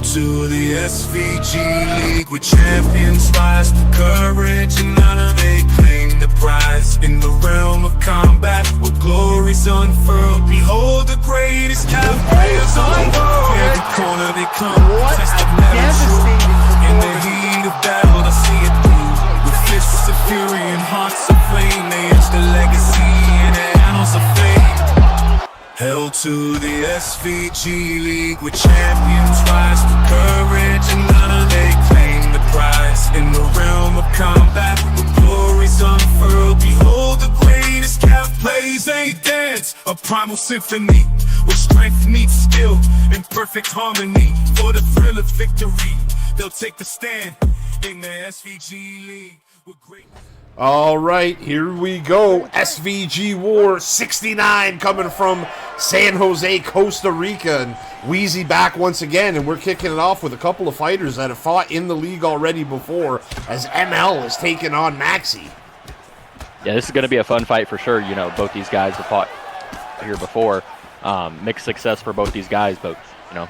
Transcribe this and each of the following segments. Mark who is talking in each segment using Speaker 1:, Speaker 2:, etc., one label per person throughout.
Speaker 1: to the SVG League with champions rise to courage and honor. They claim the prize in the realm of combat with glories unfurled. Behold the greatest cap players on world. Every corner they come, test of never true. In the heat of battle, I see it through. With fists of fury and hearts of flame, they etch the legacy in the annals of fame. Hell to the SVG League with champions rise to courage and honor. They claim the prize in the realm of combat with glories unfurled. Behold the greatest cap plays a dance, a primal symphony with strength meets skill in perfect harmony. For the thrill of victory, they'll take the stand in the SVG League with great.
Speaker 2: All right, here we go. SVG WAR 69 coming from San Jose, Costa Rica. And Wheezy back once again, and we're kicking it off with a couple of fighters that have fought in the league already before, as ML is taking on Maxi.
Speaker 3: Yeah, this is going to be a fun fight for sure. You know, both these guys have fought here before. Mixed success for both these guys, but, you know,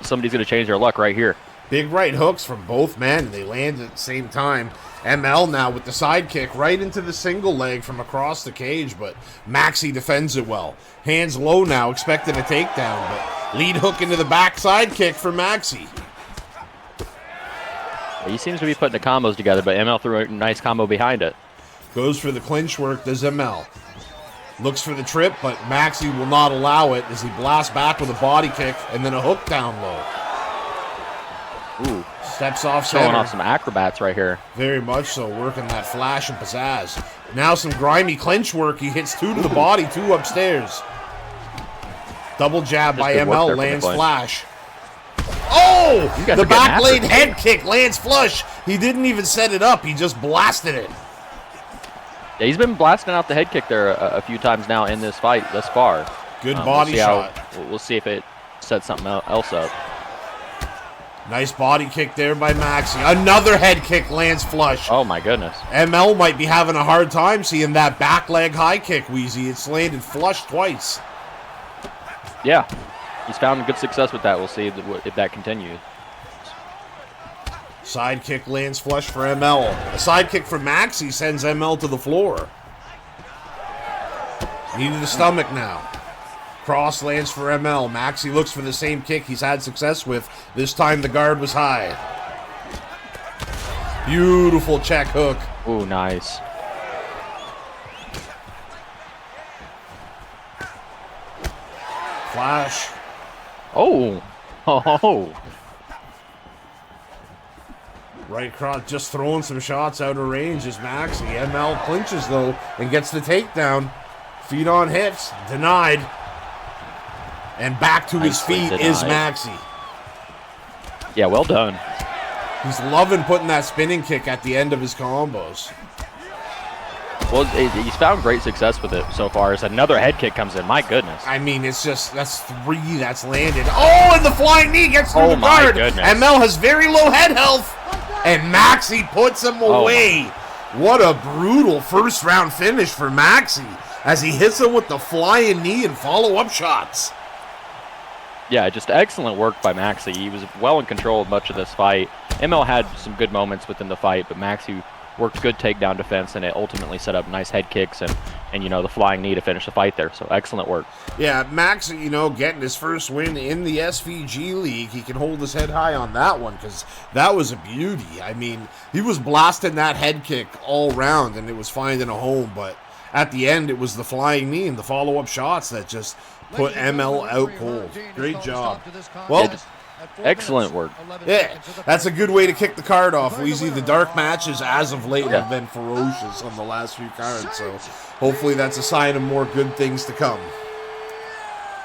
Speaker 3: somebody's going to change their luck right here.
Speaker 2: Big right hooks from both men. They land at the same time. ML now with the side kick right into the single leg from across the cage, but Maxi defends it well. Hands low now, expecting a takedown, but lead hook into the back side kick for Maxi.
Speaker 3: He seems to be putting the combos together, but ML threw a nice combo behind it.
Speaker 2: Goes for the clinch work, does ML. Looks for the trip, but Maxi will not allow it as he blasts back with a body kick and then a hook down low.
Speaker 3: Ooh.
Speaker 2: Steps off center.
Speaker 3: Showing off some acrobats right here.
Speaker 2: Very much so, working that flash and pizzazz. Now some grimy clinch work. He hits two to the body, two upstairs. Double jab by ML, lands flash. Oh! The back blade head kick lands flush. He didn't even set it up. He just blasted it.
Speaker 3: Yeah, he's been blasting out the head kick there a few times now in this fight thus far.
Speaker 2: Good body shot.
Speaker 3: We'll see if it sets something else up.
Speaker 2: Nice body kick there by Maxi. Another head kick lands flush.
Speaker 3: Oh my goodness.
Speaker 2: ML might be having a hard time seeing that back leg high kick, Wheezy. It's landed flush twice.
Speaker 3: Yeah, he's found good success with that. We'll see if that continues.
Speaker 2: Side kick lands flush for ML. A side kick from Maxi sends ML to the floor. Knee to the stomach now. Cross lands for ML. Maxi looks for the same kick he's had success with. This time the guard was high. Beautiful check hook.
Speaker 3: Ooh, nice.
Speaker 2: Flash.
Speaker 3: Oh. Oh.
Speaker 2: Right cross, just throwing some shots out of range is Maxi. ML clinches though and gets the takedown. Feet on hips, denied. And back to his feet is Maxi.
Speaker 3: Yeah, well done.
Speaker 2: He's loving putting that spinning kick at the end of his combos.
Speaker 3: Well, he's found great success with it so far as another head kick comes in. My goodness.
Speaker 2: I mean, it's just, that's three that's landed. Oh, and the flying knee gets through the guard.
Speaker 3: Goodness.
Speaker 2: ML has very low head health. And Maxi puts him away. What a brutal first round finish for Maxi as he hits him with the flying knee and follow-up shots.
Speaker 3: Yeah, just excellent work by Maxi. He was well in control of much of this fight. ML had some good moments within the fight, but Maxi worked good takedown defense, and it ultimately set up nice head kicks and you know, the flying knee to finish the fight there. So excellent work. Yeah,
Speaker 2: Maxi, you know, getting his first win in the SVG League. He can hold his head high on that one because that was a beauty. I mean, he was blasting that head kick all round, and it was finding a home, but at the end, it was the flying knee and the follow-up shots that just put ML out cold. Great job. Well,
Speaker 3: excellent work.
Speaker 2: Yeah, that's a good way to kick the card off, Weezy. The dark matches as of late have been ferocious on the last few cards, so hopefully that's a sign of more good things to come.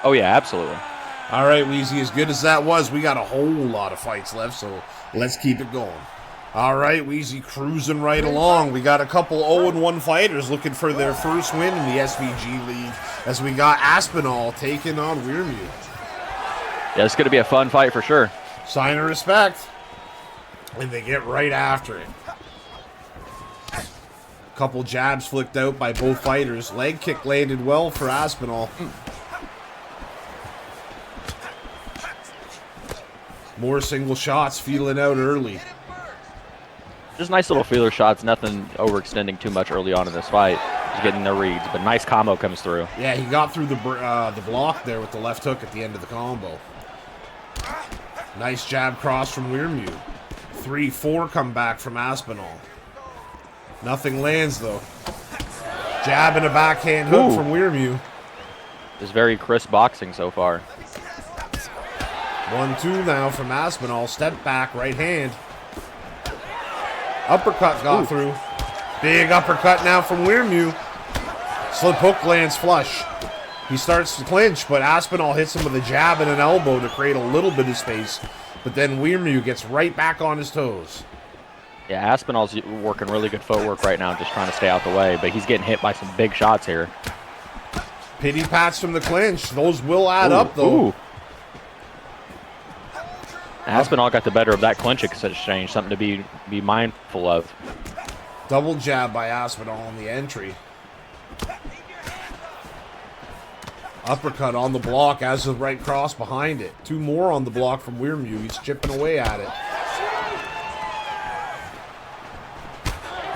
Speaker 3: Oh, yeah, absolutely.
Speaker 2: All right, Weezy, as good as that was, we got a whole lot of fights left, so let's keep it going. All right, Weezy cruising right along. We got a couple 0-1 fighters looking for their first win in the SVG League as we got Aspenol taking on Weirmute.
Speaker 3: Yeah, it's going to be a fun fight for sure.
Speaker 2: Sign of respect. And they get right after it. Couple jabs flicked out by both fighters. Leg kick landed well for Aspenol. More single shots, feeling out early.
Speaker 3: Just nice little feeler shots, nothing overextending too much early on in this fight. Just getting the reads, but nice combo comes through.
Speaker 2: Yeah, he got through the block there with the left hook at the end of the combo. Nice jab cross from Weirmute. 3-4 come back from Aspenol. Nothing lands though. Jab and a backhand hook from Weirmute.
Speaker 3: Just very crisp boxing so far.
Speaker 2: 1-2 now from Aspenol. Step back, right hand. Uppercut got through. Big uppercut now from Weirmute. Slip hook lands flush. He starts to clinch, but Aspenol hits him with a jab and an elbow to create a little bit of space. But then Weirmute gets right back on his toes.
Speaker 3: Yeah, Aspenol's working really good footwork right now, just trying to stay out the way, but he's getting hit by some big shots here.
Speaker 2: Pity pats from the clinch. Those will add up, though.
Speaker 3: Aspenol got the better of that clinch exchange, something to be mindful of.
Speaker 2: Double jab by Aspenol on the entry. Uppercut on the block as the right cross behind it. 2 more on the block from Weirmute. He's chipping away at it.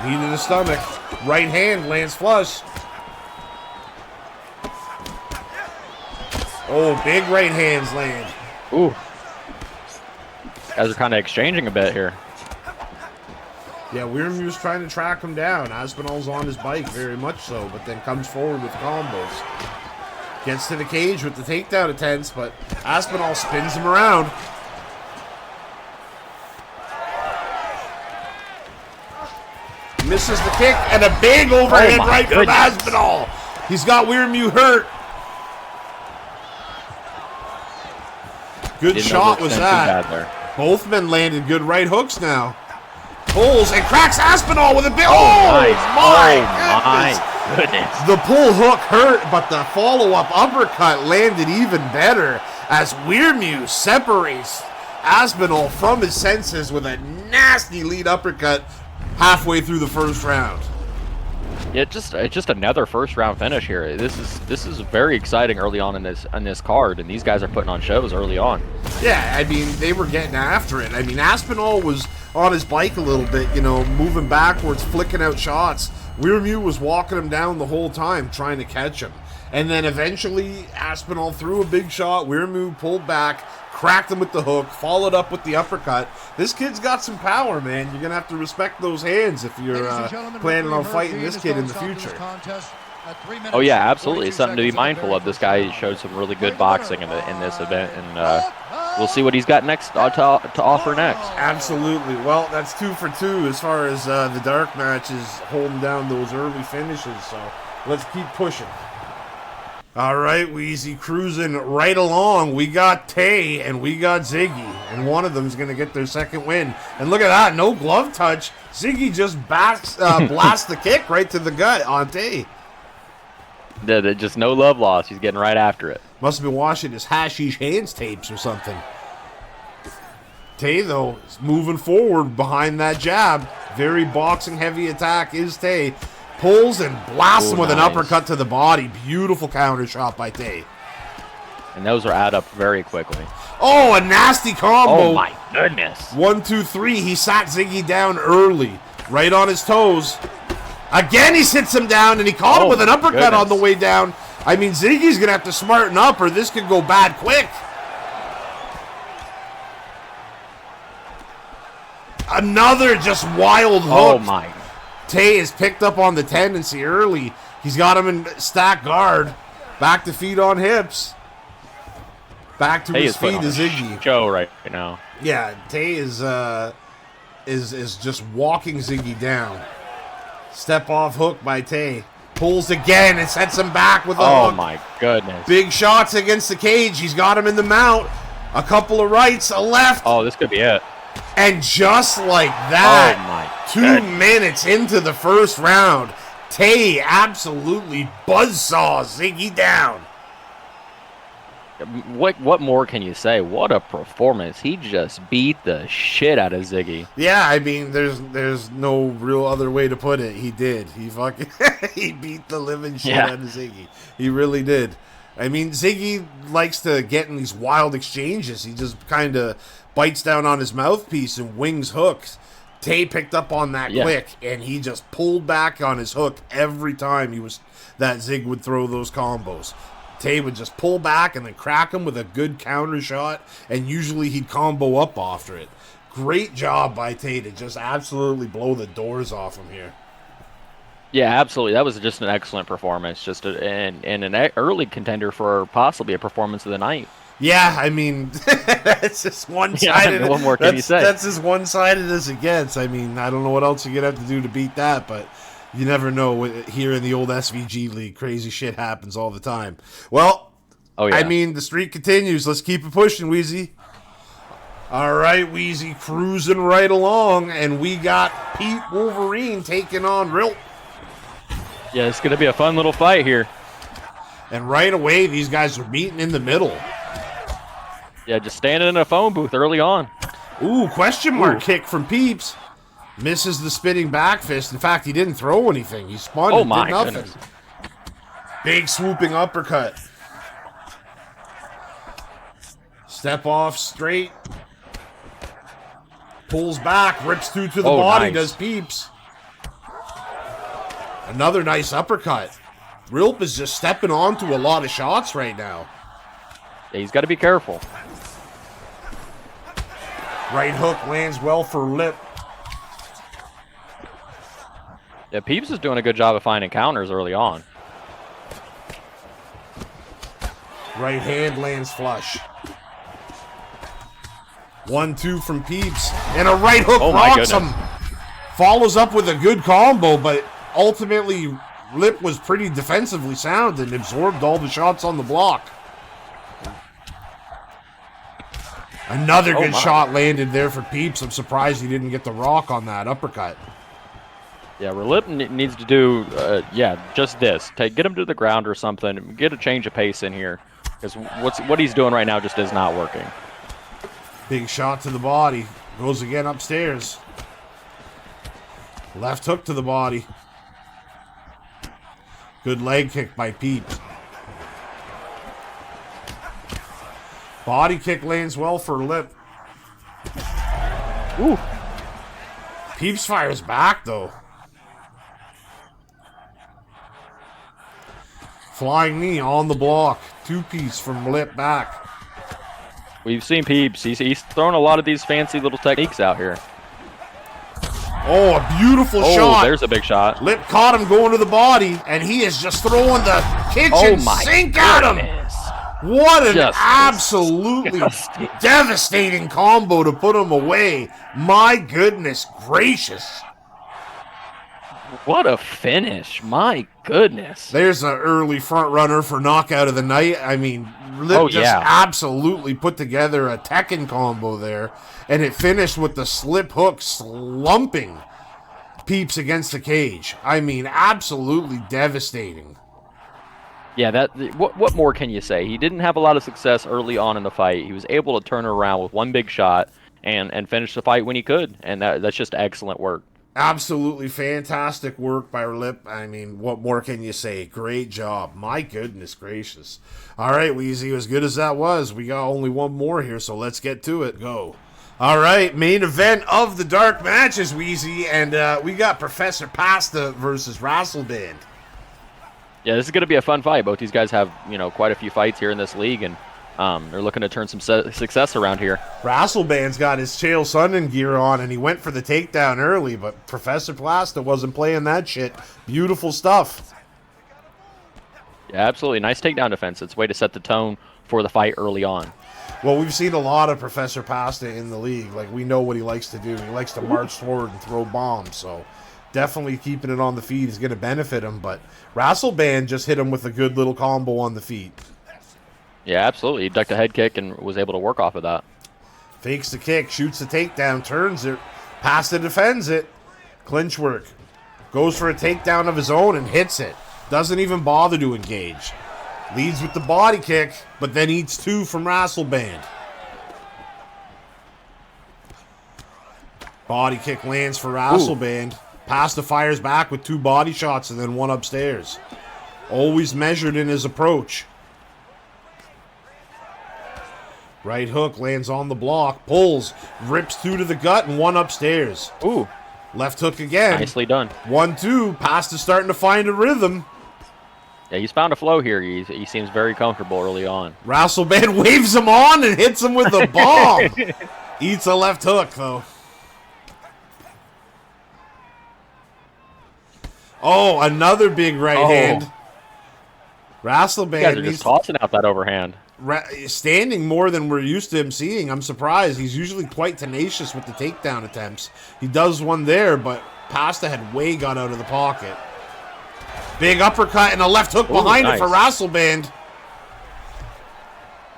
Speaker 2: Knee to the stomach. Right hand lands flush. Oh, big right hands land.
Speaker 3: Ooh. Guys are kind of exchanging a bit here.
Speaker 2: Yeah, Weirmute's trying to track him down. Aspenol's on his bike, very much so, but then comes forward with combos. Gets to the cage with the takedown attempts, but Aspenol spins him around. Misses the kick, and a big overhead right from Aspenol. He's got Weirmute hurt. Good shot was that. Both men landed good right hooks now. Pulls and cracks Aspenol with a big...
Speaker 3: my goodness.
Speaker 2: The pull hook hurt, but the follow-up uppercut landed even better as Weirmute separates Aspenol from his senses with a nasty lead uppercut halfway through the first round.
Speaker 3: Yeah, just another first round finish here. This is very exciting early on in this card, and these guys are putting on shows early on.
Speaker 2: Yeah, I mean, they were getting after it. I mean, Aspenol was on his bike a little bit, you know, moving backwards, flicking out shots. Weirmute was walking him down the whole time, trying to catch him. And then eventually, Aspenol threw a big shot. Weirmute pulled back, cracked him with the hook, followed up with the uppercut. This kid's got some power, man. You're going to have to respect those hands if you're planning on fighting this kid in the future.
Speaker 3: Oh, yeah, absolutely. It's something to be mindful of. This guy showed some really good boxing in this event, and we'll see what he's got next to offer next.
Speaker 2: Absolutely. Well, that's 2 for 2 as far as the dark matches holding down those early finishes, so let's keep pushing. All right, Weezy, cruising right along. We got Taye and we got Ziggy, and one of them is going to get their second win. And look at that, no glove touch. Ziggy just blasts the kick right to the gut on Taye.
Speaker 3: Just no love lost. He's getting right after it.
Speaker 2: Must have been washing his Hashi hands tapes or something. Taye, though, is moving forward behind that jab. Very boxing-heavy attack is Taye. Pulls and blasts him with an uppercut to the body. Beautiful counter shot by Taye.
Speaker 3: And those are add up very quickly.
Speaker 2: Oh, a nasty combo.
Speaker 3: Oh, my goodness.
Speaker 2: 1, 2, 3. He sat Ziggy down early. Right on his toes. Again, he sits him down, and he caught him with an uppercut on the way down. I mean, Ziggy's going to have to smarten up, or this could go bad quick. Another just wild hook.
Speaker 3: Oh, my.
Speaker 2: Taye is picked up on the tendency early. He's got him in stack guard. Back to feet on hips. Back to his feet is Ziggy.
Speaker 3: Show right now.
Speaker 2: Yeah, Taye is just walking Ziggy down. Step off hook by Taye. Pulls again and sets him back with a hook.
Speaker 3: Oh my goodness.
Speaker 2: Big shots against the cage. He's got him in the mount. A couple of rights, a left.
Speaker 3: Oh, this could be it.
Speaker 2: And just like that,
Speaker 3: oh my
Speaker 2: 2 minutes into the first round, Taye absolutely buzzsaw Ziggy down.
Speaker 3: What more can you say? What a performance. He just beat the shit out of Ziggy.
Speaker 2: Yeah, I mean, there's no real other way to put it. He did. He fucking he beat the living shit out of Ziggy. He really did. I mean, Ziggy likes to get in these wild exchanges. He just kind of bites down on his mouthpiece and wings hooks. Taye picked up on that quick, and he just pulled back on his hook every time that Zig would throw those combos. Taye would just pull back and then crack him with a good counter shot, and usually he'd combo up after it. Great job by Taye to just absolutely blow the doors off him here.
Speaker 3: Yeah, absolutely. That was just an excellent performance. And an early contender for possibly a performance of the night.
Speaker 2: Yeah, I mean, that's just one-sided.
Speaker 3: Yeah, what more can you say?
Speaker 2: That's as one-sided as it gets. I mean, I don't know what else you're going to have to do to beat that, but you never know. Here in the old SVG League, crazy shit happens all the time. Well, I mean, the streak continues. Let's keep it pushing, Wheezy. All right, Wheezy cruising right along, and we got Pete Wolverine taking on Rilt.
Speaker 3: Yeah, it's going to be a fun little fight here.
Speaker 2: And right away, these guys are meeting in the middle.
Speaker 3: Yeah, just standing in a phone booth early on.
Speaker 2: Ooh, question mark kick from Peeps. Misses the spinning back fist. In fact, he didn't throw anything. He spun and did nothing. Goodness. Big swooping uppercut. Step off straight. Pulls back, rips through to the body, does Peeps. Another nice uppercut. Rilp is just stepping onto a lot of shots right now.
Speaker 3: Yeah, he's got to be careful.
Speaker 2: Right hook lands well for Lip.
Speaker 3: Yeah, Peeps is doing a good job of finding counters early on.
Speaker 2: Right hand lands flush. 1-2 from Peeps. And a right hook rocks him. Follows up with a good combo, but ultimately Lip was pretty defensively sound and absorbed all the shots on the block. Another good shot landed there for Peeps. I'm surprised he didn't get the rock on that uppercut.
Speaker 3: Yeah, Lip needs to do, just this. Get him to the ground or something. Get a change of pace in here. Because what he's doing right now just is not working.
Speaker 2: Big shot to the body. Goes again upstairs. Left hook to the body. Good leg kick by Peeps. Body kick lands well for Lip.
Speaker 3: Ooh.
Speaker 2: Peeps fires back, though. Flying knee on the block. Two-piece from Lip back.
Speaker 3: We've seen Peeps. He's thrown a lot of these fancy little techniques out here.
Speaker 2: Oh, a beautiful shot.
Speaker 3: Oh, there's a big shot.
Speaker 2: Lip caught him going to the body, and he is just throwing the kitchen sink at him. What an absolutely devastating combo to put him away. My goodness gracious.
Speaker 3: What a finish. My goodness.
Speaker 2: There's an early front runner for knockout of the night. I mean, Lip absolutely put together a Tekken combo there, and it finished with the slip hook slumping Peeps against the cage. I mean, absolutely devastating.
Speaker 3: Yeah, what more can you say? He didn't have a lot of success early on in the fight. He was able to turn around with one big shot and finish the fight when he could, and that's just excellent work.
Speaker 2: Absolutely fantastic work by Lip. I mean, what more can you say? Great job. My goodness gracious. All right, Wheezy, as good as that was, we got only one more here, so let's get to it. Go. All right, main event of the dark matches, Wheezy, and we got Professor Pasta versus Rassleband.
Speaker 3: Yeah, this is going to be a fun fight. Both these guys have, quite a few fights here in this league, and they're looking to turn some success around here.
Speaker 2: Rassleband's got his Chael Sonnen gear on, and he went for the takedown early, but Professor Plasta wasn't playing that shit. Beautiful stuff.
Speaker 3: Yeah, absolutely. Nice takedown defense. It's a way to set the tone for the fight early on.
Speaker 2: Well, we've seen a lot of Professor Pasta in the league. Like, we know what he likes to do. He likes to march forward and throw bombs, so definitely keeping it on the feet is going to benefit him, but Rassleband just hit him with a good little combo on the feet.
Speaker 3: Yeah, absolutely. He ducked a head kick and was able to work off of that.
Speaker 2: Fakes the kick, shoots the takedown, turns it, Pasta defends it. Clinch work. Goes for a takedown of his own and hits it. Doesn't even bother to engage. Leads with the body kick, but then eats two from Rassleband. Body kick lands for Rassleband. Pasta fires back with two body shots and then one upstairs. Always measured in his approach. Right hook lands on the block, pulls, rips through to the gut, and one upstairs.
Speaker 3: Ooh.
Speaker 2: Left hook again.
Speaker 3: Nicely done.
Speaker 2: 1-2. Pasta's starting to find a rhythm.
Speaker 3: Yeah, he's found a flow here. He seems very comfortable early on.
Speaker 2: Rassleband waves him on and hits him with the bomb. Eats a left hook, though. Oh, another big right hand. Rassleband
Speaker 3: You guys are just tossing out that overhand.
Speaker 2: Standing more than we're used to him seeing. I'm surprised. He's usually quite tenacious with the takedown attempts. He does one there, but Pasta had way got out of the pocket. Big uppercut and a left hook behind it for Rassleband.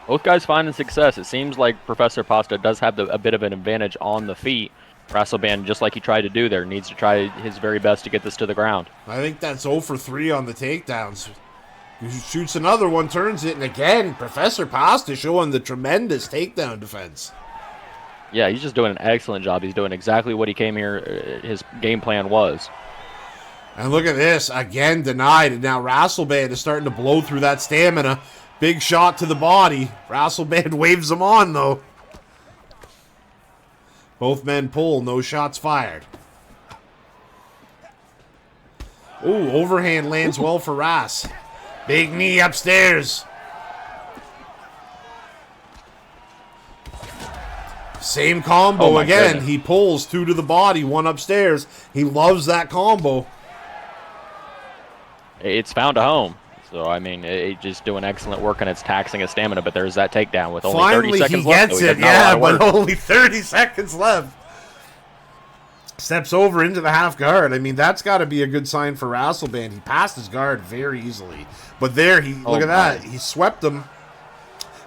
Speaker 3: Both guys finding success. It seems like Professor Pasta does have a bit of an advantage on the feet. Rassleband, just like he tried to do there, needs to try his very best to get this to the ground.
Speaker 2: I think that's 0 for 3 on the takedowns. He shoots another one, turns it, and again, Professor Pasta showing the tremendous takedown defense.
Speaker 3: Yeah, he's just doing an excellent job. He's doing exactly what he came here, his game plan was.
Speaker 2: And look at this, again denied, and now Rassleband is starting to blow through that stamina. Big shot to the body. Rassleband waves him on, though. Both men pull, no shots fired. Ooh, overhand lands well for Rass. Big knee upstairs. Same combo again.
Speaker 3: Goodness.
Speaker 2: He pulls 2 to the body, 1 upstairs. He loves that combo.
Speaker 3: It's found a home. So, I mean, it's just doing excellent work, and it's taxing his stamina, but there's that takedown with only 30 seconds left.
Speaker 2: Finally, he gets it, yeah, but only 30 seconds left. Steps over into the half guard. I mean, that's got to be a good sign for Rassleband. He passed his guard very easily. But there, look at that. He swept him,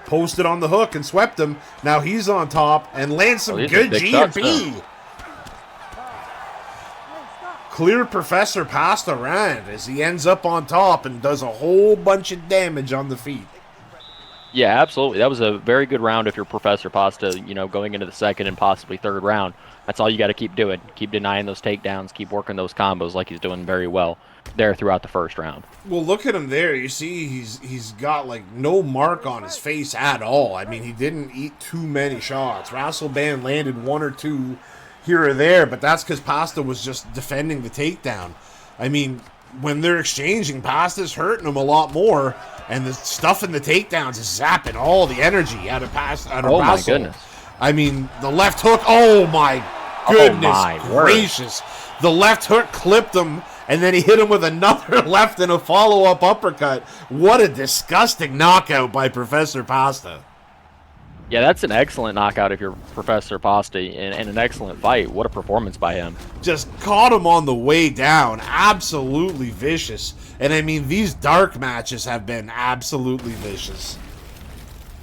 Speaker 2: posted on the hook and swept him. Now he's on top and lands some good G and B. Clear Professor Pasta round as he ends up on top and does a whole bunch of damage on the feet.
Speaker 3: Yeah, absolutely. That was a very good round if you're Professor Pasta, you know, going into the second and possibly third round. That's all you got to keep doing. Keep denying those takedowns, keep working those combos like he's doing very well there throughout the first round.
Speaker 2: Well, look at him there. You see he's got like no mark on his face at all. I mean, he didn't eat too many shots. Rassleband landed 1 or 2 here or there, but that's because Pasta was just defending the takedown. I mean, when they're exchanging, Pasta's hurting him a lot more, and the stuff in the takedowns is zapping all the energy out of Rassel.
Speaker 3: My goodness.
Speaker 2: I mean, the left hook, oh my goodness gracious. The left hook clipped him, and then he hit him with another left and a follow-up uppercut. What a disgusting knockout by Professor Pasta.
Speaker 3: Yeah, that's an excellent knockout if you're Professor Pasta, and an excellent fight. What a performance by him.
Speaker 2: Just caught him on the way down. Absolutely vicious. And I mean, these dark matches have been absolutely vicious.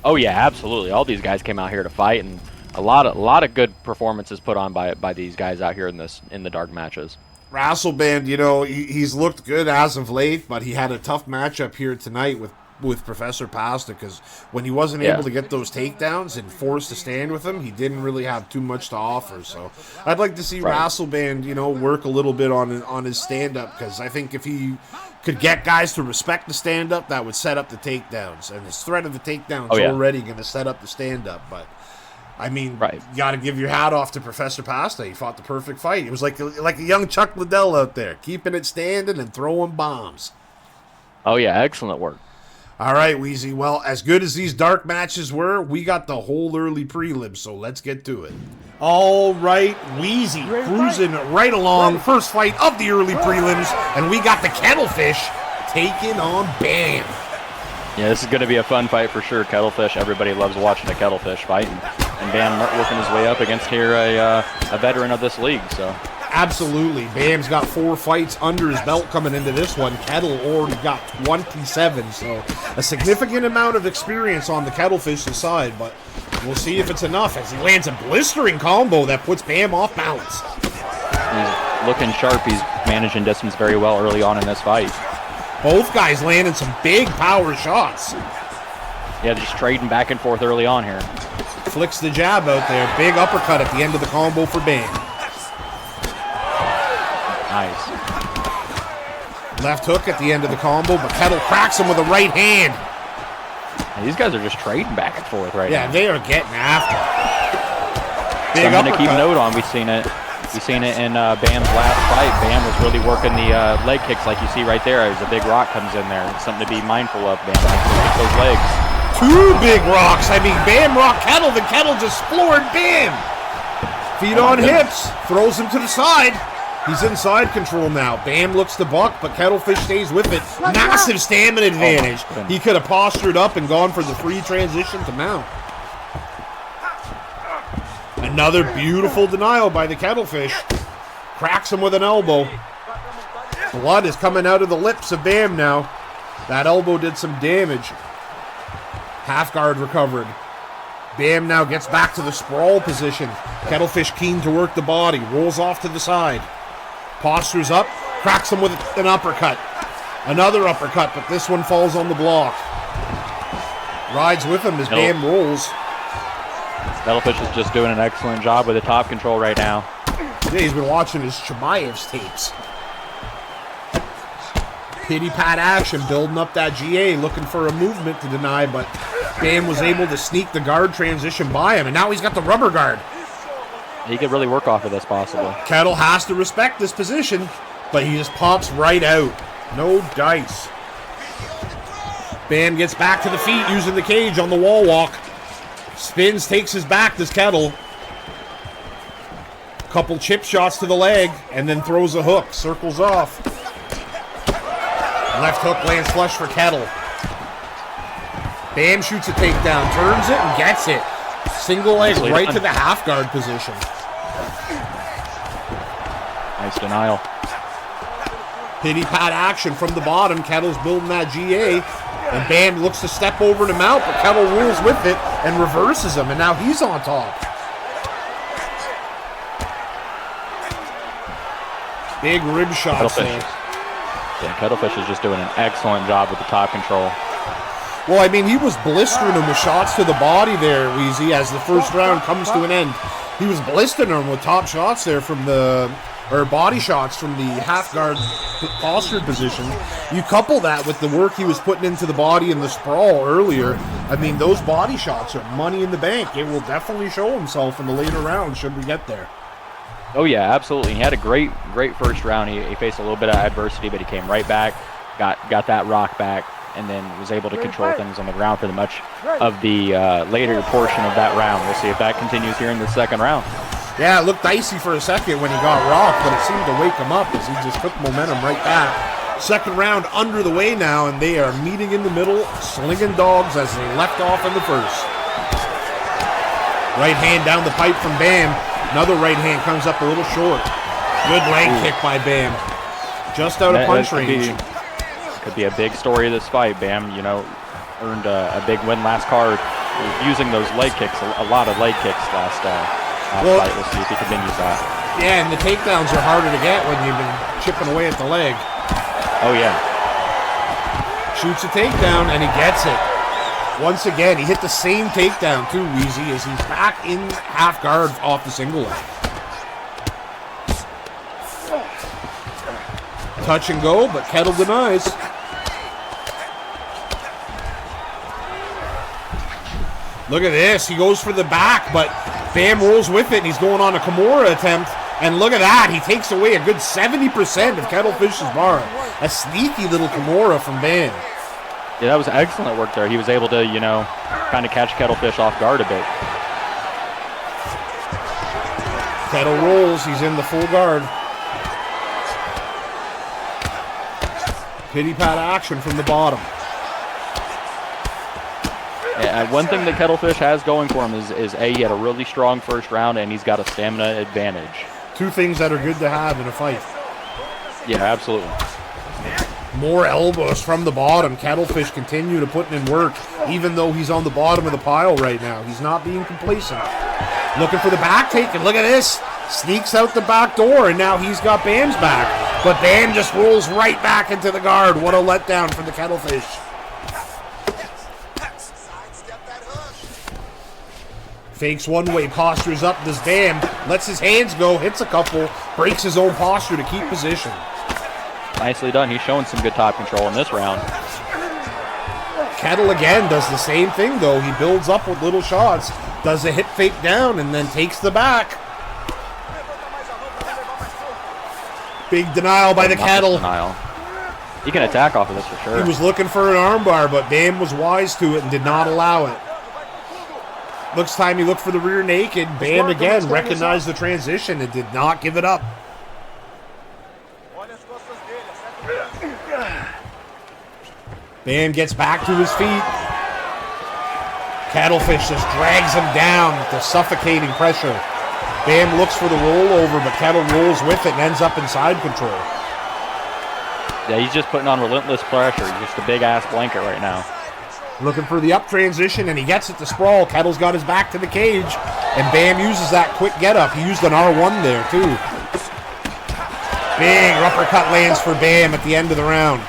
Speaker 3: Oh yeah, absolutely. All these guys came out here to fight, and a lot of good performances put on by these guys out here in the dark matches.
Speaker 2: Rassleband, you know, he's looked good as of late, but he had a tough matchup here tonight with Professor Pasta, because when he wasn't able to get those takedowns and forced to stand with him, he didn't really have too much to offer. So I'd like to see Rassleband, you know, work a little bit on his stand-up, because I think if he could get guys to respect the stand-up, that would set up the takedowns. And his threat of the takedowns already going to set up the stand-up. But, I mean, you got to give your hat off to Professor Pasta. He fought the perfect fight. It was like a young Chuck Liddell out there, keeping it standing and throwing bombs.
Speaker 3: Oh, yeah, excellent work.
Speaker 2: All right, Weezy. Well, as good as these dark matches were, we got the whole early prelims, so let's get to it. All right, Weezy cruising right along. First fight of the early prelims, and we got the Kettlefish taking on Bam.
Speaker 3: Yeah, this is going to be a fun fight for sure. Kettlefish, everybody loves watching a Kettlefish fight, and Bam working his way up against here a veteran of this league, so...
Speaker 2: Absolutely. Bam's got 4 fights under his belt coming into this one. Kettle already got 27, so a significant amount of experience on the Kettlefish's side, but we'll see if it's enough as he lands a blistering combo that puts Bam off balance.
Speaker 3: He's looking sharp. He's managing distance very well early on in this fight.
Speaker 2: Both guys landing some big power shots.
Speaker 3: Yeah, just trading back and forth early on here.
Speaker 2: Flicks the jab out there. Big uppercut at the end of the combo for Bam.
Speaker 3: Nice.
Speaker 2: Left hook at the end of the combo, but Kettle cracks him with a right hand.
Speaker 3: These guys are just trading back and forth right now.
Speaker 2: Yeah, they are getting after it.
Speaker 3: Something to keep note on. We've seen it in Bam's last fight. Bam was really working the leg kicks like you see right there. As a big rock comes in there. It's something to be mindful of. Bam likes to hit those legs.
Speaker 2: 2 big rocks. I mean, Bam rocked Kettle. The Kettle just floored Bam. Feet on hips. Throws him to the side. He's in side control now. Bam looks to buck, but Kettlefish stays with it. Massive stamina advantage. He could have postured up and gone for the free transition to mount. Another beautiful denial by the Kettlefish. Cracks him with an elbow. Blood is coming out of the lips of Bam now. That elbow did some damage. Half guard recovered. Bam now gets back to the sprawl position. Kettlefish keen to work the body. Rolls off to the side. Postures up. Cracks him with an uppercut. Another uppercut, but this one falls on the block. Rides with him as Bam rolls.
Speaker 3: Kettlefish is just doing an excellent job with the top control right now.
Speaker 2: Yeah, he's been watching his Chimaev's tapes. Pity pat action, building up that GA, looking for a movement to deny, but Bam was able to sneak the guard transition by him, and now he's got the rubber guard.
Speaker 3: He could really work off of this, possibly.
Speaker 2: Kettle has to respect this position, but he just pops right out. No dice. Bam gets back to the feet using the cage on the wall walk. Spins, takes his back, this Kettle. Couple chip shots to the leg, and then throws a hook. Circles off. Left hook lands flush for Kettle. Bam shoots a takedown, turns it, and gets it. Single leg right to the half guard position.
Speaker 3: Nice denial.
Speaker 2: Pity pat action from the bottom. Kettle's building that GA. And Bam looks to step over to mount, but Kettle rules with it and reverses him. And now he's on top. Big rib shots there.
Speaker 3: Yeah, Kettlefish is just doing an excellent job with the top control.
Speaker 2: Well, I mean, he was blistering him with shots to the body there, Weezy, as the first round comes to an end. He was blistering him with top shots there from the, or body shots from the half guard postured position. You couple that with the work he was putting into the body in the sprawl earlier. I mean, those body shots are money in the bank. It will definitely show himself in the later rounds should we get there.
Speaker 3: Oh yeah, absolutely. He had a great first round. He faced a little bit of adversity, but he came right back, got that rock back, and then was able to control things on the ground for the much of the later portion of that round. We'll see if that continues here in the second round.
Speaker 2: Yeah, it looked dicey for a second when he got rocked, but it seemed to wake him up as he just took momentum right back. Second round under the way now, and they are meeting in the middle, slinging dogs as they left off in the first. Right hand down the pipe from Bam. Another right hand comes up a little short. Good leg kick by Bam. Just out of punch range.
Speaker 3: Could be a big story of this fight. Bam, earned a big win last card using those leg kicks, a lot of leg kicks last fight. We'll see if he continues that.
Speaker 2: Yeah, and the takedowns are harder to get when you've been chipping away at the leg.
Speaker 3: Oh, yeah.
Speaker 2: Shoots a takedown, and he gets it. Once again, he hit the same takedown, too, Weezy, as he's back in half guard off the single leg. Touch and go, but Kettle denies. Look at this. He goes for the back, but Bam rolls with it, and he's going on a Kimura attempt. And look at that. He takes away a good 70% of Kettlefish's bar. A sneaky little Kimura from Bam.
Speaker 3: Yeah, that was excellent work there. He was able to, kind of catch Kettlefish off guard a bit.
Speaker 2: Kettle rolls. He's in the full guard. Pity pat action from the bottom.
Speaker 3: Yeah, one thing that Kettlefish has going for him is he had a really strong first round, and he's got a stamina advantage.
Speaker 2: Two things that are good to have in a fight.
Speaker 3: Yeah, absolutely.
Speaker 2: More elbows from the bottom. Kettlefish continue to put in work, even though he's on the bottom of the pile right now. He's not being complacent. Looking for the back take, and look at this. Sneaks out the back door, and now he's got Bam's back. But Bam just rolls right back into the guard. What a letdown for the Kettlefish. Fakes one way, postures up, does Bam. Lets his hands go, hits a couple, breaks his own posture to keep position.
Speaker 3: Nicely done. He's showing some good top control in this round.
Speaker 2: Kettle again does the same thing, though. He builds up with little shots, does a hip fake down, and then takes the back. Big denial by the Kettle.
Speaker 3: Denial. He can attack off of this for sure.
Speaker 2: He was looking for an armbar, but Bam was wise to it and did not allow it. Looks time he looked for the rear naked. Bam again recognized the transition and did not give it up. Bam gets back to his feet. Kettlefish just drags him down with the suffocating pressure. Bam looks for the rollover, but Kettle rolls with it and ends up in side control.
Speaker 3: Yeah, he's just putting on relentless pressure. He's just a big-ass blanket right now.
Speaker 2: Looking for the up transition, and he gets it to sprawl. Kettle's got his back to the cage, and Bam uses that quick get-up. He used an R1 there, too. Big uppercut lands for Bam at the end of the round.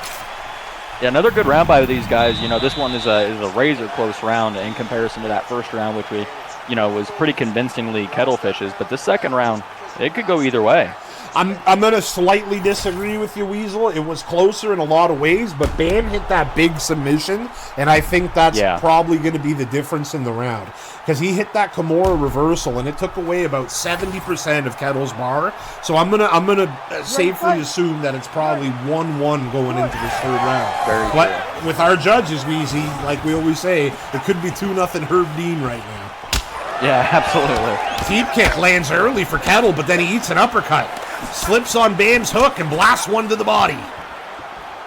Speaker 3: Yeah, another good round by these guys. You know, this one is a razor-close round in comparison to that first round, which we, was pretty convincingly Kettlefish's. But the second round, it could go either way.
Speaker 2: I'm going to slightly disagree with you, Weasel. It was closer in a lot of ways, but Bam hit that big submission, and I think that's probably going to be the difference in the round. Because he hit that Kimura reversal, and it took away about 70% of Kettle's bar. So I'm gonna safely assume that it's probably 1-1 going into this third round. But with our judges, Weezy, like we always say, it could be 2-0 Herb Dean right now.
Speaker 3: Yeah, absolutely.
Speaker 2: Deep kick lands early for Kettle, but then he eats an uppercut. Slips on Bam's hook and blasts one to the body.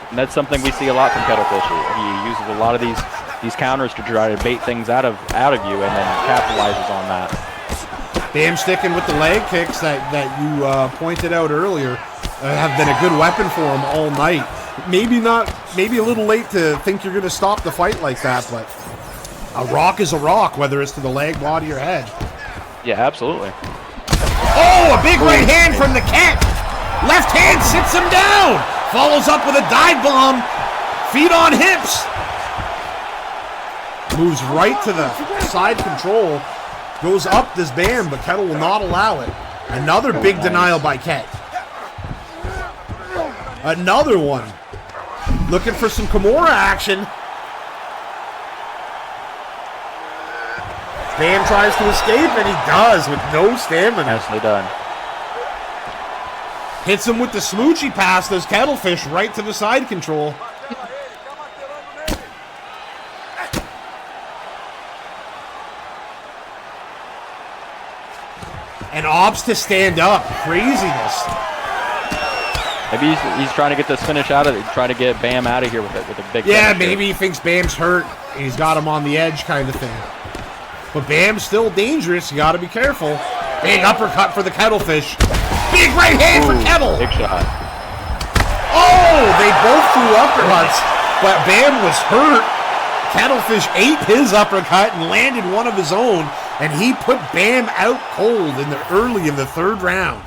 Speaker 3: And that's something we see a lot from Kettlefish. He uses a lot of these counters to try to bait things out of you, and then capitalizes on that.
Speaker 2: Bam sticking with the leg kicks that you pointed out earlier have been a good weapon for him all night. Maybe a little late to think you're going to stop the fight like that, but a rock is a rock, whether it's to the leg, body, or head.
Speaker 3: Yeah, absolutely.
Speaker 2: Oh, a big right hand from the cat. Left hand sits him down. Follows up with a dive bomb. Feet on hips. Moves right to the side control. Goes up this Bam, but Kettle will not allow it. Another big denial by Ket. Another one. Looking for some Kimura action. Bam tries to escape, and he does with no stamina.
Speaker 3: Nicely done.
Speaker 2: Hits him with the Smoochie pass. There's Kettlefish right to the side control. And opts to stand up. Craziness.
Speaker 3: Maybe he's trying to get this finish out of it. Trying to get Bam out of here with a big
Speaker 2: Yeah, maybe he thinks Bam's hurt. He's got him on the edge kind of thing. But Bam's still dangerous. You got to be careful. Big uppercut for the Kettlefish. Big right hand for Kettle.
Speaker 3: Big shot.
Speaker 2: Oh, they both threw uppercuts, but Bam was hurt. Kettlefish ate his uppercut and landed one of his own, and he put Bam out cold early in the third round.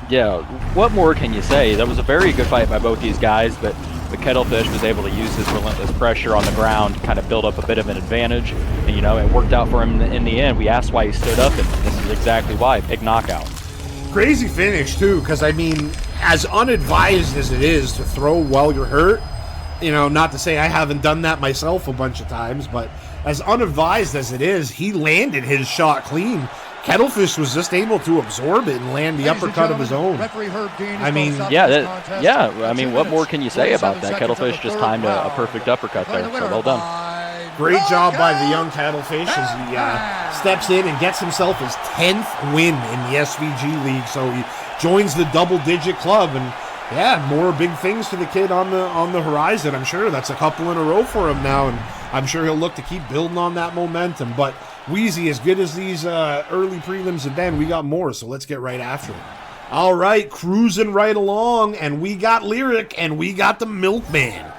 Speaker 3: Yeah, what more can you say? That was a very good fight by both these guys, but the Kettlefish was able to use his relentless pressure on the ground, kind of build up a bit of an advantage, and it worked out for him in the end. We asked why he stood up, and this is exactly why. Big knockout.
Speaker 2: Crazy finish, too, because, I mean, as unadvised as it is to throw while you're hurt, not to say I haven't done that myself a bunch of times, but as unadvised as it is, he landed his shot clean. Kettlefish was just able to absorb it and land the uppercut of his own. I mean,
Speaker 3: I mean, what more can you say about that? Kettlefish just timed a perfect uppercut there, so well done.
Speaker 2: Great job by the young Kettlefish as he steps in and gets himself his 10th win in the SVG League. So he joins the double-digit club, and yeah, more big things for the kid on the horizon. I'm sure that's a couple in a row for him now, and I'm sure he'll look to keep building on that momentum. But Wheezy, as good as these early prelims have been, we got more, so let's get right after it. All right, cruising right along, and we got Lyric, and we got the Milkman.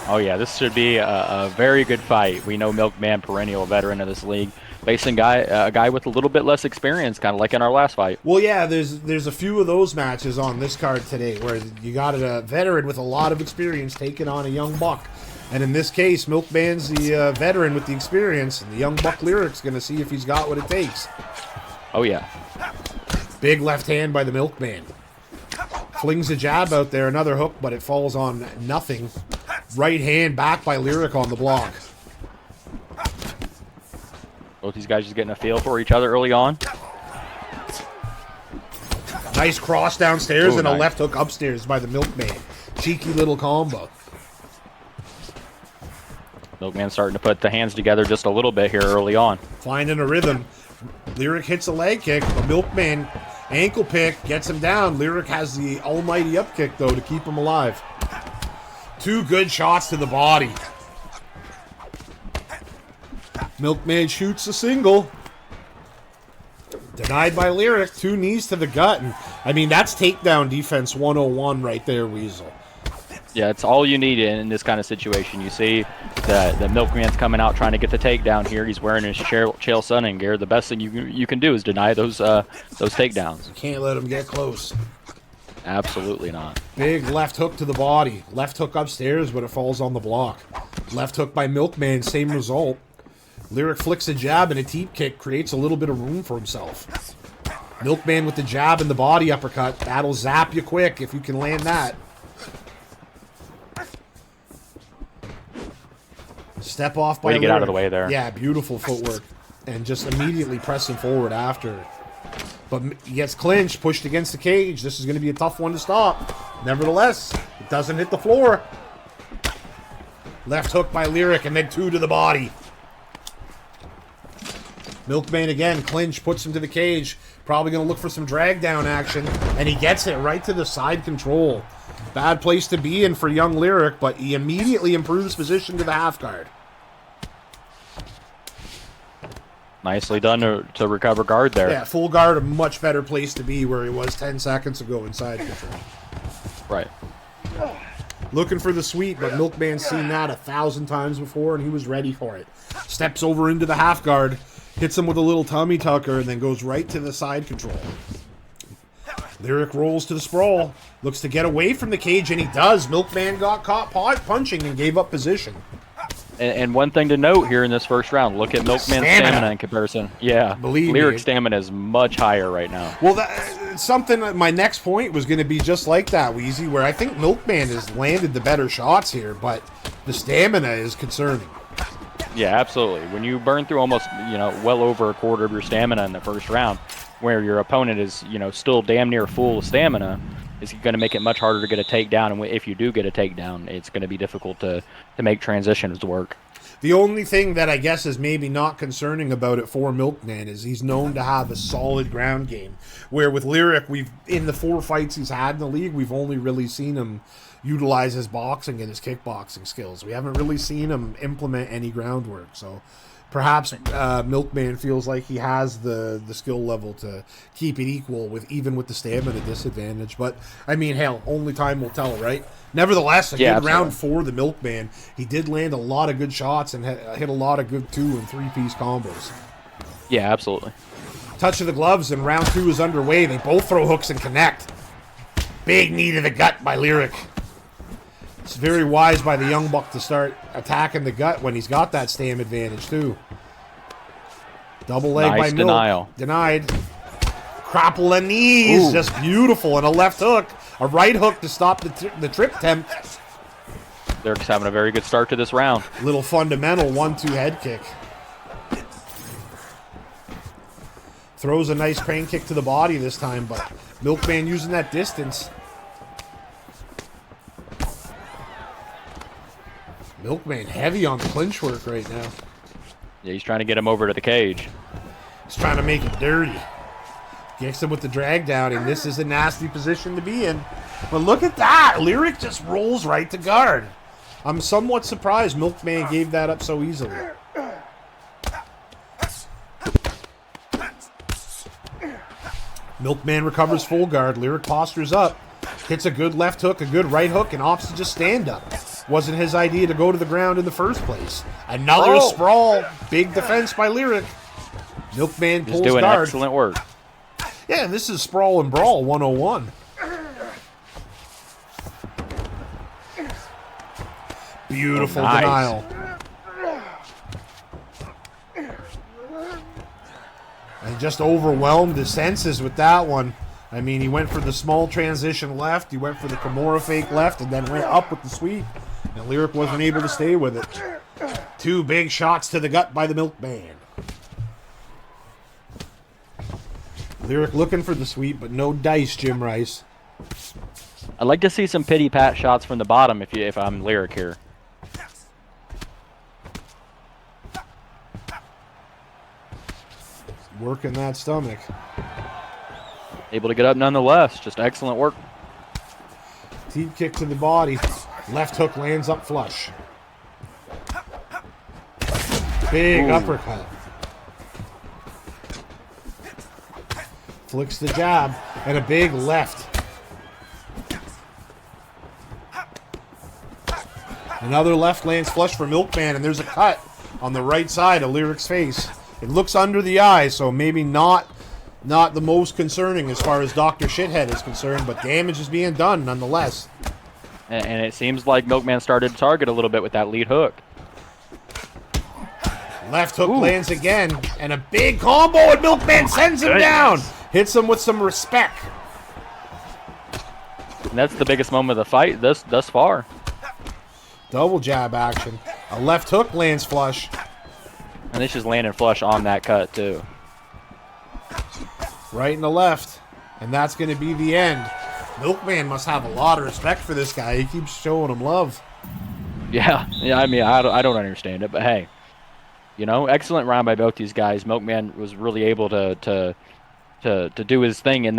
Speaker 3: Oh yeah, this should be a very good fight. We know Milkman, perennial veteran of this league, facing a guy with a little bit less experience, kind of like in our last fight.
Speaker 2: Well, yeah, there's a few of those matches on this card today where you got a veteran with a lot of experience taking on a young buck. And in this case, Milkman's the veteran with the experience, and the young buck Lyric's going to see if he's got what it takes.
Speaker 3: Oh, yeah.
Speaker 2: Big left hand by the Milkman. Flings a jab out there, another hook, but it falls on nothing. Right hand back by Lyric on the block.
Speaker 3: Both these guys just getting a feel for each other early on.
Speaker 2: Nice cross downstairs
Speaker 3: Ooh,
Speaker 2: and a
Speaker 3: nice.
Speaker 2: left hook upstairs by the Milkman. Cheeky little combo.
Speaker 3: Milkman starting to put the hands together just a little bit here early on.
Speaker 2: Finding a rhythm. Lyric hits a leg kick. The Milkman ankle pick gets him down. Lyric has the almighty up kick, though, to keep him alive. 2 good shots to the body. Milkman shoots a single. Denied by Lyric. 2 knees to the gut. And, I mean, that's takedown defense 101 right there, Weasel.
Speaker 3: Yeah, it's all you need in this kind of situation. You see the Milkman's coming out trying to get the takedown here. He's wearing his Chael Sonnen gear. The best thing you can do is deny those takedowns.
Speaker 2: You can't let him get close.
Speaker 3: Absolutely not.
Speaker 2: Big left hook to the body. Left hook upstairs, but it falls on the block. Left hook by Milkman, same result. Lyric flicks a jab and a teep kick, creates a little bit of room for himself. Milkman with the jab and the body uppercut. That'll zap you quick if you can land that. Step off by
Speaker 3: Way to get
Speaker 2: Lyric.
Speaker 3: out of the way there.
Speaker 2: Yeah, beautiful footwork. And just immediately pressing forward after. But he gets clinched, pushed against the cage. This is going to be a tough one to stop. Nevertheless, it doesn't hit the floor. Left hook by Lyric and then 2 to the body. Milkman again, clinch, puts him to the cage. Probably going to look for some drag down action. And he gets it right to the side control. Bad place to be in for young Lyric, but he immediately improves position to the half guard.
Speaker 3: Nicely done to recover guard there.
Speaker 2: Yeah, full guard, a much better place to be where he was 10 seconds ago inside control.
Speaker 3: Right.
Speaker 2: Looking for the sweep, but Milkman's seen that 1,000 times before, and he was ready for it. Steps over into the half guard, hits him with a little tummy tucker, and then goes right to the side control. Lyric rolls to the sprawl, looks to get away from the cage, and he does. Milkman got caught punching and gave up position.
Speaker 3: And one thing to note here in this first round, look at Milkman's stamina in comparison. Yeah,
Speaker 2: Believe me.
Speaker 3: Lyric's stamina is much higher right now.
Speaker 2: Well, my next point was going to be just like that, Wheezy, where I think Milkman has landed the better shots here, but the stamina is concerning.
Speaker 3: Yeah, absolutely. When you burn through almost, well over a quarter of your stamina in the first round, where your opponent is, still damn near full of stamina, is going to make it much harder to get a takedown. And if you do get a takedown, it's going to be difficult to make transitions work.
Speaker 2: The only thing that I guess is maybe not concerning about it for Milkman is he's known to have a solid ground game. Where with Lyric, in the 4 fights he's had in the league, we've only really seen him utilize his boxing and his kickboxing skills. We haven't really seen him implement any groundwork. So perhaps Milkman feels like he has the skill level to keep it equal even with the stamina disadvantage. But, I mean, hell, only time will tell, right? Nevertheless, a good round for the Milkman. He did land a lot of good shots and hit a lot of good 2- and 3-piece combos.
Speaker 3: Yeah, absolutely.
Speaker 2: Touch of the gloves, and round 2 is underway. They both throw hooks and connect. Big knee to the gut by Lyric. It's very wise by the young buck to start attacking the gut when he's got that stam advantage, too. Double leg by Milk.
Speaker 3: Denial.
Speaker 2: Denied. Crapple and knees.
Speaker 3: Ooh.
Speaker 2: Just beautiful. And a left hook. A right hook to stop the trip attempt.
Speaker 3: Lyric's having a very good start to this round.
Speaker 2: Little fundamental 1-2 head kick. Throws a nice crane kick to the body this time, but Milkman using that distance. Milkman heavy on the clinch work right now.
Speaker 3: Yeah, he's trying to get him over to the cage.
Speaker 2: He's trying to make it dirty. Gets him with the drag down, and this is a nasty position to be in. But look at that. Lyric just rolls right to guard. I'm somewhat surprised Milkman gave that up so easily. Milkman recovers full guard. Lyric postures up. Hits a good left hook, a good right hook, and opts to just stand up. Wasn't his idea to go to the ground in the first place. Another sprawl. Big defense by Lyric. Milkman pulls
Speaker 3: He's doing
Speaker 2: guard.
Speaker 3: excellent work.
Speaker 2: Yeah, this is Sprawl and Brawl 101. Beautiful denial. And just overwhelmed his senses with that one. I mean, he went for the small transition left, he went for the Kimura fake left, and then went up with the sweep. And and Lyric wasn't able to stay with it. 2 big shots to the gut by the Milkman. Lyric looking for the sweep, but no dice, Jim Rice.
Speaker 3: I'd like to see some pity pat shots from the bottom if I'm Lyric here.
Speaker 2: Working that stomach.
Speaker 3: Able to get up nonetheless. Just excellent work.
Speaker 2: Teep kick to the body. Left hook lands up flush. Big uppercut. Flicks the jab. And a big left. Another left lands flush for Milkman. And there's a cut on the right side of Lyric's face. It looks under the eye, so maybe not the most concerning as far as Dr. Shithead is concerned, but damage is being done nonetheless.
Speaker 3: And it seems like Milkman started to target a little bit with that lead hook.
Speaker 2: Left hook lands again, and a big combo, and Milkman sends him down. Hits him with some respect.
Speaker 3: And that's the biggest moment of the fight thus far.
Speaker 2: Double jab action. A left hook lands flush.
Speaker 3: And this is landing flush on that cut, too.
Speaker 2: Right in the left. And that's going to be the end. Milkman must have a lot of respect for this guy. He keeps showing him love.
Speaker 3: Yeah, I mean, I don't understand it, but hey. You know, excellent round by both these guys. Milkman was really able to do his thing in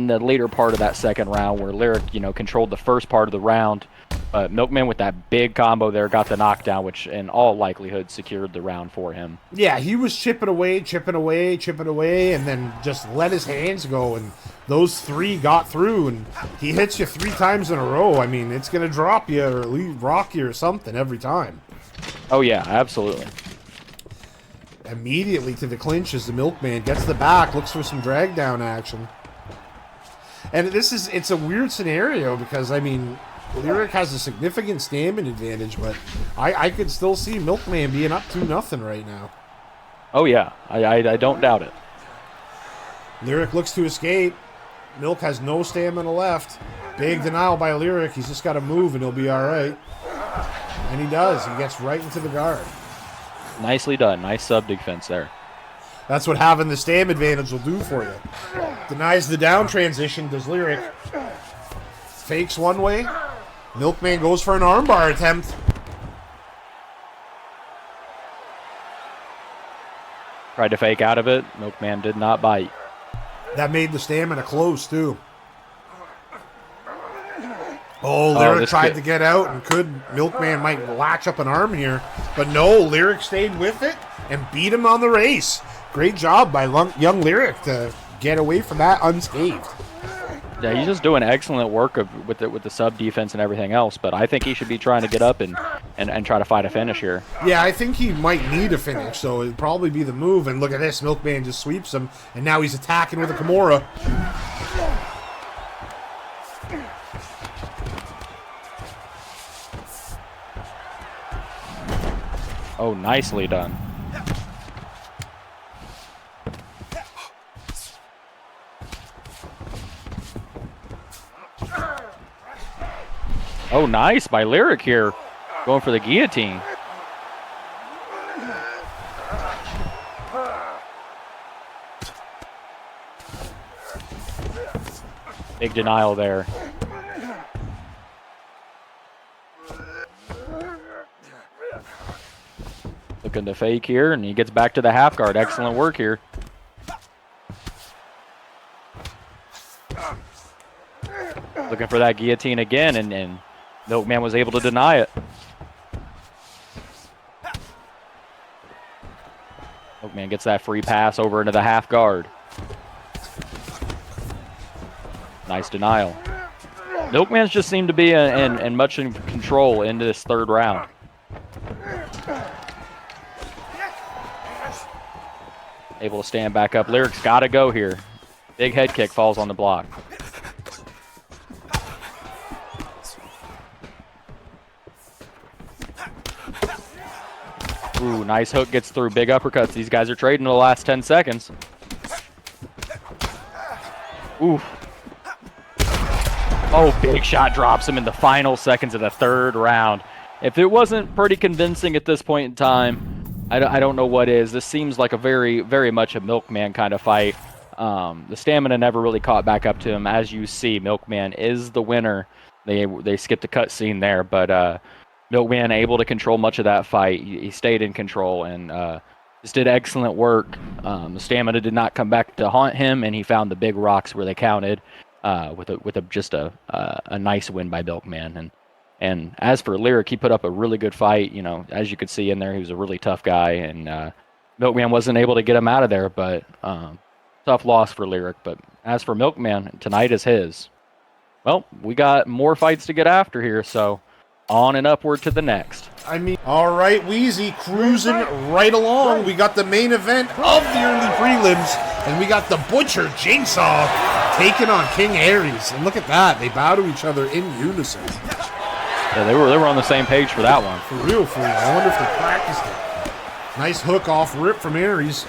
Speaker 3: the later part of that second round where Lyric, you know, controlled the first part of the round. But Milkman with that big combo there got the knockdown, which in all likelihood secured the round for him.
Speaker 2: Yeah, he was chipping away, and then just let his hands go, and those 3 got through, and he hits you 3 times in a row. I mean, it's going to drop you or at least rock you or something every time.
Speaker 3: Oh, yeah, absolutely.
Speaker 2: Immediately to the clinch as the Milkman gets the back, looks for some drag down action. And it's a weird scenario because, I mean, Lyric has a significant stamina advantage, but I could still see Milkman being up 2-0 right now.
Speaker 3: Oh, yeah. I don't doubt it.
Speaker 2: Lyric looks to escape. Milk has no stamina left. Big denial by Lyric. He's just got to move and he'll be all right. And he does. He gets right into the guard.
Speaker 3: Nicely done. Nice sub-defense there.
Speaker 2: That's what having the stam advantage will do for you. Denies the down transition, does Lyric. Fakes one way. Milkman goes for an armbar attempt.
Speaker 3: Tried to fake out of it. Milkman did not bite.
Speaker 2: That made the stamina close, too. Oh, Lyric tried to get out and Milkman might latch up an arm here. But no, Lyric stayed with it and beat him on the race. Great job by young Lyric to get away from that unscathed.
Speaker 3: Yeah, he's just doing excellent work with the sub defense and everything else. But I think he should be trying to get up and try to fight a finish here.
Speaker 2: Yeah, I think he might need a finish, so it'd probably be the move. And look at this, Milkman just sweeps him, and now he's attacking with a Kimura.
Speaker 3: Oh, nicely done. Oh, nice by Lyric here. Going for the guillotine. Big denial there. Looking to fake here, and he gets back to the half guard. Excellent work here. Looking for that guillotine again, and Milkman was able to deny it. Milkman gets that free pass over into the half guard. Nice denial. Milkman's just seemed to be in much in control into this third round. Able to stand back up. Lyric's got to go here. Big head kick falls on the block. Ooh, nice hook gets through. Big uppercuts. These guys are trading the last 10 seconds. Ooh. Oh, big shot drops him in the final seconds of the third round. if it wasn't pretty convincing at this point in time, I don't know what is. This seems like a very much a Milkman kind of fight. The stamina never really caught back up to him. As you see, Milkman is the winner. They skipped the cutscene there, but Milkman able to control much of that fight. He stayed in control and just did excellent work. The stamina did not come back to haunt him, and he found the big rocks where they counted with just a nice win by Milkman. And as for Lyric, he put up a really good fight. You know, as you could see in there, he was a really tough guy, and Milkman wasn't able to get him out of there, but tough loss for Lyric. But as for Milkman, tonight is his. Well, we got more fights to get after here, so on and upward to the next.
Speaker 2: I mean, all right, Wheezy cruising right along. We got the main event of the early prelims, and we got the Butcher Jigsaw taking on King Aries. And look at that, they bow to each other in unison.
Speaker 3: Yeah, they were on the same page for that one.
Speaker 2: For real. I wonder if they practiced it. Nice hook off rip from Aries.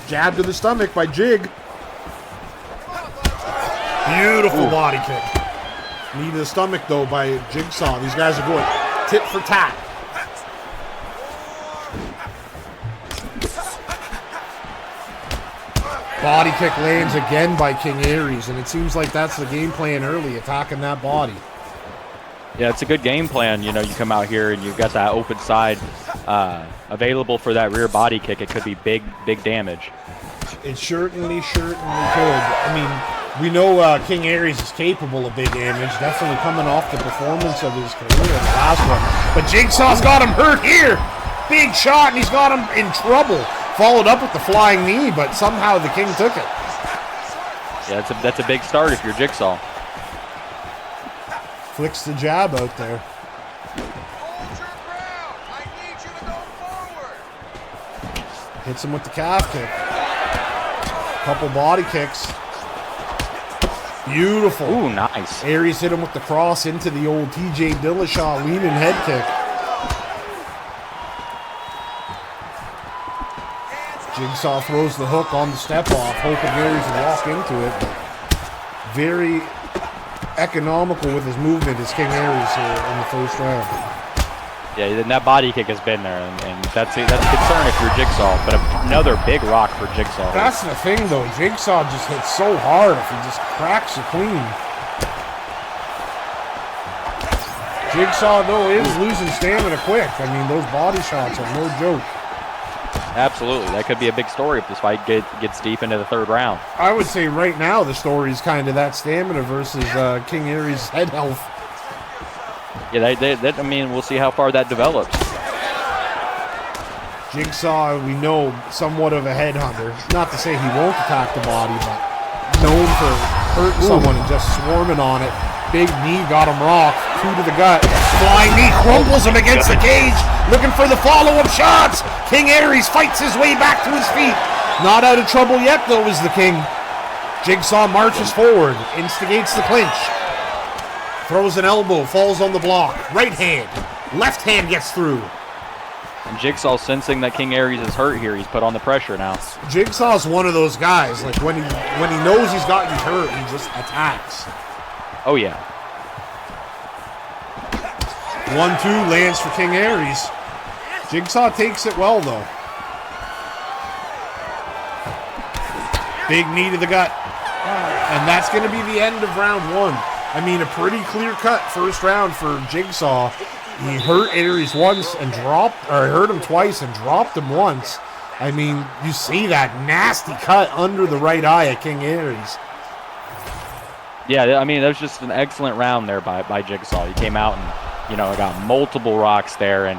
Speaker 2: Jab to the stomach by Jig. Beautiful body kick. Knee to the stomach, though, by Jigsaw. These guys are going tit for tat. Body kick lands again by King Aries, and it seems like that's the game plan early, attacking that body.
Speaker 3: Yeah, it's a good game plan. You know, you come out here and you've got that open side available for that rear body kick. It could be big damage. It
Speaker 2: certainly could. I mean, we know King Aries is capable of big damage, definitely coming off the performance of his career in the last one. But Jigsaw's got him hurt here. Big shot, and he's got him in trouble. Followed up with the flying knee, but somehow the King took it.
Speaker 3: Yeah, that's a big start if you're Jigsaw.
Speaker 2: Flicks the jab out there. Hits him with the calf kick. Couple body kicks. Beautiful.
Speaker 3: Ooh, nice.
Speaker 2: Aries hit him with the cross into the old TJ Dillashaw leaning head kick. Jigsaw throws the hook on the step off, hoping Aries will walk into it. Very economical with his movement is King Aries here in the first round.
Speaker 3: Yeah, and that body kick has been there, and that's a concern if you're Jigsaw, but another big rock for Jigsaw.
Speaker 2: That's the thing, though. Jigsaw just hits so hard if he just cracks it clean. Jigsaw, though, is losing stamina quick. I mean, those body shots are no joke.
Speaker 3: Absolutely. That could be a big story if this fight gets deep into the third round.
Speaker 2: I would say right now the story is kind of that stamina versus King Aries' head health.
Speaker 3: Yeah, I mean, we'll see how far that develops.
Speaker 2: Jigsaw, we know, somewhat of a headhunter. Not to say he won't attack the body, but known for hurting someone and just swarming on it. Big knee got him rocked. 2 to the gut. Flying knee crumples him against the cage. Looking for the follow-up shots. King Aries fights his way back to his feet. Not out of trouble yet, though, is the King. Jigsaw marches forward. Instigates the clinch. Throws an elbow. Falls on the block. Right hand. Left hand gets through.
Speaker 3: And Jigsaw sensing that King Aries is hurt here. He's put on the pressure now.
Speaker 2: Jigsaw's one of those guys. Like, when he knows he's got you hurt, he just attacks.
Speaker 3: Oh, yeah.
Speaker 2: 1-2 lands for King Aries. Jigsaw takes it well, though. Big knee to the gut. And that's going to be the end of round 1. I mean, a pretty clear-cut first round for Jigsaw. He hurt Aries once and hurt him twice and dropped him once. I mean, you see that nasty cut under the right eye at King Aries.
Speaker 3: Yeah, I mean, that was just an excellent round there by Jigsaw. He came out and, you know, got multiple rocks there, and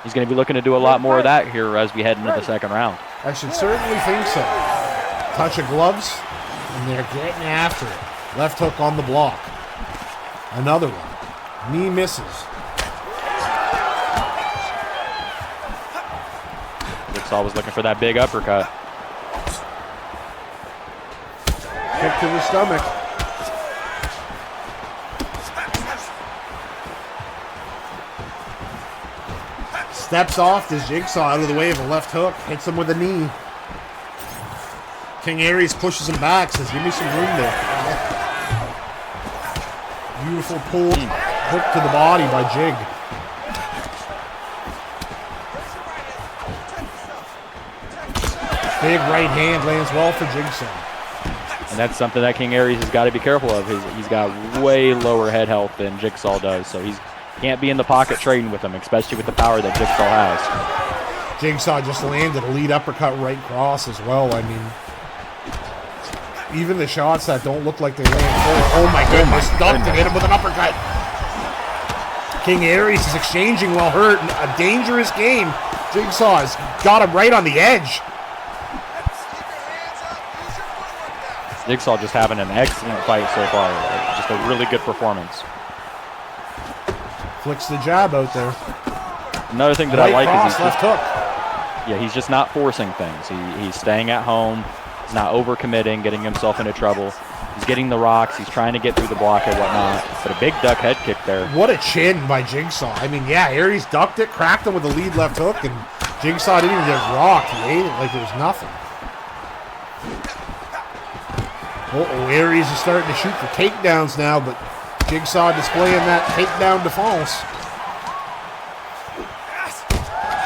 Speaker 3: he's going to be looking to do a lot more of that here as we head into the second round.
Speaker 2: I should certainly think so. Touch of gloves, and they're getting after it. Left hook on the block. Another one. Knee misses.
Speaker 3: Jigsaw was looking for that big uppercut.
Speaker 2: Kick to the stomach. Steps off this Jigsaw out of the way of a left hook. Hits him with a knee. King Aries pushes him back. Says, give me some room there. Beautiful pull. Hook to the body by Jig. Big right hand lands well for Jigsaw.
Speaker 3: And that's something that King Aries has got to be careful of. He's got way lower head health than Jigsaw does, so he can't be in the pocket trading with him, especially with the power that Jigsaw has.
Speaker 2: Jigsaw just landed a lead uppercut right cross as well. I mean, even the shots that don't look like they land full. Oh my goodness, ducked and hit him with an uppercut. King Aries is exchanging while hurt. A dangerous game. Jigsaw has got him right on the edge.
Speaker 3: Jigsaw just having an excellent fight so far. Just a really good performance.
Speaker 2: Flicks the jab out there.
Speaker 3: Another thing that
Speaker 2: Right
Speaker 3: I like
Speaker 2: cross,
Speaker 3: is
Speaker 2: left hook.
Speaker 3: yeah, he's just not forcing things. He's staying at home. He's not overcommitting, getting himself into trouble. He's getting the rocks. He's trying to get through the block and whatnot. But a big duck head kick there.
Speaker 2: What a chin by Jigsaw. I mean, yeah, Aries ducked it, cracked him with a lead left hook, and Jigsaw didn't even get rocked. He ate it like it was nothing. Uh-oh, Aries is starting to shoot for takedowns now, but Jigsaw displaying that takedown defense.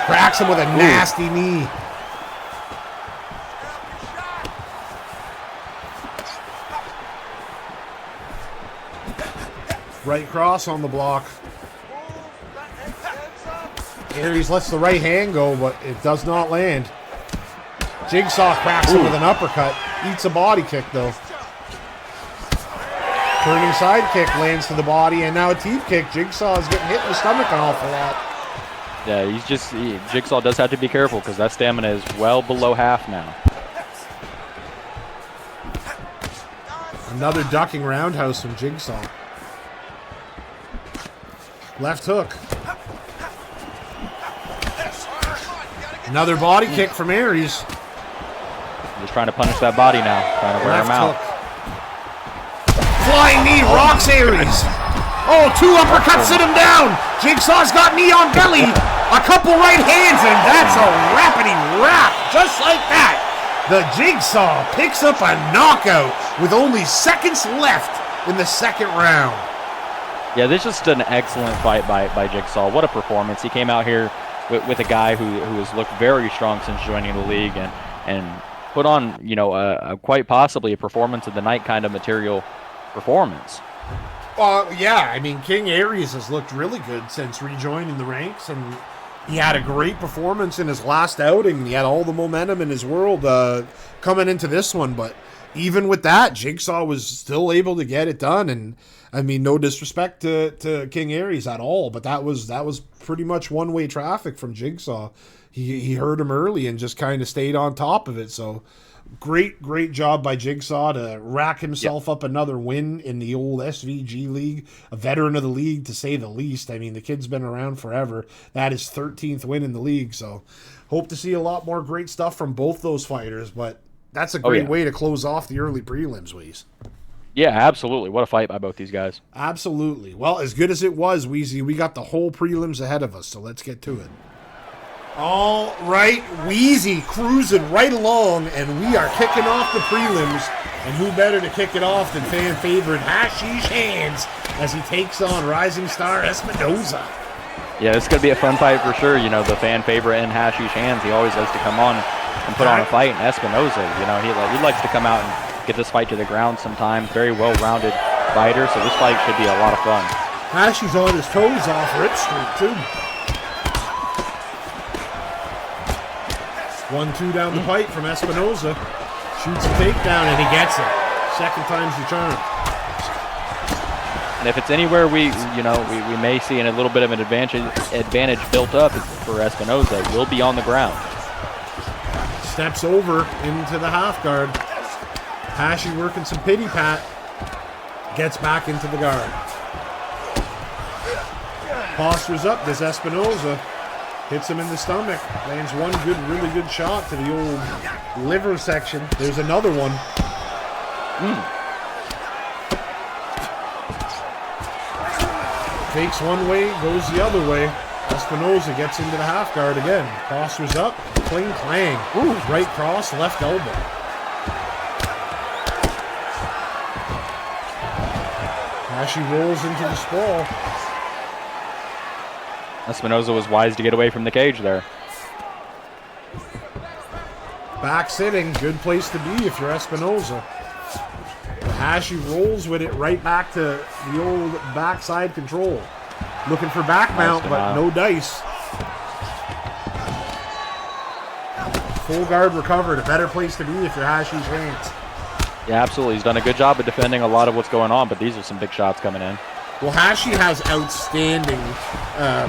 Speaker 2: Cracks him with a nasty knee. Right cross on the block. Aries lets the right hand go, but it does not land. Jigsaw cracks him with an uppercut. Eats a body kick, though. Turning side kick lands to the body, and now a teep kick. Jigsaw is getting hit in the stomach an awful lot.
Speaker 3: Yeah, Jigsaw does have to be careful because that stamina is well below half now.
Speaker 2: Another ducking roundhouse from Jigsaw. Left hook. Another body kick from Aries.
Speaker 3: Just trying to punish that body now, trying to wear him out.
Speaker 2: Flying knee rocks Aries. Oh, two uppercuts sit him down. Jigsaw's got knee on belly. A couple right hands, and that's a rappity rap. Just like that. The Jigsaw picks up a knockout with only seconds left in the second round.
Speaker 3: Yeah, this is just an excellent fight by Jigsaw. What a performance. He came out here with a guy who has looked very strong since joining the league and put on, you know, quite possibly a performance of the night kind of material performance.
Speaker 2: Yeah, I mean, King Aries has looked really good since rejoining the ranks, and he had a great performance in his last outing. He had all the momentum in his world coming into this one, but even with that, Jigsaw was still able to get it done. And I mean, no disrespect to King Aries at all, but that was pretty much one-way traffic from Jigsaw. He heard him early and just kind of stayed on top of it. So great job by Jigsaw to rack himself up another win in the old SVG league, a veteran of the league to say the least. I mean, the kid's been around forever. That is 13th win in the league. So hope to see a lot more great stuff from both those fighters, but that's a great way to close off the early prelims, Weez.
Speaker 3: Yeah, absolutely. What a fight by both these guys.
Speaker 2: Absolutely. Well, as good as it was, Weezy, we got the whole prelims ahead of us, so let's get to it. All right, Weezy cruising right along, and we are kicking off the prelims. And who better to kick it off than fan favorite Hashi's Hands as he takes on rising star Espinosa.
Speaker 3: Yeah, this is going to be a fun fight for sure. You know, the fan favorite in Hashi's Hands, he always likes to come on and put on a fight. And Espinosa, you know, he likes to come out and get this fight to the ground sometimes. Very well-rounded fighter, so this fight should be a lot of fun.
Speaker 2: Hashi's on his toes off Rip Street, too. 1-2 down the pipe from Espinosa. Shoots a takedown, and he gets it. Second time's the charm.
Speaker 3: And if it's anywhere we may see a little bit of an advantage built up for Espinosa, will be on the ground.
Speaker 2: Steps over into the half guard. Hashi working some pity pat. Gets back into the guard. Postures up, does Espinosa. Hits him in the stomach. Lands one really good shot to the old liver section. There's another one. Fakes one way, goes the other way. Espinosa gets into the half guard again. Postures up, cling clang. Right cross, left elbow. Hashi rolls into the sprawl.
Speaker 3: Espinosa was wise to get away from the cage there.
Speaker 2: Back sitting, good place to be if you're Espinosa. The Hashi rolls with it right back to the old backside control. Looking for back mount, but no dice. Full guard recovered, a better place to be if you're Hashi's hands.
Speaker 3: Yeah, absolutely. He's done a good job of defending a lot of what's going on, but these are some big shots coming in.
Speaker 2: Well, Hashi has outstanding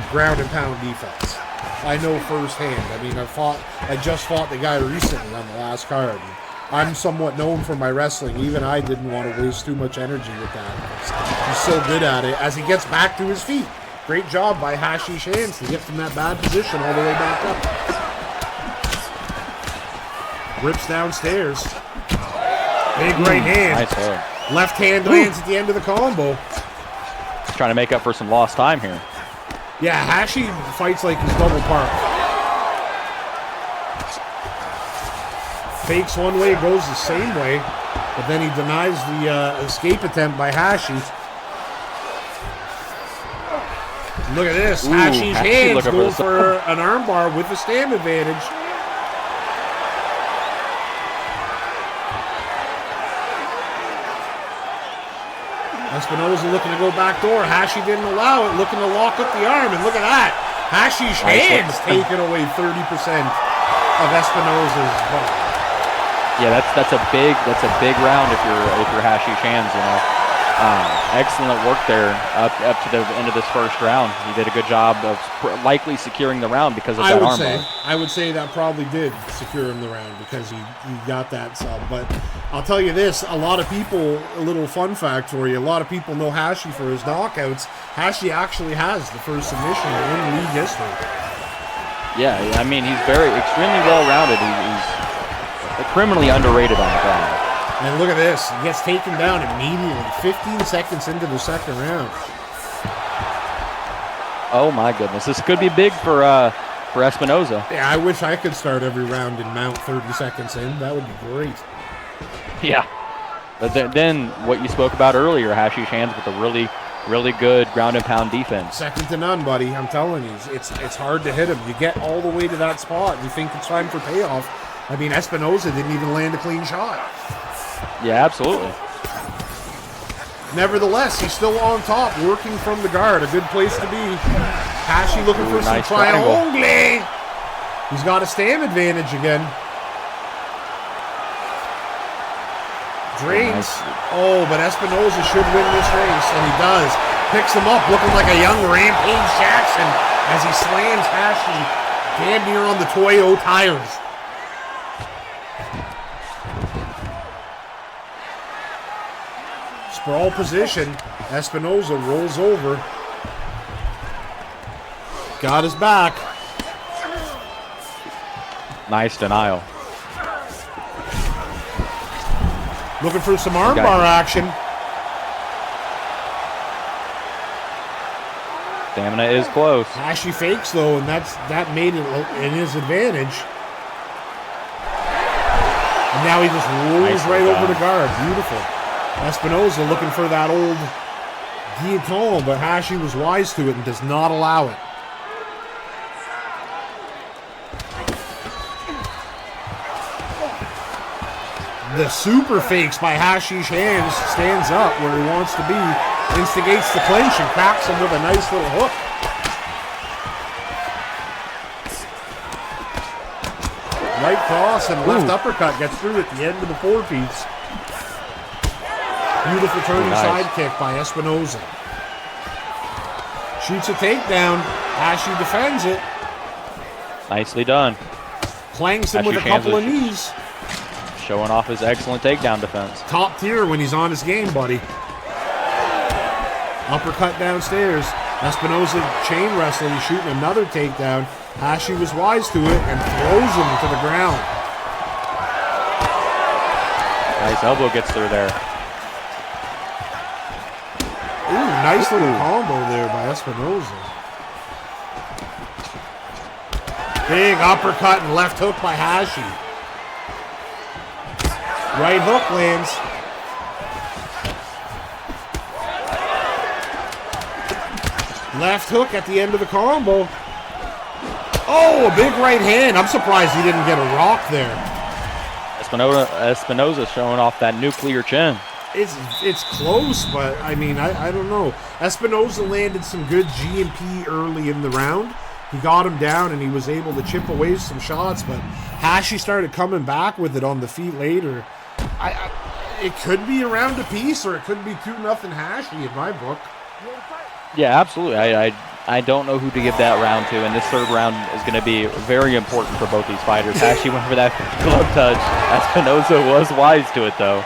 Speaker 2: ground and pound defense. I know firsthand. I mean, I just fought the guy recently on the last card. I'm somewhat known for my wrestling. Even I didn't want to waste too much energy with that. He's so good at it as he gets back to his feet. Great job by Hashi's hands to get from that bad position all the way back up. Rips downstairs. Big right hand.
Speaker 3: Nice hand.
Speaker 2: Left hand lands at the end of the combo.
Speaker 3: Trying to make up for some lost time here.
Speaker 2: Yeah, Hashi fights like he's double parked. Fakes one way, goes the same way, but then he denies the escape attempt by Hashi. Look at this.
Speaker 3: Ooh,
Speaker 2: Hashi's
Speaker 3: Hashi
Speaker 2: hands
Speaker 3: looking
Speaker 2: go
Speaker 3: for
Speaker 2: for an armbar with the stand advantage. Espinosa looking to go back door. Hashi didn't allow it, looking to lock up the arm, and look at that. Hashi's hands taking away 30% of Espinosa's ball.
Speaker 3: Yeah, that's a big round if you're Hashi's hands, you know. Excellent work there up to the end of this first round. He did a good job of likely securing the round because of that armbar.
Speaker 2: I would say that probably did secure him the round because he got that sub. But I'll tell you this, a lot of people, a little fun fact for you, a lot of people know Hashi for his knockouts. Hashi actually has the first submission in league history.
Speaker 3: Yeah, I mean, he's extremely well-rounded. He's criminally underrated on the ground.
Speaker 2: And look at this. He gets taken down immediately, 15 seconds into the second round.
Speaker 3: Oh, my goodness. This could be big for Espinosa.
Speaker 2: Yeah, I wish I could start every round in mount 30 seconds in. That would be great.
Speaker 3: Yeah. But then what you spoke about earlier, Hashi's hands with a really, really good ground and pound defense.
Speaker 2: Second to none, buddy. I'm telling you. It's hard to hit him. You get all the way to that spot. You think it's time for payoff. I mean, Espinosa didn't even land a clean shot.
Speaker 3: Yeah, absolutely.
Speaker 2: Nevertheless, he's still on top, working from the guard. A good place to be. Hashi looking for some
Speaker 3: nice
Speaker 2: triangle. He's got a stand advantage again. Drains. Oh, but Espinosa should win this race, and he does. Picks him up, looking like a young Rampage Jackson as he slams Hashi damn near on the Toyo tires. Sprawl position. Espinosa rolls over. Got his back.
Speaker 3: Nice denial.
Speaker 2: Looking for some armbar action.
Speaker 3: Stamina is close.
Speaker 2: Hashi fakes though, and that made it in his advantage. And now he just rolls right over the guard. Beautiful. Espinosa looking for that old guillotine, but Hashi was wise to it and does not allow it. The super fakes by Hashi's hands, stands up where he wants to be, instigates the clinch and cracks him with a nice little hook. Right cross and left uppercut gets through at the end of the four-piece. Beautiful turning side kick by Espinosa. Shoots a takedown. Hashi defends it.
Speaker 3: Nicely done.
Speaker 2: Clangs him with a couple of knees.
Speaker 3: Showing off his excellent takedown defense.
Speaker 2: Top tier when he's on his game, buddy. Uppercut downstairs. Espinosa chain wrestling, shooting another takedown. Hashi was wise to it and throws him to the ground.
Speaker 3: Nice elbow gets through there.
Speaker 2: Ooh, nice little combo there by Espinosa. Big uppercut and left hook by Hashi. Right hook lands. Left hook at the end of the combo. Oh, a big right hand. I'm surprised he didn't get a rock there.
Speaker 3: Espinosa showing off that nuclear chin.
Speaker 2: It's close, but I mean, I don't know. Espinosa landed some good G&P early in the round. He got him down, and he was able to chip away some shots, but Hashi started coming back with it on the feet later. It could be a round apiece, or it could be 2-0 Hashi in my book.
Speaker 3: Yeah, absolutely. I don't know who to give that round to, and this third round is going to be very important for both these fighters. Hashi went for that glove touch. Espinosa was wise to it, though.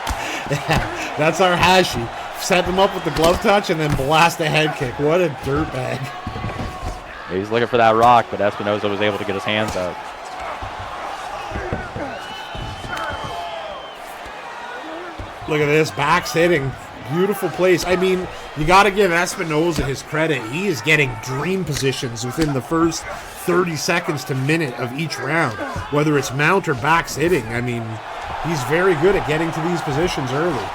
Speaker 2: Yeah, that's our Hashi. Set him up with the glove touch and then blast a head kick. What a dirtbag.
Speaker 3: He's looking for that rock, but Espinosa was able to get his hands up.
Speaker 2: Look at this, backs hitting. Beautiful place. I mean, you got to give Espinosa his credit. He is getting dream positions within the first 30 seconds to minute of each round, whether it's mount or backs hitting. I mean, he's very good at getting to these positions early.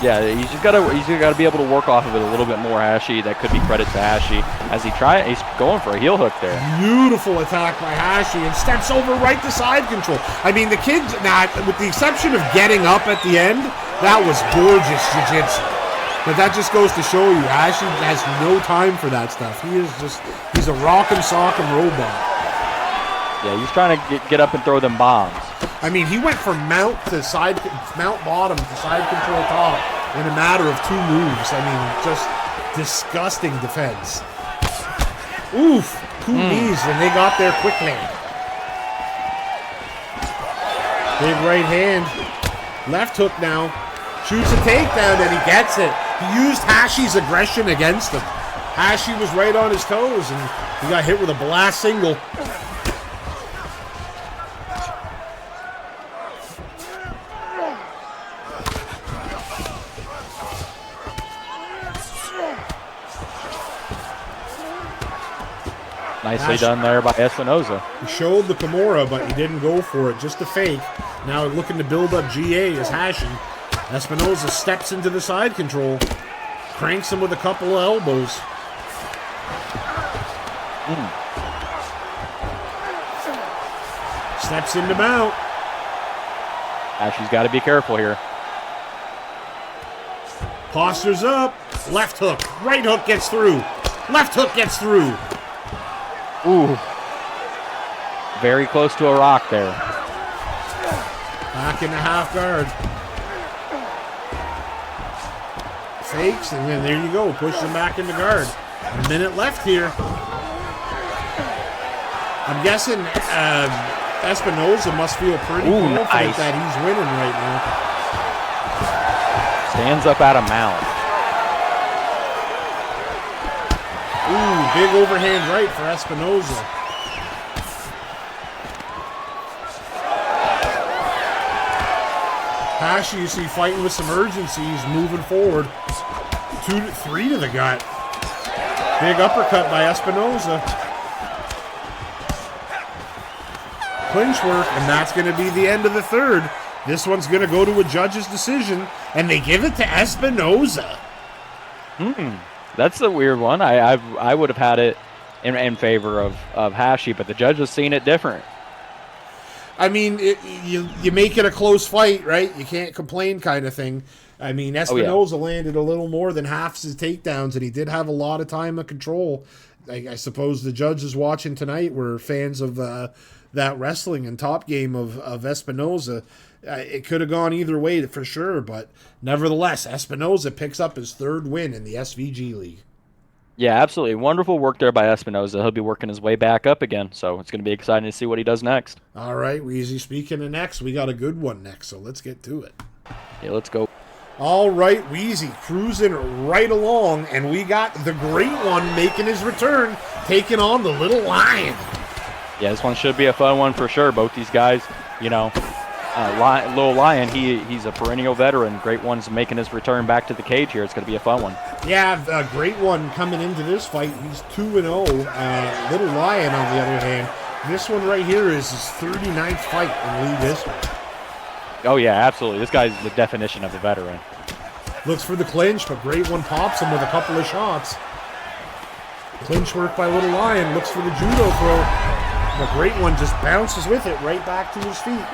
Speaker 3: Yeah, he's just gotta be able to work off of it a little bit more, Hashi. That could be credit to Hashi as he's going for a heel hook there.
Speaker 2: Beautiful attack by Hashi, and steps over right to side control. I mean, the kid, with the exception of getting up at the end, that was gorgeous jiu-jitsu. But that just goes to show you, Hashi has no time for that stuff. He's a rock'em sock'em robot.
Speaker 3: Yeah, he's trying to get up and throw them bombs.
Speaker 2: I mean, he went from mount bottom to side control top in a matter of 2 moves. I mean, just disgusting defense. Oof, 2 knees, and they got there quickly. Big right hand. Left hook now. Shoots a takedown, and he gets it. He used Hashi's aggression against him. Hashi was right on his toes, and he got hit with a blast single.
Speaker 3: Nicely done there by Espinosa.
Speaker 2: He showed the Kimura, but he didn't go for it, just a fake. Now looking to build up GA is Hashi. Espinosa steps into the side control, cranks him with a couple of elbows. Steps into mount.
Speaker 3: Hashi's got to be careful here.
Speaker 2: Postures up. Left hook. Right hook gets through. Left hook gets through.
Speaker 3: Ooh. Very close to a rock there.
Speaker 2: Back in the half guard. Fakes, and then there you go. Push him back into guard. A minute left here. I'm guessing Espinosa must feel pretty confident that he's winning right now.
Speaker 3: Stands up out of mount.
Speaker 2: Ooh, big overhand right for Espinosa. Hashi, you see, fighting with some urgency. He's moving forward. 3 to the gut. Big uppercut by Espinosa. Clinch work, and that's going to be the end of the third. This one's going to go to a judge's decision, and they give it to Espinosa.
Speaker 3: That's a weird one. I would have had it in favor of Hashi, but the judge has seen it different.
Speaker 2: I mean, you make it a close fight, right? You can't complain kind of thing. I mean, Espinosa landed a little more than half his takedowns, and he did have a lot of time of control. I suppose the judges watching tonight were fans of that wrestling and top game of Espinosa. It could have gone either way for sure, but nevertheless, Espinosa picks up his 3rd win in the SVG League.
Speaker 3: Yeah, absolutely. Wonderful work there by Espinosa. He'll be working his way back up again, so it's going to be exciting to see what he does next.
Speaker 2: All right, Weezy, speaking of next, we got a good one next, so let's get to it.
Speaker 3: Yeah, let's go.
Speaker 2: All right, Weezy cruising right along, and we got the Great One making his return, taking on the Little Lion.
Speaker 3: Yeah, this one should be a fun one for sure. Both these guys, you know, Little Lion, he's a perennial veteran. Great One's making his return back to the cage here. It's going to be a fun one.
Speaker 2: Yeah, Great One coming into this fight, he's 2-0. Little Lion, on the other hand, this one right here is his 39th fight in league history.
Speaker 3: Oh, yeah, absolutely. This guy's the definition of a veteran.
Speaker 2: Looks for the clinch, but Great One pops him with a couple of shots. Clinch work by Little Lion. Looks for the judo throw. The Great One just bounces with it right back to his feet.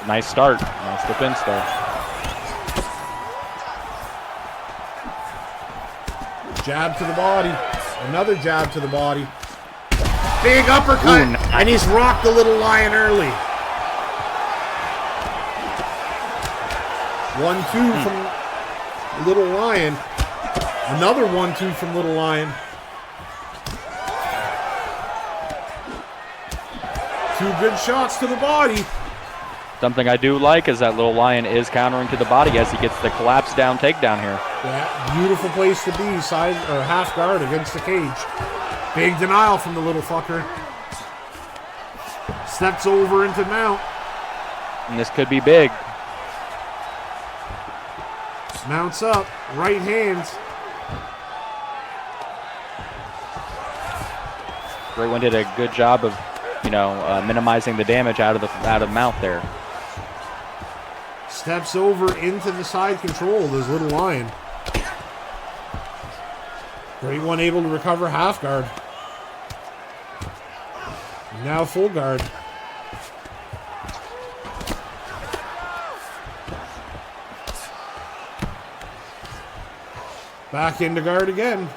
Speaker 3: Nice start. Nice defense there.
Speaker 2: Jab to the body. Another jab to the body. Big uppercut.
Speaker 3: Ooh, nice.
Speaker 2: And he's rocked the Little Lion early. 1-2 from Little Lion. Another 1-2 from Little Lion. 2 good shots to the body.
Speaker 3: Something I do like is that Little Lion is countering to the body as he gets the collapse down takedown here.
Speaker 2: Yeah, beautiful place to be, side or half guard against the cage. Big denial from the little fucker. Steps over into mount.
Speaker 3: And this could be big.
Speaker 2: Mounts up, right hands.
Speaker 3: Great One did a good job of, minimizing the damage out of mouth there.
Speaker 2: Steps over into the side control of this Little Lion. Great One able to recover half guard. Now full guard. Back into guard again. And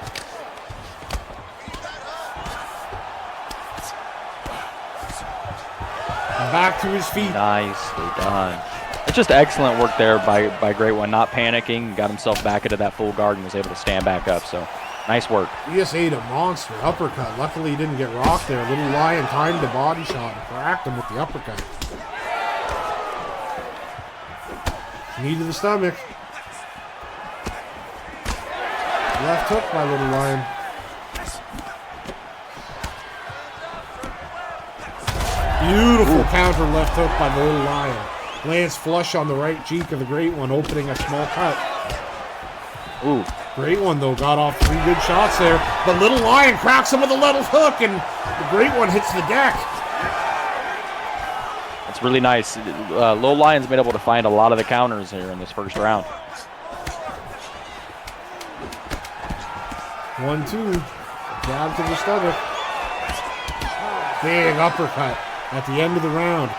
Speaker 2: back to his feet.
Speaker 3: Nicely done. It's just excellent work there by Great One, not panicking, got himself back into that full guard and was able to stand back up. So nice work.
Speaker 2: He just ate a monster uppercut. Luckily he didn't get rocked there. Little Lion timed the body shot and cracked him with the uppercut. Knee to the stomach. Left hook by Little Lion. Beautiful counter left hook by the Little Lion. Lands flush on the right cheek of the Great One, opening a small cut.
Speaker 3: Ooh.
Speaker 2: Great One, though, got off 3 good shots there. But Little Lion cracks him with a left hook, and the Great One hits the deck.
Speaker 3: That's really nice. Little Lion's been able to find a lot of the counters here in this first round.
Speaker 2: 1-2. Jab to the stomach. Big uppercut at the end of the round.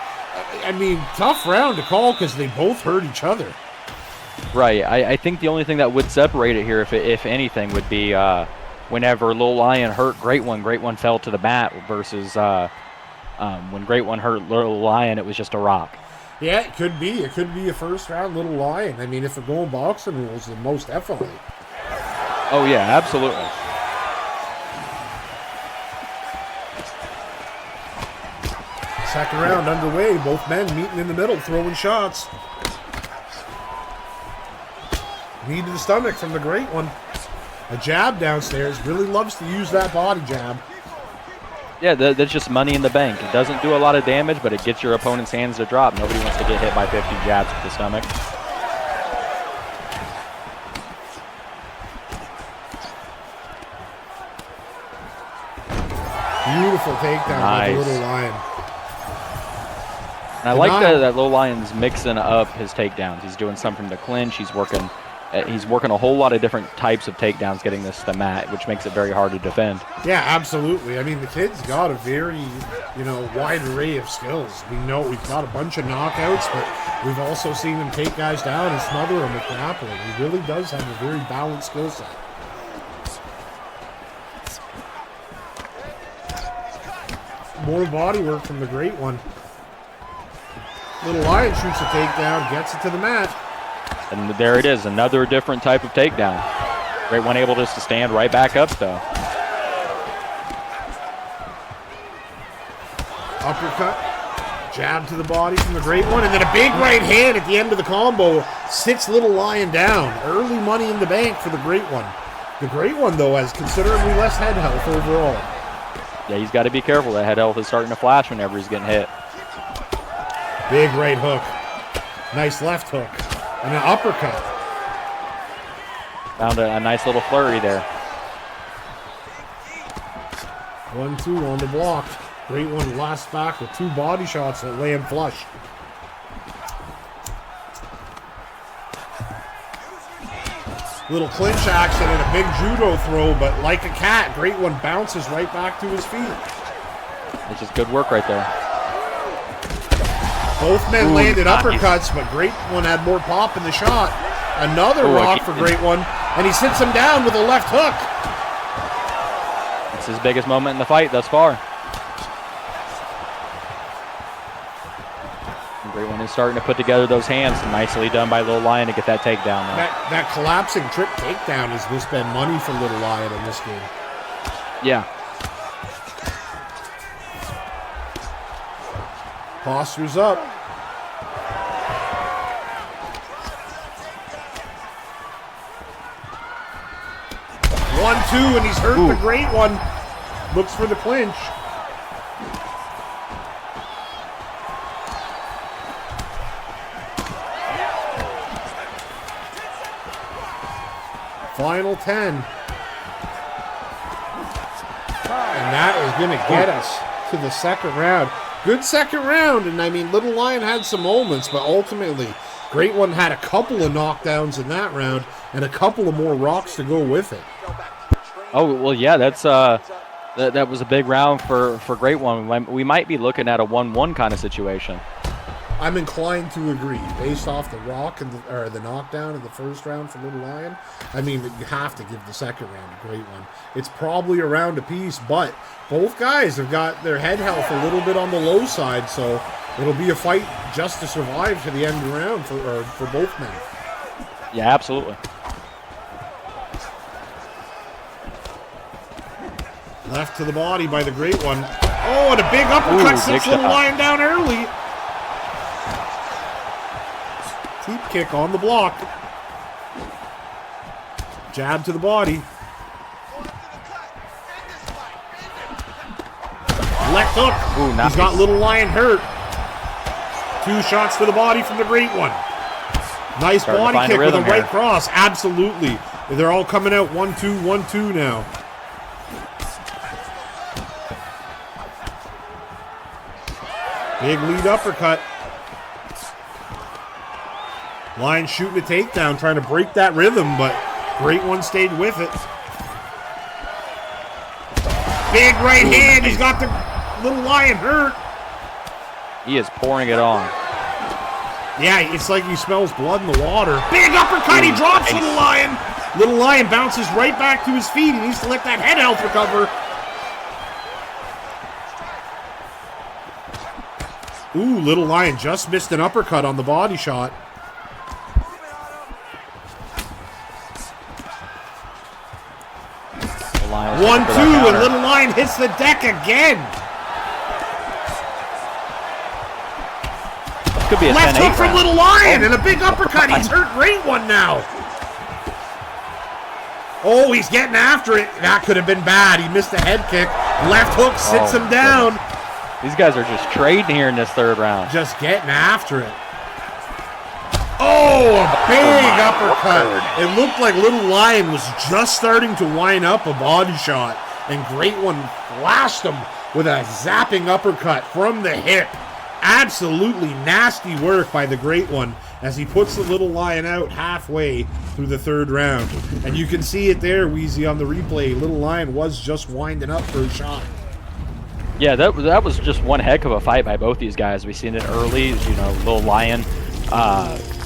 Speaker 2: I mean, tough round to call because they both hurt each other.
Speaker 3: Right. I think the only thing that would separate it here, if anything, would be whenever Little Lion hurt Great One fell to the mat versus when Great One hurt Little Lion, it was just a rock.
Speaker 2: Yeah, it could be. It could be a first round Little Lion. I mean, if we're going boxing rules, then most definitely.
Speaker 3: Oh, yeah, absolutely.
Speaker 2: Second round underway. Both men meeting in the middle, throwing shots. Knee to the stomach from the Great One. A jab downstairs. Really loves to use that body jab.
Speaker 3: Yeah, that's just money in the bank. It doesn't do a lot of damage, but it gets your opponent's hands to drop. Nobody wants to get hit by 50 jabs with the stomach.
Speaker 2: Beautiful takedown by the Little Lion.
Speaker 3: And I like that Little Lion's mixing up his takedowns. He's doing some from the clinch. He's working a whole lot of different types of takedowns, getting this to the mat, which makes it very hard to defend.
Speaker 2: Yeah, absolutely. I mean, the kid's got a very, wide array of skills. We know we've got a bunch of knockouts, but we've also seen him take guys down and smother them with grappling. He really does have a very balanced skill set. More body work from the Great One. Little Lion shoots a takedown, gets it to the mat.
Speaker 3: And there it is, another different type of takedown. Great One able just to stand right back up, though.
Speaker 2: Uppercut, jab to the body from the Great One, and then a big right hand at the end of the combo sits Little Lion down. Early money in the bank for the Great One. The Great One, though, has considerably less head health overall.
Speaker 3: Yeah, he's got to be careful. That head health is starting to flash whenever he's getting hit.
Speaker 2: Big right hook. Nice left hook. And an uppercut.
Speaker 3: Found a nice little flurry there.
Speaker 2: 1-2 on the block. Great One lasts back with 2 body shots that lay him flush. Little clinch action and a big judo throw, but like a cat, Great One bounces right back to his feet.
Speaker 3: It's just good work right there.
Speaker 2: Both men landed uppercuts, but Great One had more pop in the shot. Another rock for Great One, and he sits him down with a left hook.
Speaker 3: It's his biggest moment in the fight thus far. Great One is starting to put together those hands. Nicely done by Little Lion to get that takedown.
Speaker 2: That collapsing trip takedown has just been money for Little Lion in this game.
Speaker 3: Yeah.
Speaker 2: Posture's up. One, two, and he's hurt the Great One. Looks for the clinch. Final 10. And that is going to get us to the second round. Good second round, and I mean, Little Lion had some moments, but ultimately, Great One had a couple of knockdowns in that round, and a couple of more rocks to go with it.
Speaker 3: Oh, well, yeah, that's that was a big round for Great One. We might be looking at a 1-1 kind of situation.
Speaker 2: I'm inclined to agree, based off the rock and the knockdown in the first round for Little Lion. I mean, you have to give the second round a Great One. It's probably a round apiece, but both guys have got their head health a little bit on the low side, so it'll be a fight just to survive to the end of the round for both men.
Speaker 3: Yeah, absolutely.
Speaker 2: Left to the body by the Great One. Oh, and a big uppercut sits Little Lion down early. Deep kick on the block. Jab to the body. Left hook.
Speaker 3: Ooh, nice.
Speaker 2: He's got Little Lion hurt. 2 shots to the body from the Great One. Nice body kick with a right cross. Absolutely. They're all coming out 1-2, 1-2 now. Big lead uppercut. Lion shooting a takedown, trying to break that rhythm, but Great One stayed with it. Big right hand. He's got the Little Lion hurt.
Speaker 3: He is pouring it on.
Speaker 2: Yeah, it's like he smells blood in the water. Big uppercut. He drops Little Lion. Little Lion bounces right back to his feet. He needs to let that head health recover. Ooh, Little Lion just missed an uppercut on the body shot. 1-2, and Little Lion hits the deck again.
Speaker 3: Could be a
Speaker 2: left hook from Little Lion and a big uppercut. He's hurt Great One now. Oh, he's getting after it. That could have been bad. He missed a head kick. Left hook sits him down.
Speaker 3: These guys are just trading here in this third round.
Speaker 2: Just getting after it. Oh, a big uppercut. It looked like Little Lion was just starting to line up a body shot, and Great One flashed him with a zapping uppercut from the hip. Absolutely nasty work by the Great One as he puts the Little Lion out halfway through the third round. And you can see it there, Wheezy, on the replay. Little Lion was just winding up for a shot.
Speaker 3: Yeah, that was just one heck of a fight by both these guys. We've seen it early. You know, Little Lion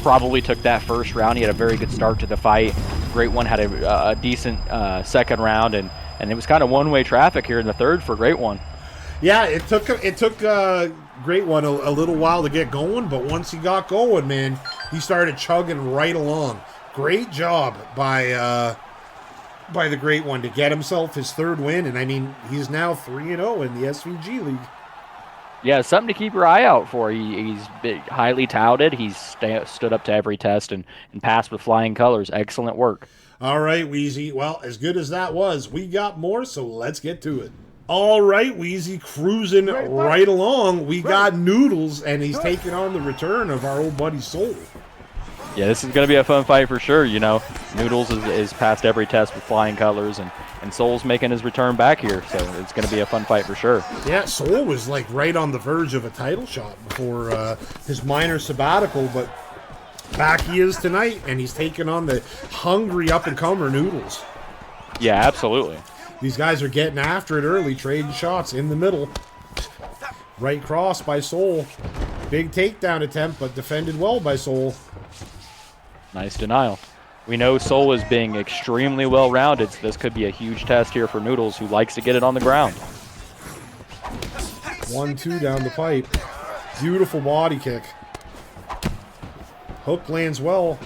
Speaker 3: probably took that first round. He had a very good start to the fight. Great One had a decent second round, and it was kind of one-way traffic here in the third for Great One. Yeah,
Speaker 2: it took Great One a little while to get going, but once he got going, man, he started chugging right along. Great job by the Great One to get himself his third win, and I mean, he's now 3-0 in the SVG League.
Speaker 3: Yeah, something to keep your eye out for. He's highly touted. He's stood up to every test and passed with flying colors. Excellent work.
Speaker 2: All right, Wheezy. Well, as good as that was, we got more, so let's get to it. All right, Wheezy, cruising right along. We got Noodles, and he's taking on the return of our old buddy Soul.
Speaker 3: Yeah, this is going to be a fun fight for sure. You know, Noodles is past every test with flying colors, and Soul's making his return back here, so it's going to be a fun fight for sure.
Speaker 2: Yeah, Soul was like right on the verge of a title shot before his minor sabbatical, but Back he is tonight, and he's taking on the hungry up-and-comer Noodles.
Speaker 3: Yeah, absolutely.
Speaker 2: These guys are getting after it early, trading shots in the middle. Right cross by Soul. Big takedown attempt, but defended well by Soul.
Speaker 3: Nice denial. We know Soul is being extremely well-rounded, so this could be a huge test here for Noodles, who likes to get it on the ground.
Speaker 2: 1-2 down the pipe. Beautiful body kick. Hook lands well.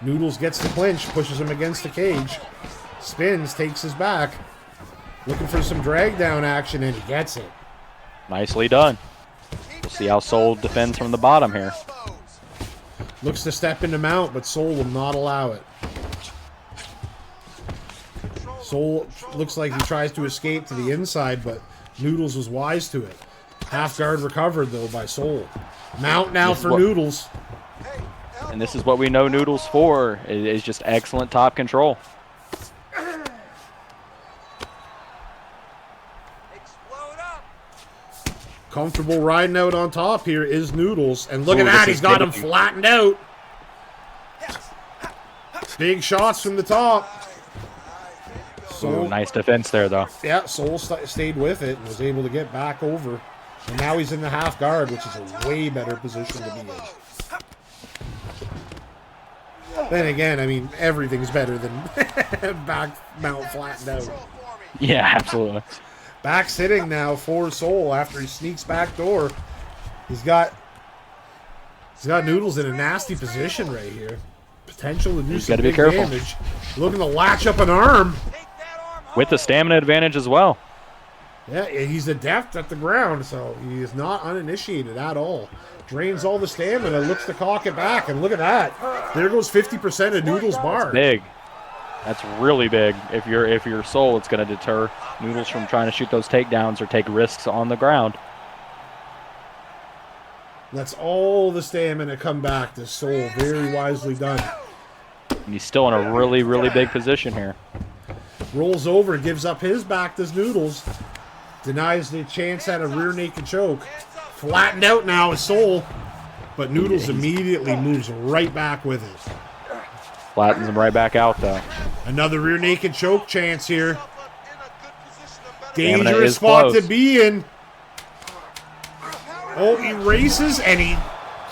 Speaker 2: Noodles gets the clinch, pushes him against the cage. Spins, takes his back. Looking for some drag down action, and he gets it.
Speaker 3: Nicely done. We'll see how Soul defends from the bottom here.
Speaker 2: Looks to step into mount, but Soul will not allow it. Soul looks like he tries to escape to the inside, but Noodles was wise to it. Half guard recovered, though, by Soul. Mount now for Noodles.
Speaker 3: And this is what we know Noodles for, is just excellent top control.
Speaker 2: Comfortable riding out on top here is Noodles. And look at that, he's got him flattened out. Big shots from the top.
Speaker 3: Ooh, nice defense there, though.
Speaker 2: Yeah, Soul stayed with it and was able to get back over. And now he's in the half guard, which is a way better position to be in. Then again, I mean, everything's better than back mount flattened out.
Speaker 3: Yeah, absolutely.
Speaker 2: Back sitting now for Soul after he sneaks back door. He's got Noodles in a nasty position right here. Potential to do some big damage. Looking to latch up an arm.
Speaker 3: With the stamina advantage as well.
Speaker 2: Yeah, he's adept at the ground, so he is not uninitiated at all. Drains all the stamina, looks to cock it back, and look at that. There goes 50% of Noodles' bar.
Speaker 3: That's big. That's really big. If you're Soul, it's going to deter Noodles from trying to shoot those takedowns or take risks on the ground.
Speaker 2: Lets all the stamina come back to Soul. Very wisely done.
Speaker 3: And he's still in a really, really big position here.
Speaker 2: Rolls over, gives up his back to Noodles. Denies the chance at a rear naked choke. Flattened out now is Soul. But Noodles immediately moves right back with it.
Speaker 3: Flattens him right back out, though.
Speaker 2: Another rear naked choke chance here. Dangerous spot to be in. Oh, he races and he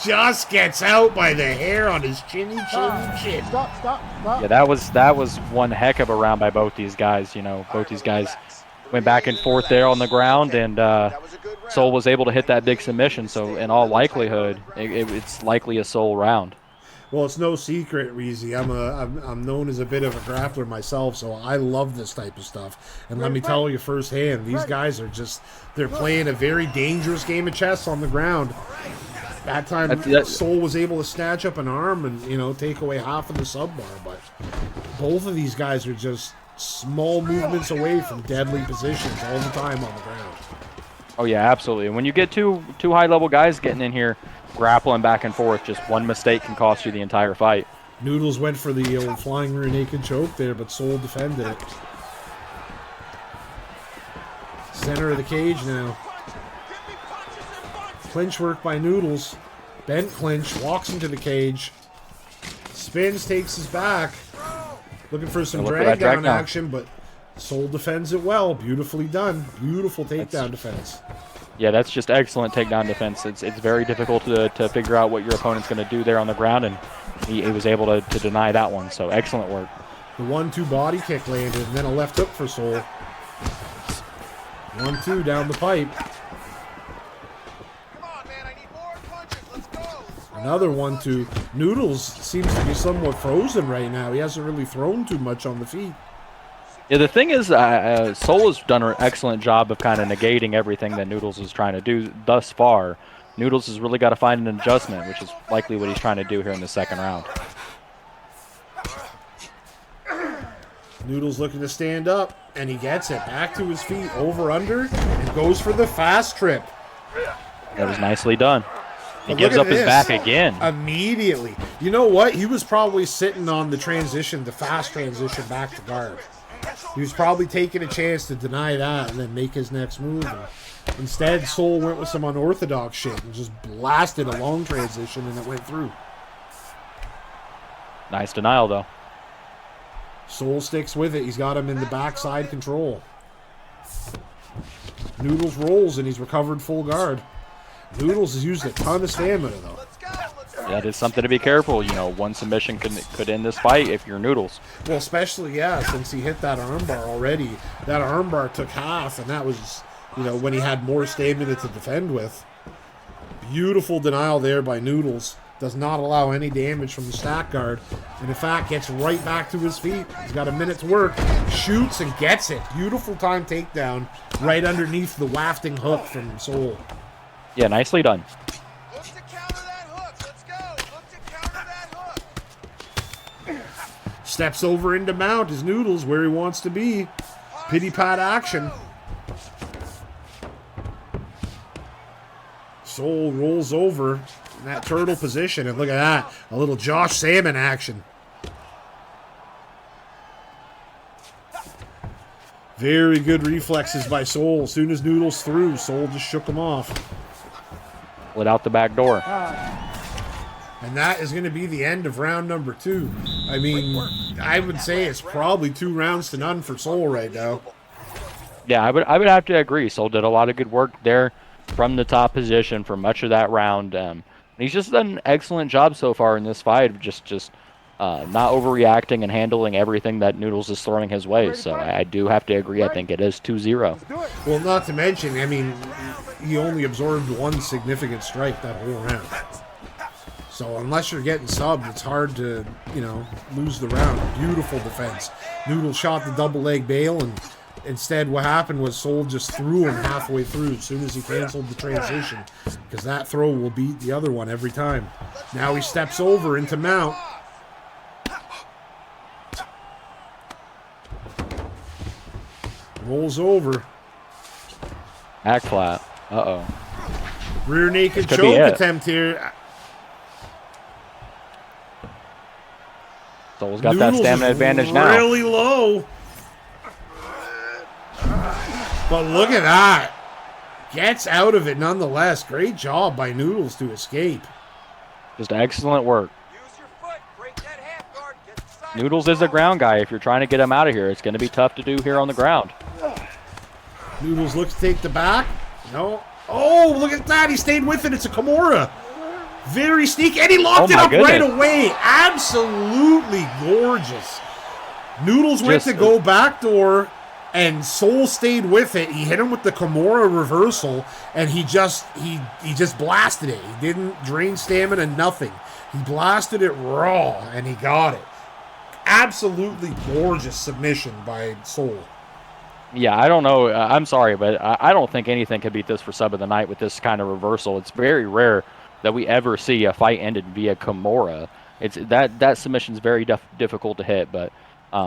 Speaker 2: just gets out by the hair on his chin.
Speaker 4: Stop.
Speaker 3: Yeah, that was one heck of a round by both these guys. You know, both these guys went back and forth there on the ground, and Soul was able to hit that big submission. So in all likelihood, it's likely a Soul round.
Speaker 2: Well, it's no secret, Reezy. I'm known as a bit of a grappler myself, so I love this type of stuff. And let me tell you firsthand, these guys are they're playing a very dangerous game of chess on the ground. That time, Soul was able to snatch up an arm and, you know, take away half of the sub bar. But both of these guys are just small movements away from deadly positions all the time on the ground.
Speaker 3: Oh, yeah, absolutely. When you get two high-level guys getting in here, grappling back and forth, just one mistake can cost you the entire fight.
Speaker 2: Noodles went for the old flying rear naked choke there, but Soul defended it. Center of the cage now. Clinch work by Noodles. Bent clinch, walks into the cage. Spins, takes his back. Looking for some drag down action, but Soul defends it well. Beautifully done. Beautiful takedown defense.
Speaker 3: Yeah, that's just excellent takedown defense. It's very difficult to figure out what your opponent's going to do there on the ground, and he was able to deny that one. So excellent work.
Speaker 2: The 1-2 body kick landed, and then a left hook for Soul. 1-2 down the pipe. Another 1-2. Noodles seems to be somewhat frozen right now. He hasn't really thrown too much on the feet.
Speaker 3: Yeah, the thing is, Soul has done an excellent job of kind of negating everything that Noodles is trying to do thus far. Noodles has really got to find an adjustment, which is likely what he's trying to do here in the second round.
Speaker 2: Noodles looking to stand up, and he gets it. Back to his feet, over, under, and goes for the fast trip.
Speaker 3: That was nicely done. He gives up his back again.
Speaker 2: Immediately. You know what? He was probably sitting on the transition, the fast transition back to guard. He was probably taking a chance to deny that and then make his next move. And instead, Soul went with some unorthodox shit and just blasted a long transition, and it went through.
Speaker 3: Nice denial, though.
Speaker 2: Soul sticks with it. He's got him in the backside control. Noodles rolls, and he's recovered full guard. Noodles has used a ton of stamina, though.
Speaker 3: That is something to be careful. You know, one submission could end this fight if you're Noodles.
Speaker 2: Well, especially, yeah, since he hit that armbar already. That armbar took half, and that was, you know, when he had more stamina to defend with. Beautiful denial there by Noodles. Does not allow any damage from the stack guard. And in fact, gets right back to his feet. He's got a minute's work. Shoots and gets it. Beautiful time takedown right underneath the wafting hook from Soul.
Speaker 3: Yeah, nicely done.
Speaker 4: Look to counter that hook. Let's go. Look to counter that hook.
Speaker 2: Steps over into mount. His Noodles where he wants to be. Pity pat action. Soul rolls over in that turtle position, and look at that. A little Josh Salmon action. Very good reflexes by Soul. As soon as Noodles threw, Soul just shook him off.
Speaker 3: Let out the back door.
Speaker 2: And that is going to be the end of round number 2. I mean, I would say it's probably 2 rounds to none for Soul right now.
Speaker 3: Yeah, I would have to agree. Soul did a lot of good work there from the top position for much of that round. He's just done an excellent job so far in this fight of just not overreacting and handling everything that Noodles is throwing his way. So I do have to agree. I think it is 2-0.
Speaker 2: Well, not to mention, I mean, he only absorbed 1 significant strike that whole round. So unless you're getting subbed, it's hard to, you know, lose the round. Beautiful defense. Noodles shot the double leg bail, and instead what happened was Soul just threw him halfway through as soon as he canceled the transition, because that throw will beat the other one every time. Now he steps over into mount. Rolls over.
Speaker 3: Back flat. Uh-oh.
Speaker 2: Rear naked
Speaker 3: Could
Speaker 2: choke
Speaker 3: be it.
Speaker 2: attempt here.
Speaker 3: Soul's got
Speaker 2: Noodles
Speaker 3: that stamina
Speaker 2: is
Speaker 3: advantage now.
Speaker 2: really low. But look at that. Gets out of it nonetheless. Great job by Noodles to escape.
Speaker 3: Just excellent work.
Speaker 4: Use your foot. Break that half guard. Get the side
Speaker 3: Noodles is a ground guy. If you're trying to get him out of here, it's going to be tough to do here on the ground.
Speaker 2: Noodles looks to take the back. No. Oh, look at that. He stayed with it. It's a Kimura. Very sneaky. And he locked it
Speaker 3: my
Speaker 2: up right
Speaker 3: goodness.
Speaker 2: away. Absolutely gorgeous. Noodles went to go backdoor, and Soul stayed with it. He hit him with the Kimura reversal, and he just blasted it. He didn't drain stamina, nothing. He blasted it raw, and he got it. Absolutely gorgeous submission by Soul.
Speaker 3: Yeah, I don't know. I'm sorry, but I don't think anything could beat this for sub of the night with this kind of reversal. It's very rare that we ever see a fight ended via Kimura. It's that submission's very difficult to hit, but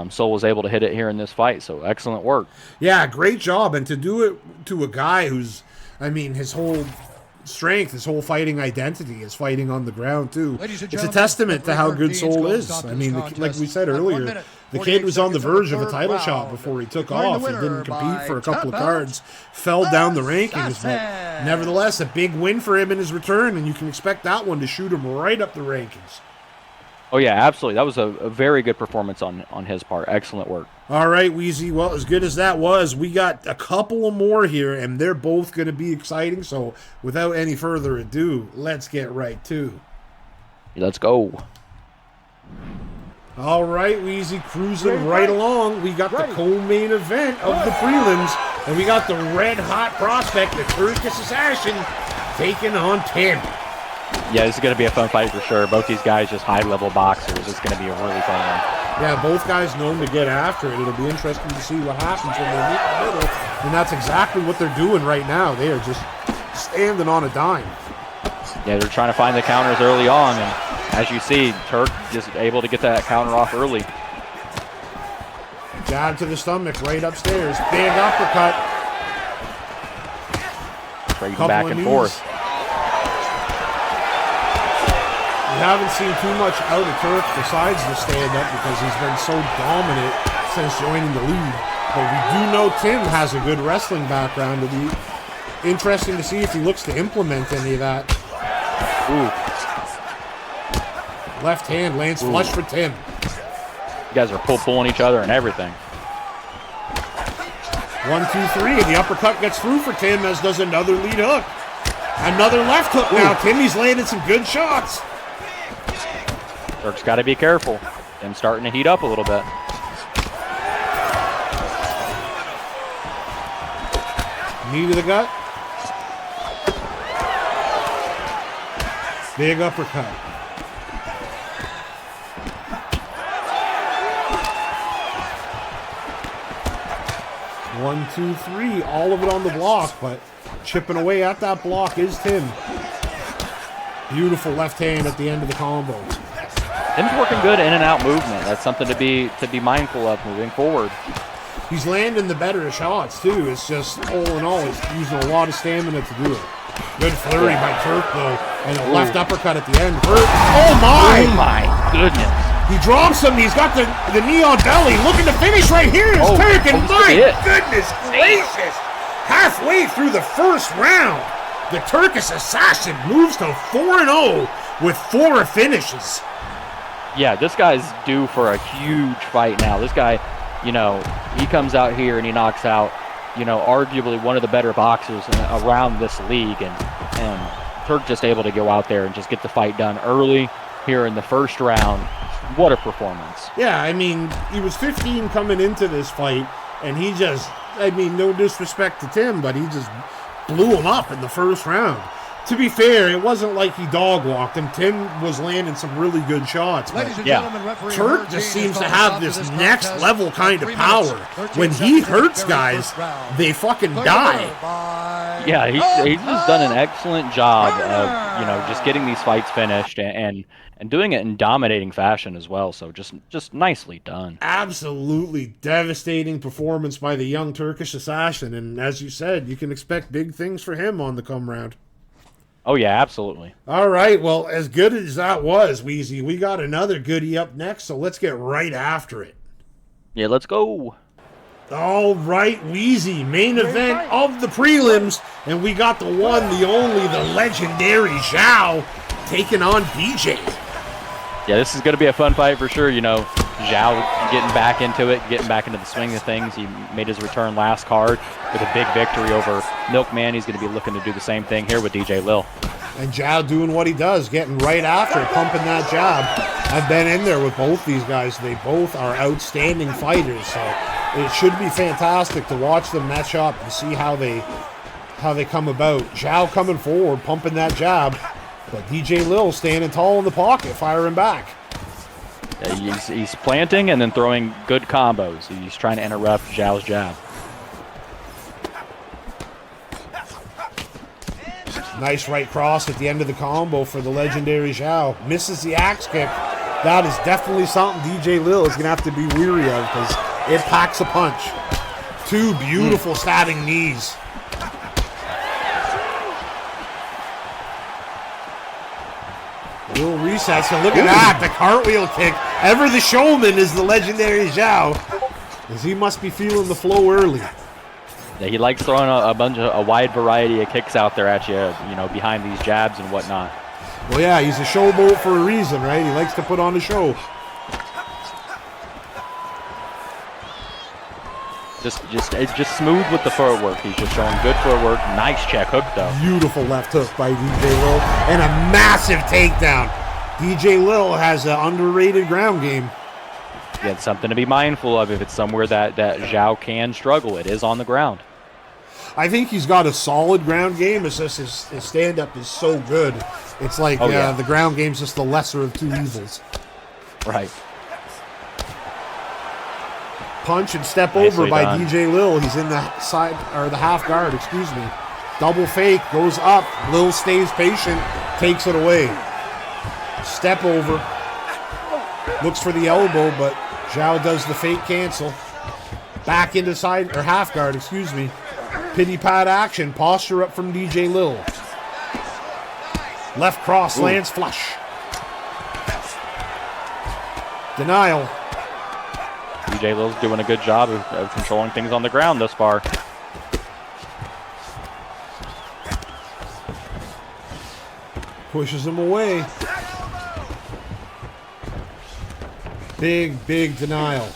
Speaker 3: Soul was able to hit it here in this fight, so excellent work.
Speaker 2: Yeah, great job. And to do it to a guy who's, I mean, his whole strength, his whole fighting identity is fighting on the ground, too. It's a testament to how good Soul is. I mean, like we said earlier, the kid was on the verge of a title shot before he took off. He didn't compete for a couple of cards, fell down the rankings, but nevertheless, a big win for him in his return, and you can expect that one to shoot him right up the rankings.
Speaker 3: Oh, yeah, absolutely. That was a very good performance on his part. Excellent work.
Speaker 2: All right, Wheezy. Well, as good as that was, we got a couple of more here, and they're both going to be exciting. So without any further ado, let's get right to.
Speaker 3: Let's go.
Speaker 2: All right, Wheezy, cruising right along. We got the co-main event of the prelims, and we got the red-hot prospect, the Turkish Assassin, taking on Tim.
Speaker 3: Yeah, this is going to be a fun fight for sure. Both these guys just high-level boxers. It's going to be a really fun one.
Speaker 2: Yeah, both guys known to get after it. It'll be interesting to see what happens when they meet in the middle, and that's exactly what they're doing right now. They are just standing on a dime.
Speaker 3: Yeah, they're trying to find the counters early on, and as you see, Turk just able to get that counter off early.
Speaker 2: Jab to the stomach, right upstairs. Big uppercut.
Speaker 3: Trading back and forth.
Speaker 2: We haven't seen too much out of Turk besides the stand-up because he's been so dominant since joining the league. But we do know Tim has a good wrestling background. It'll be interesting to see if he looks to implement any of that.
Speaker 3: Ooh.
Speaker 2: Left hand lands flush for Tim.
Speaker 3: You guys are pulling each other and everything.
Speaker 2: 1, 2, 3, and the uppercut gets through for Tim, as does another lead hook. Another left hook now. Timmy's landed some good shots.
Speaker 3: Turk's got to be careful. Tim's starting to heat up a little bit.
Speaker 2: Knee to the gut. Big uppercut. One, two, three. All of it on the block, but chipping away at that block is Tim. Beautiful left hand at the end of the combo.
Speaker 3: Tim's working good in and out movement. That's something to be mindful of moving forward.
Speaker 2: He's landing the better shots too. It's just all in all, he's using a lot of stamina to do it. Good flurry by Turk though, and a left uppercut at the end. Oh my!
Speaker 3: Oh my goodness!
Speaker 2: He drops him. He's got the knee on belly, looking to finish right here. Is Turk, and my goodness gracious! Halfway through the first round, the Turkish assassin moves to 4-0 with 4 finishes.
Speaker 3: Yeah, this guy's due for a huge fight now. This guy, you know, he comes out here and he knocks out, you know, arguably one of the better boxers around this league, and Turk just able to go out there and just get the fight done early here in the first round. What a performance.
Speaker 2: Yeah, I mean, he was 15 coming into this fight, and he just, I mean, no disrespect to Tim, but he just blew him up in the first round. To be fair, it wasn't like he dog walked him. Tim was landing some really good shots.
Speaker 5: Ladies and gentlemen,
Speaker 2: Turk just seems to have this next level kind of power. When he hurts guys, they fucking die.
Speaker 3: Yeah, he's just done an excellent job of, you know, just getting these fights finished and doing it in dominating fashion as well. So just nicely done.
Speaker 2: Absolutely devastating performance by the young Turkish assassin. And as you said, you can expect big things for him on the come round.
Speaker 3: Oh, yeah, absolutely.
Speaker 2: All right, well, as good as that was, Wheezy, we got another goodie up next, so let's get right after it.
Speaker 3: Yeah, let's go.
Speaker 2: All right, Wheezy, main event of the prelims, and we got the one, the only, the legendary Xiao taking on DJ.
Speaker 3: Yeah, this is going to be a fun fight for sure. You know, Xiao getting back into it, getting back into the swing of things. He made his return last card with a big victory over Milkman. He's going to be looking to do the same thing here with DJ Lil.
Speaker 2: And Xiao doing what he does, getting right after it, pumping that jab. I've been in there with both these guys. They both are outstanding fighters, so it should be fantastic to watch them match up and see how they come about. Xiao coming forward, pumping that jab, but DJ Lil standing tall in the pocket, firing back.
Speaker 3: Yeah, he's planting and then throwing good combos. He's trying to interrupt Xiao's jab.
Speaker 2: Nice right cross at the end of the combo for the legendary Xiao. Misses the axe kick. That is definitely something DJ Lil is going to have to be weary of because it packs a punch. 2 beautiful stabbing knees. Little resets. So look at that, the cartwheel kick. Ever the showman is the legendary Xiao, as he must be feeling the flow early.
Speaker 3: Yeah, he likes throwing a wide variety of kicks out there at you, you know, behind these jabs and whatnot.
Speaker 2: Well, yeah, he's a showboat for a reason, right? He likes to put on a show.
Speaker 3: Just smooth with the footwork. He's just showing good footwork. Nice check hook, though.
Speaker 2: Beautiful left hook by DJ Lil, and a massive takedown. DJ Lil has an underrated ground game.
Speaker 3: Yeah, it's something to be mindful of if it's somewhere that Xiao can struggle. It is on the ground.
Speaker 2: I think he's got a solid ground game. It's just his stand-up is so good. It's like the ground game's just the lesser of two evils.
Speaker 3: Right.
Speaker 2: Punch and step
Speaker 3: Nicely
Speaker 2: over by
Speaker 3: done.
Speaker 2: DJ Lil. He's in the side, or the half guard, excuse me. Double fake, goes up. Lil stays patient, takes it away. Step over. Looks for the elbow, but Xiao does the fake cancel. Back into side, or half guard, excuse me. Pity pad action, posture up from DJ Lil. Left cross lands flush. Denial.
Speaker 3: DJ Lil's doing a good job of controlling things on the ground thus far.
Speaker 2: Pushes him away. Big denial.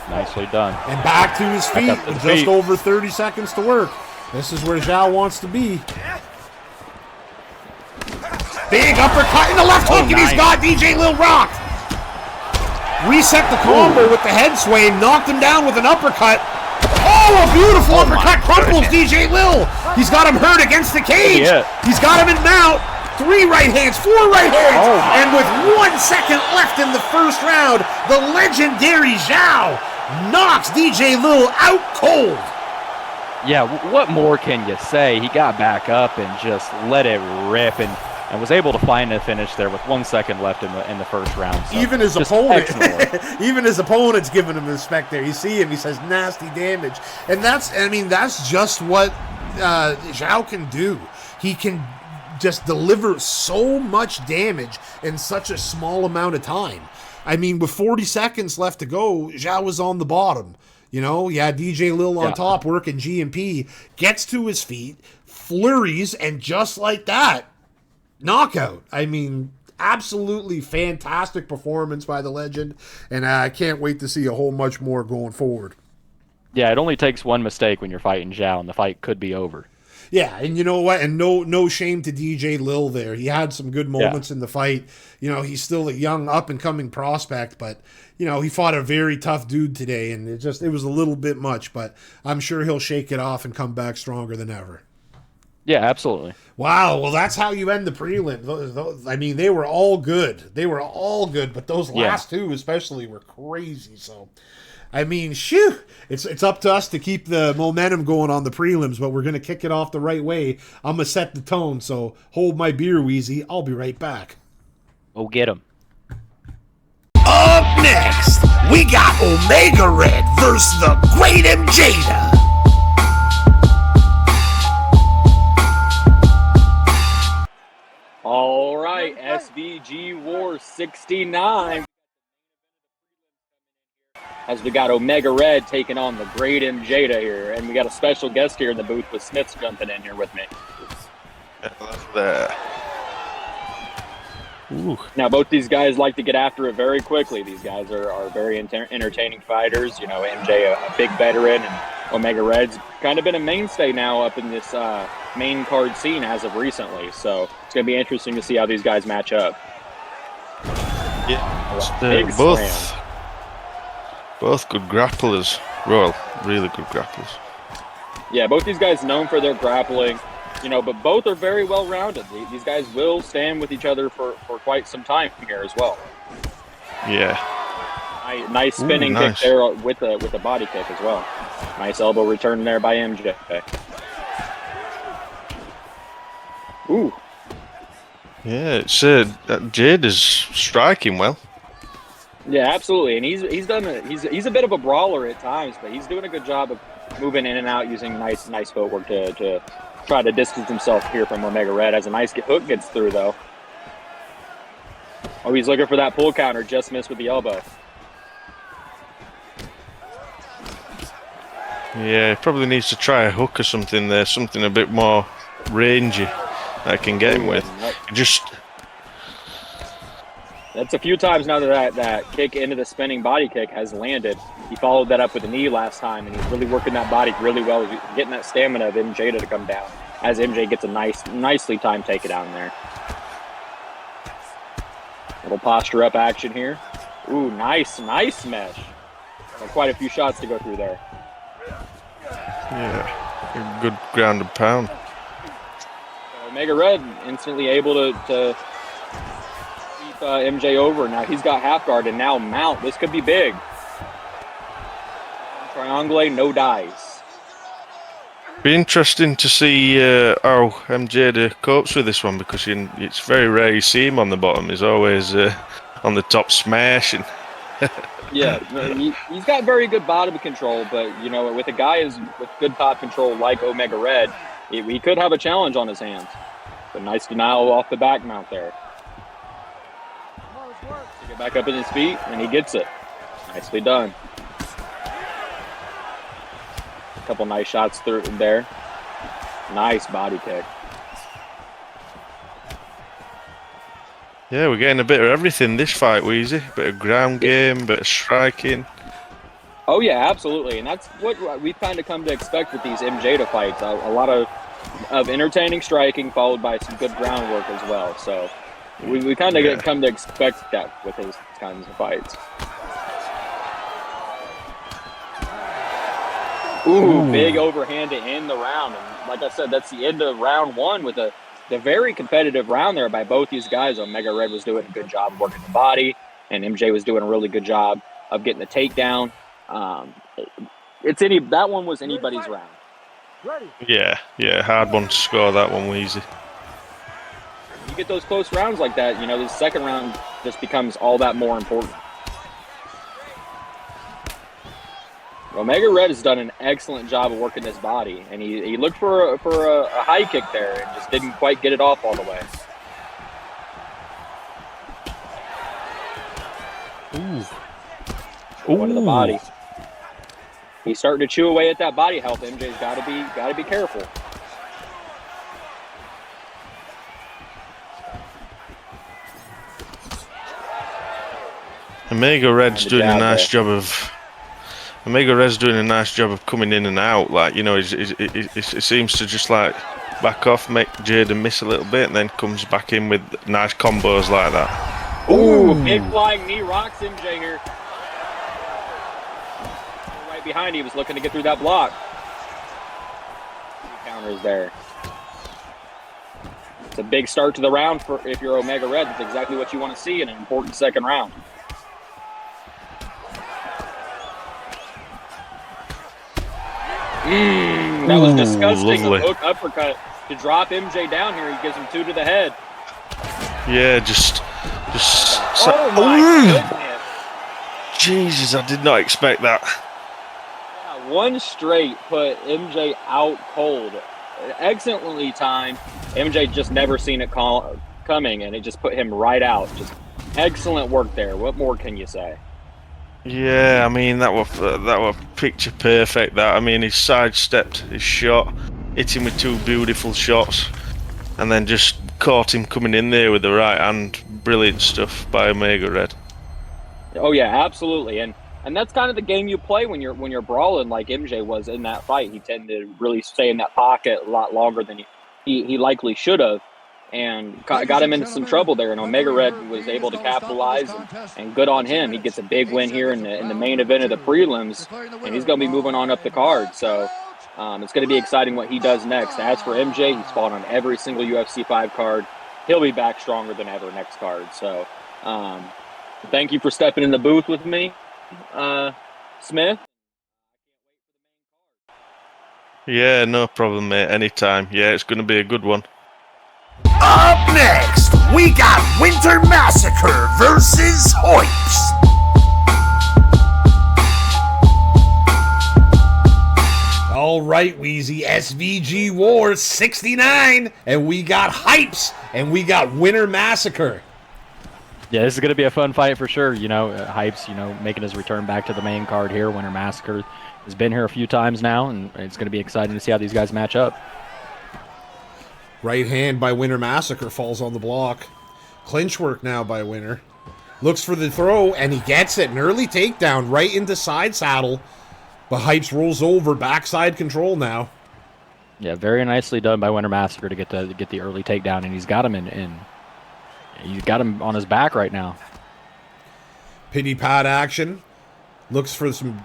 Speaker 3: Nicely done.
Speaker 2: And back to his feet
Speaker 3: up to
Speaker 2: with
Speaker 3: the
Speaker 2: just
Speaker 3: feet.
Speaker 2: over 30 seconds to work. This is where Xiao wants to be. Big uppercut in the left hook, and he's
Speaker 3: nice.
Speaker 2: got DJ Lil rocked. Reset the combo with the head sway, knocked him down with an uppercut. Oh, a beautiful uppercut crumples DJ Lil. He's got him hurt against the cage. He's got him in mount. 3 right hands, 4 right hands. And with 1 second left in the first round, the legendary Xiao knocks DJ Lil out cold.
Speaker 3: Yeah, what more can you say? He got back up and just let it rip and was able to find a finish there with 1 second left in the first round. So
Speaker 2: even his
Speaker 3: just
Speaker 2: opponent,
Speaker 3: excellent work.
Speaker 2: even his opponent's giving him respect there. You see him, he says nasty damage. And that's just what Xiao can do. He can just deliver so much damage in such a small amount of time. I mean, with 40 seconds left to go, Xiao was on the bottom. You know, DJ Lil on top working G&P, gets to his feet, flurries, and just like that, knockout. I mean, absolutely fantastic performance by the legend, and I can't wait to see a whole much more going forward.
Speaker 3: Yeah, it only takes one mistake when you're fighting Xiao, and the fight could be over.
Speaker 2: Yeah, and you know what? And no shame to DJ Lil there. He had some good moments in the fight. You know, he's still a young up-and-coming prospect, but, you know, he fought a very tough dude today, and it was a little bit much, but I'm sure he'll shake it off and come back stronger than ever.
Speaker 3: Yeah, absolutely.
Speaker 2: Wow, well, that's how you end the prelim. I mean, they were all good. They were all good, but those last two especially were crazy, so... I mean, shoo! It's up to us to keep the momentum going on the prelims, but we're going to kick it off the right way. I'm going to set the tone, so hold my beer, Wheezy. I'll be right back.
Speaker 3: Go get him.
Speaker 1: Up next, we got Omega Red versus the Great Jada.
Speaker 3: All right, SVG WAR 69. As we got Omega Red taking on the Great Jada here. And we got a special guest here in the booth with Smiths jumping in here with me.
Speaker 5: Ooh.
Speaker 3: Now, both these guys like to get after it very quickly. These guys are very entertaining fighters. You know, MJ, a big veteran, and Omega Red's kind of been a mainstay now up in this main card scene as of recently. So it's going to be interesting to see how these guys match up.
Speaker 5: Yeah,
Speaker 3: Big slam.
Speaker 5: Both good grapplers. Well, really good grapplers.
Speaker 3: Yeah, both these guys known for their grappling, you know, but both are very well rounded. These guys will stand with each other for quite some time here as well.
Speaker 5: Yeah.
Speaker 3: Nice spinning kick there with a body kick as well. Nice elbow return there by MJ. Ooh.
Speaker 5: Yeah, it's Jade is striking well.
Speaker 3: Yeah, absolutely, and he's a bit of a brawler at times, but he's doing a good job of moving in and out using nice footwork to try to distance himself here from Omega Red. As a nice hook gets through though. Oh, he's looking for that pull counter, just missed with the elbow.
Speaker 5: Yeah, he probably needs to try a hook or something there, something a bit more rangy that I can get him with.
Speaker 3: That's a few times now that kick into the spinning body kick has landed. He followed that up with a knee last time, and he's really working that body really well, getting that stamina of MJ to come down, as MJ gets a nicely timed takedown there. Little posture up action here. Ooh, nice mesh. Quite a few shots to go through there.
Speaker 5: Yeah, a good ground and pound.
Speaker 3: Omega Red instantly able to keep MJ over. Now he's got half guard and now mount. This could be big. Triangulate, no dice.
Speaker 5: Be interesting to see how MJ copes with this one, because it's very rare you see him on the bottom. He's always on the top smashing.
Speaker 3: Yeah, he's got very good bottom control, but you know, with a guy with good top control like Omega Red, he could have a challenge on his hands. But nice denial off the back mount there. To get back up in his feet, and he gets it. Nicely done. A couple nice shots through there. Nice body kick.
Speaker 5: Yeah, we're getting a bit of everything this fight, Weezy. Bit of ground game, bit of striking.
Speaker 3: Oh yeah, absolutely, and that's what we've kind of come to expect with these MJ fights. A lot of entertaining striking followed by some good groundwork as well. So we kind of come to expect that with his kinds of fights. Ooh, big overhand to end the round. And like I said, that's the end of round one with the very competitive round there by both these guys. Omega Red was doing a good job of working the body, and MJ was doing a really good job of getting the takedown. That one was anybody's round.
Speaker 5: Yeah, hard one to score that one, Weezy.
Speaker 3: You get those close rounds like that, you know, the second round just becomes all that more important. Omega Red has done an excellent job of working his body, and he looked for a high kick there and just didn't quite get it off all the way.
Speaker 5: Ooh.
Speaker 3: One to the body. He's starting to chew away at that body health. MJ's got to be careful.
Speaker 5: Omega Red's doing a nice job of. Omega Red's doing a nice job of coming in and out. Like, you know, it seems to just like back off, make Jaden miss a little bit, and then comes back in with nice combos like that.
Speaker 3: Ooh, big flying knee rocks MJ here. Right behind, he was looking to get through that block. Counter is there. It's a big start to the round for if you're Omega Red. That's exactly what you want to see in an important second round. That was disgusting. A hook uppercut to drop MJ down here. He gives him 2 to the head.
Speaker 5: Yeah, just.
Speaker 3: Oh my goodness!
Speaker 5: Jesus, I did not expect that.
Speaker 3: Yeah, one straight put MJ out cold. Excellently timed. MJ just never seen it coming, and it just put him right out. Just excellent work there. What more can you say?
Speaker 5: Yeah, I mean that was picture perfect. That, I mean, he sidestepped his shot, hit him with 2 beautiful shots, and then just caught him coming in there with the right hand. Brilliant stuff by Omega Red. Oh
Speaker 3: yeah, absolutely, and that's kind of the game you play when you're brawling like MJ was in that fight. He tended to really stay in that pocket a lot longer than he likely should have. And got him into some trouble there, and Omega Red was able to capitalize, and good on him. He gets a big win here in the main event of the prelims, and he's going to be moving on up the card. So it's going to be exciting what he does next. As for MJ, he's fought on every single UFC 5 card. He'll be back stronger than ever next card. So thank you for stepping in the booth with me, Smith.
Speaker 5: Yeah, no problem, mate. Anytime. Yeah, it's going to be a good one.
Speaker 1: Up next, we got Winter Massacre versus Hoyts.
Speaker 2: All right, Wheezy, SVG WAR 69, and we got Hypes, and we got Winter Massacre.
Speaker 3: Yeah, this is going to be a fun fight for sure. You know, Hypes, you know, making his return back to the main card here. Winter Massacre has been here a few times now, and it's going to be exciting to see how these guys match up.
Speaker 2: Right hand by Winter Massacre falls on the block. Clinch work now by Winter. Looks for the throw, and he gets it. An early takedown right into side saddle. But Hypes rolls over, backside control now.
Speaker 3: Yeah, very nicely done by Winter Massacre to get the early takedown, and he's got him in he's got him on his back right now.
Speaker 2: Pity pad action. Looks for some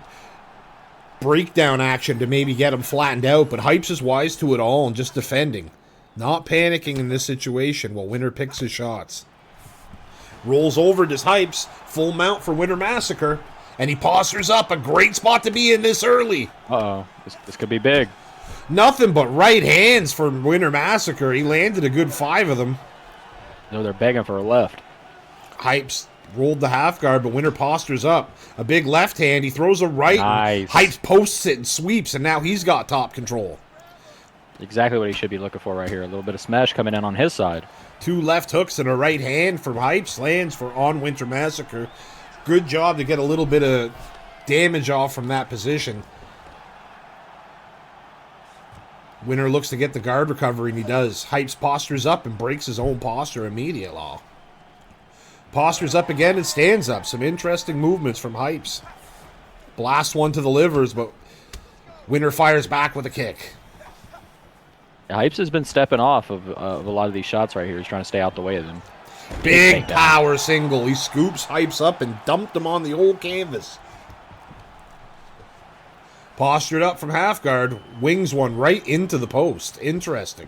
Speaker 2: breakdown action to maybe get him flattened out, but Hypes is wise to it all and just defending. Not panicking in this situation while Winter picks his shots. Rolls over to Hypes. Full mount for Winter Massacre. And he postures up. A great spot to be in this early.
Speaker 3: Uh-oh. This could be big.
Speaker 2: Nothing but right hands for Winter Massacre. He landed a good 5 of them.
Speaker 3: No, they're begging for a left.
Speaker 2: Hypes rolled the half guard, but Winter postures up. A big left hand. He throws a right.
Speaker 3: Nice.
Speaker 2: Hypes posts it and sweeps, and now he's got top control.
Speaker 3: Exactly what he should be looking for right here. A little bit of smash coming in on his side.
Speaker 2: 2 left hooks and a right hand from Hypes lands for on Winter Massacre. Good job to get a little bit of damage off from that position. Winter looks to get the guard recovery, and he does. Hypes postures up and breaks his own posture immediately. Postures up again and stands up. Some interesting movements from Hypes. Blast one to the livers, but Winter fires back with a kick.
Speaker 3: Hypes has been stepping off of a lot of these shots right here. He's trying to stay out the way of them.
Speaker 2: Big power single. He scoops Hypes up and dumped him on the old canvas. Postured up from half guard. Wings one right into the post. Interesting.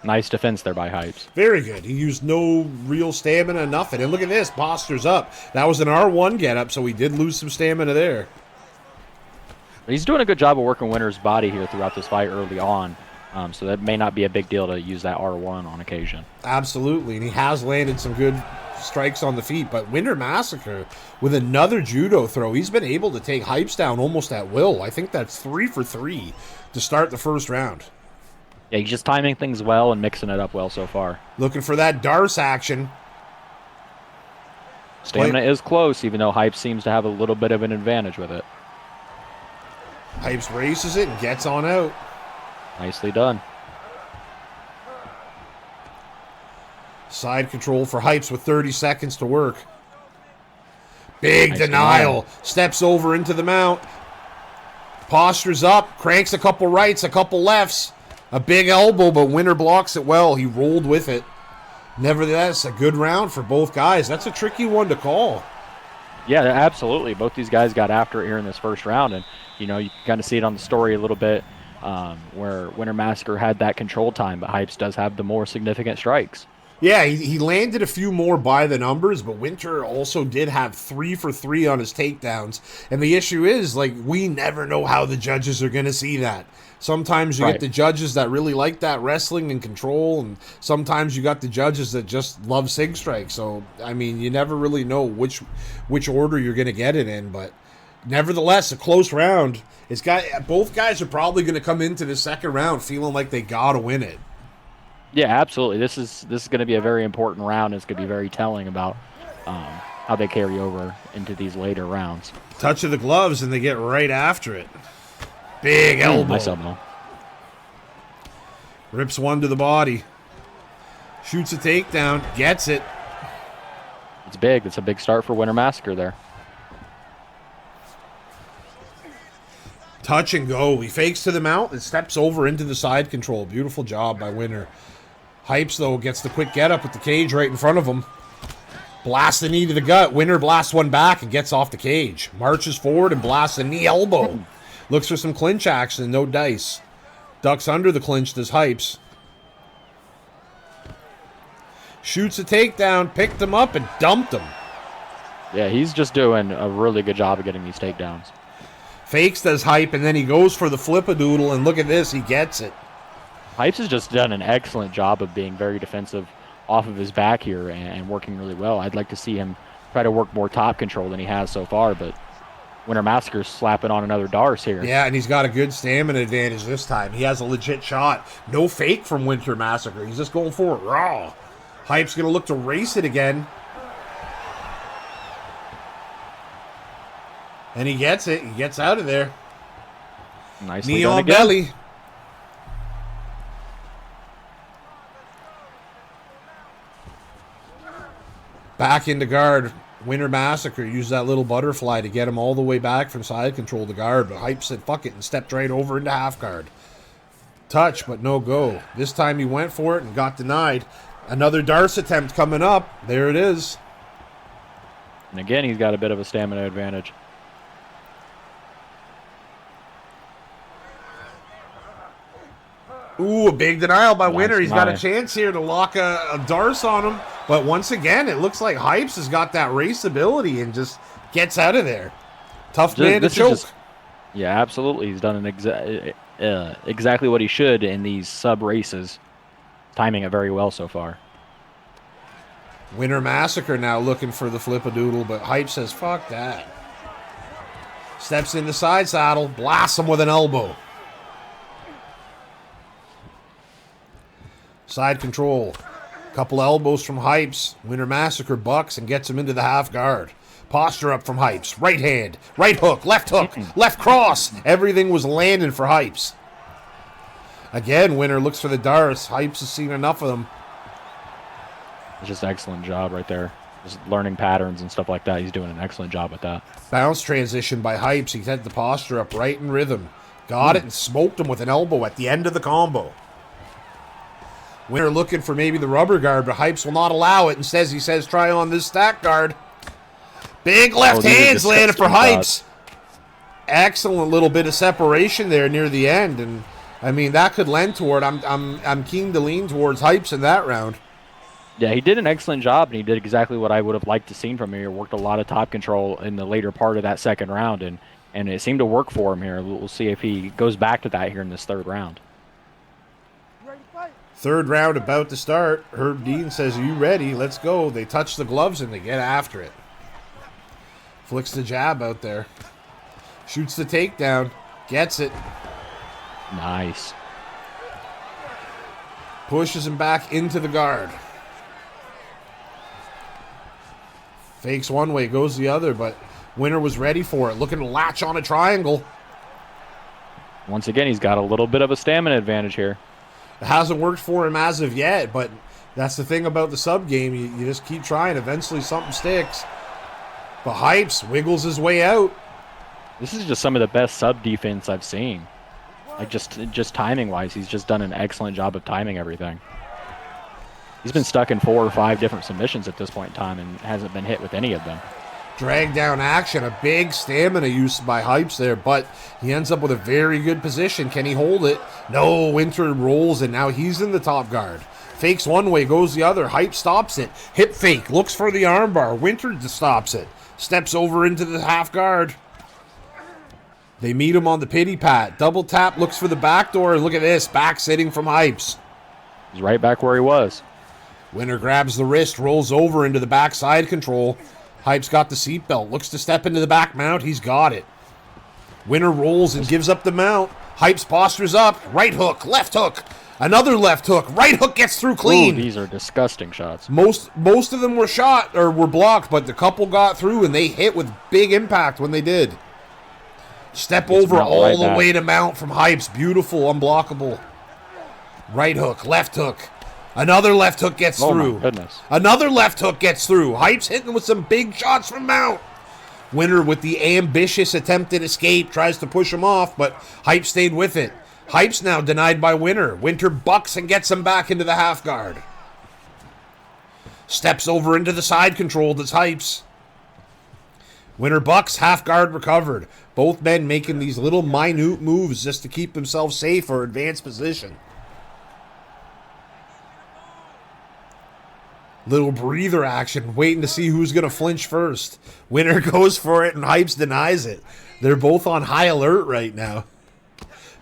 Speaker 3: Nice defense there by Hypes.
Speaker 2: Very good. He used no real stamina, nothing. And look at this. Postures up. That was an R1 get up, so he did lose some stamina there.
Speaker 3: He's doing a good job of working Winter's body here throughout this fight early on. So that may not be a big deal to use that R1 on occasion.
Speaker 2: Absolutely. And he has landed some good strikes on the feet. But Winter Massacre, with another judo throw, he's been able to take Hypes down almost at will. I think that's 3 for 3 to start the first round.
Speaker 3: Yeah, he's just timing things well and mixing it up well so far.
Speaker 2: Looking for that Darce action.
Speaker 3: Stamina is close, even though Hype seems to have a little bit of an advantage with it.
Speaker 2: Hypes races it and gets on out.
Speaker 3: Nicely done.
Speaker 2: Side control for Hypes with 30 seconds to work. Big
Speaker 3: Nice
Speaker 2: denial. Steps over into the mount. Postures up. Cranks a couple rights, a couple lefts. A big elbow, but Winter blocks it well. He rolled with it. Nevertheless, a good round for both guys. That's a tricky one to call.
Speaker 3: Yeah, absolutely. Both these guys got after it here in this first round, and you know you can kind of see it on the story a little bit, where Winter Massacre had that control time, but Hypes does have the more significant strikes.
Speaker 2: Yeah, he landed a few more by the numbers, but Winter also did have 3 for 3 on his takedowns. And the issue is, like, we never know how the judges are going to see that. Sometimes you get the judges that really like that wrestling and control, and sometimes you got the judges that just love sig strike. So, I mean, you never really know which order you're going to get it in, but nevertheless, a close round. Both guys are probably going to come into the second round feeling like they got to win it.
Speaker 3: Yeah, absolutely. This is going to be a very important round. It's going to be very telling about how they carry over into these later rounds.
Speaker 2: Touch of the gloves, and they get right after it. Big elbow.
Speaker 3: Nice elbow.
Speaker 2: Rips one to the body. Shoots a takedown. Gets it.
Speaker 3: It's big. It's a big start for Winter Massacre there.
Speaker 2: Touch and go. He fakes to the mount and steps over into the side control. Beautiful job by Winter. Hypes, though, gets the quick get up with the cage right in front of him. Blasts the knee to the gut. Winter blasts one back and gets off the cage. Marches forward and blasts a knee elbow. Looks for some clinch action, no dice. Ducks under the clinch, does Hypes. Shoots a takedown, picked him up, and dumped him.
Speaker 3: Yeah, he's just doing a really good job of getting these takedowns.
Speaker 2: Fakes does Hype, and then he goes for the flip-a-doodle, and look at this, he gets it.
Speaker 3: Hypes has just done an excellent job of being very defensive off of his back here and working really well. I'd like to see him try to work more top control than he has so far, but Winter Massacre's slapping on another Darce here.
Speaker 2: Yeah, and he's got a good stamina advantage this time. He has a legit shot. No fake from Winter Massacre. He's just going for it raw. Hype's going to look to race it again. And he gets it. He gets out of there.
Speaker 3: Nicely
Speaker 2: Knee
Speaker 3: done
Speaker 2: on
Speaker 3: again.
Speaker 2: belly. Back into guard. Winter Massacre used that little butterfly to get him all the way back from side control to guard, but Hype said fuck it and stepped right over into half guard. Touch, but no go. This time he went for it and got denied. Another Darce attempt coming up. There it is.
Speaker 3: And again, he's got a bit of a stamina advantage.
Speaker 2: Ooh, a big denial by
Speaker 3: Nice
Speaker 2: Winter. He's got a
Speaker 3: deny.
Speaker 2: chance here to lock a Darce on him. But once again, it looks like Hypes has got that race ability and just gets out of there. Tough man to
Speaker 3: This is
Speaker 2: choke.
Speaker 3: just- yeah, absolutely. He's done exactly what he should in these sub races. Timing it very well so far.
Speaker 2: Winter Massacre now looking for the flip-a-doodle, but Hype says, fuck that. Steps in the side saddle, blasts him with an elbow. Side control. Couple elbows from Hypes. Winter Massacre bucks and gets him into the half guard. Posture up from Hypes. Right hand, right hook, left cross. Everything was landing for Hypes. Again, Winter looks for the Darce. Hypes has seen enough of them.
Speaker 3: It's just an excellent job right there. Just learning patterns and stuff like that. He's doing an excellent job with that.
Speaker 2: Bounce transition by Hypes. He had the posture up right in rhythm. Got it and smoked him with an elbow at the end of the combo. Winner looking for maybe the rubber guard, but Hypes will not allow it and he says try on this stack guard. Big left hands landed for Hypes. Excellent little bit of separation there near the end, and I mean that could lend toward. I'm keen to lean towards Hypes in that round.
Speaker 3: Yeah, he did an excellent job, and he did exactly what I would have liked to seen from him. He worked a lot of top control in the later part of that second round, and it seemed to work for him here. We'll see if he goes back to that here in this third round.
Speaker 2: Third round about to start. Herb Dean says, "Are you ready? Let's go." They touch the gloves and they get after it. Flicks the jab out there. Shoots the takedown. Gets it.
Speaker 3: Nice.
Speaker 2: Pushes him back into the guard. Fakes one way, goes the other, but Winner was ready for it. Looking to latch on a triangle.
Speaker 3: Once again, he's got a little bit of a stamina advantage here.
Speaker 2: It hasn't worked for him as of yet, but that's the thing about the sub game. You just keep trying. Eventually something sticks. But Hypes wiggles his way out.
Speaker 3: This is just some of the best sub defense I've seen. Like just timing wise, he's just done an excellent job of timing everything. He's been stuck in 4 or 5 different submissions at this point in time and hasn't been hit with any of them.
Speaker 2: Drag down action, a big stamina use by Hypes there, but he ends up with a very good position. Can he hold it? No, Winter rolls and now he's in the top guard. Fakes one way, goes the other. Hype stops it. Hip fake, looks for the armbar. Winter stops it. Steps over into the half guard. They meet him on the pity pat. Double tap, looks for the back door. Look at this, back sitting from Hypes.
Speaker 3: He's right back where he was.
Speaker 2: Winner grabs the wrist, rolls over into the backside control. Hypes got the seatbelt, looks to step into the back mount. He's got it. Winner rolls and gives up the mount. Hypes postures up. Right hook, left hook. Another left hook. Right hook gets through clean.
Speaker 3: Ooh, these are disgusting shots.
Speaker 2: Most of them were shot or were blocked, but the couple got through and they hit with big impact when they did. Step over all the way to mount from Hypes. Beautiful, unblockable. Right hook, left hook. Another left hook gets through.
Speaker 3: My goodness.
Speaker 2: Another left hook gets through. Hypes hitting with some big shots from mount. Winner with the ambitious attempted escape tries to push him off, but Hype stayed with it. Hype's now denied by Winner. Winter bucks and gets him back into the half guard. Steps over into the side control. That's Hypes. Winner bucks, half guard recovered. Both men making these little minute moves just to keep themselves safe or advance position. Little breather action, waiting to see who's going to flinch first. Winner goes for it and Hypes denies it. They're both on high alert right now.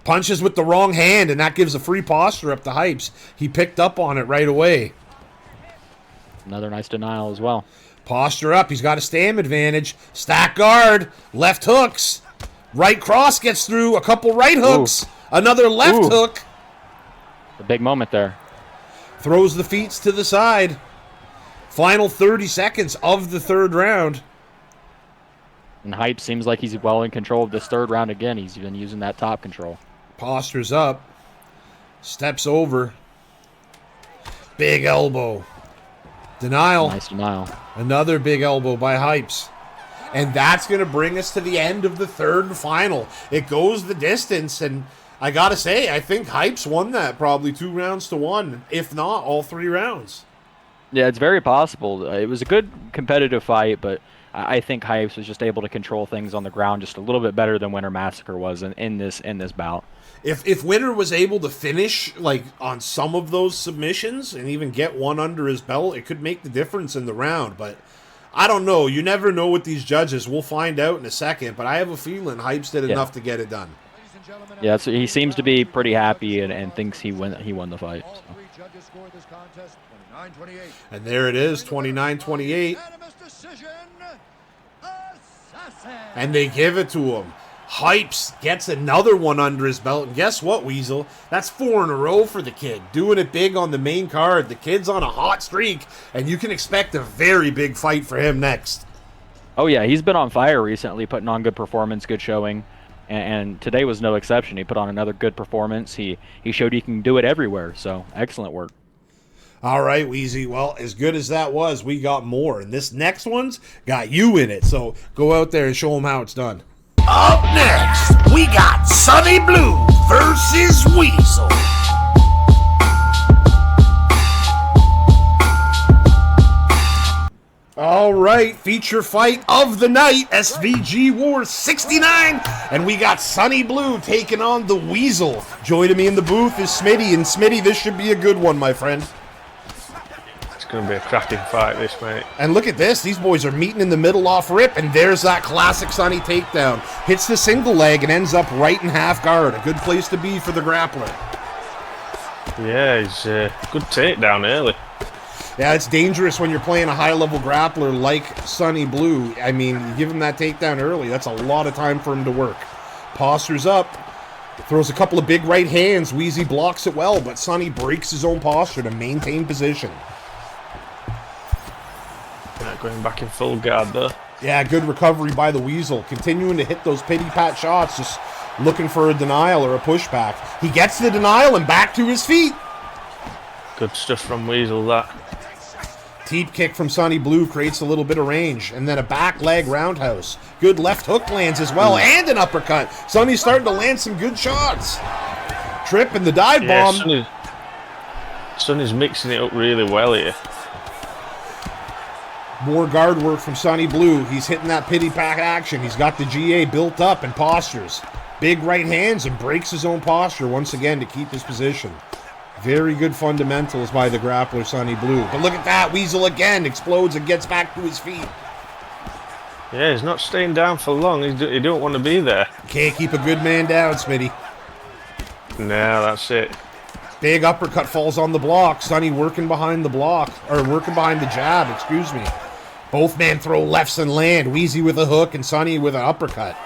Speaker 2: Punches with the wrong hand, and that gives a free posture up to Hypes. He picked up on it right away.
Speaker 3: Another nice denial as well.
Speaker 2: Posture up. He's got a stam advantage. Stack guard. Left hooks. Right cross gets through. A couple right hooks. Ooh. Another left hook.
Speaker 3: A big moment there.
Speaker 2: Throws the feet to the side. Final 30 seconds of the third round.
Speaker 3: And Hype seems like he's well in control of this third round again. He's been using that top control.
Speaker 2: Postures up. Steps over. Big elbow. Denial.
Speaker 3: Nice denial.
Speaker 2: Another big elbow by Hypes. And that's going to bring us to the end of the third and final. It goes the distance, and I got to say, I think Hypes won that probably 2-1, if not all 3 rounds.
Speaker 3: Yeah, it's very possible. It was a good competitive fight, but I think Hypes was just able to control things on the ground just a little bit better than Winter Massacre was in this bout.
Speaker 2: If Winter was able to finish like on some of those submissions and even get one under his belt, it could make the difference in the round. But I don't know. You never know with these judges. We'll find out in a second. But I have a feeling Hypes did enough to get it done.
Speaker 3: Yeah, so he seems to be pretty happy and thinks he won the fight. So.
Speaker 2: And there it is, 29-28. And they give it to him. Hypes gets another one under his belt. And guess what, Weasel? That's 4 in a row for the kid. Doing it big on the main card. The kid's on a hot streak, and you can expect a very big fight for him next.
Speaker 3: Oh, yeah, he's been on fire recently, putting on good performance, good showing. And today was no exception. He put on another good performance. He showed he can do it everywhere, so excellent work.
Speaker 2: All right, Wheezy. Well, as good as that was, we got more. And this next one's got you in it. So go out there and show them how it's done.
Speaker 1: Up next, we got Sunny Blue versus Weasel.
Speaker 2: All right, feature fight of the night, SVG WAR 69, and we got Sunny Blue taking on the Weasel. Joining me in the booth is Smitty, and Smitty, this should be a good one, my friend.
Speaker 5: It's going to be a cracking fight, this, mate.
Speaker 2: And look at this, these boys are meeting in the middle off rip, and there's that classic Sunny takedown. Hits the single leg and ends up right in half guard. A good place to be for the grappler.
Speaker 5: Yeah, he's a good takedown early.
Speaker 2: Yeah, it's dangerous when you're playing a high-level grappler like Sunny Blue. I mean, you give him that takedown early, that's a lot of time for him to work. Postures up, throws a couple of big right hands. Wheezy blocks it well, but Sunny breaks his own posture to maintain position.
Speaker 5: Not going back in full guard, though.
Speaker 2: Yeah, good recovery by the Weasel. Continuing to hit those pity-pat shots, just looking for a denial or a pushback. He gets the denial and back to his feet.
Speaker 5: Good stuff from Weasel, that.
Speaker 2: Teep kick from Sunny Blue creates a little bit of range, and then a back leg roundhouse. Good left hook lands as well, and an uppercut. Sunny's starting to land some good shots. Trip and the dive bomb.
Speaker 5: Sunny's mixing it up really well here.
Speaker 2: More guard work from Sunny Blue. He's hitting that pity pack action. He's got the GA built up and postures. Big right hands and breaks his own posture once again to keep his position. Very good fundamentals by the grappler, Sunny Blue. But look at that. Weasel again explodes and gets back to his feet.
Speaker 5: Yeah, he's not staying down for long. He don't want to be there.
Speaker 2: Can't keep a good man down, Smitty.
Speaker 5: No, that's it.
Speaker 2: Big uppercut falls on the block. Sunny working behind the block. Or working behind the jab, excuse me. Both men throw lefts and land. Wheezy with a hook and Sunny with an uppercut.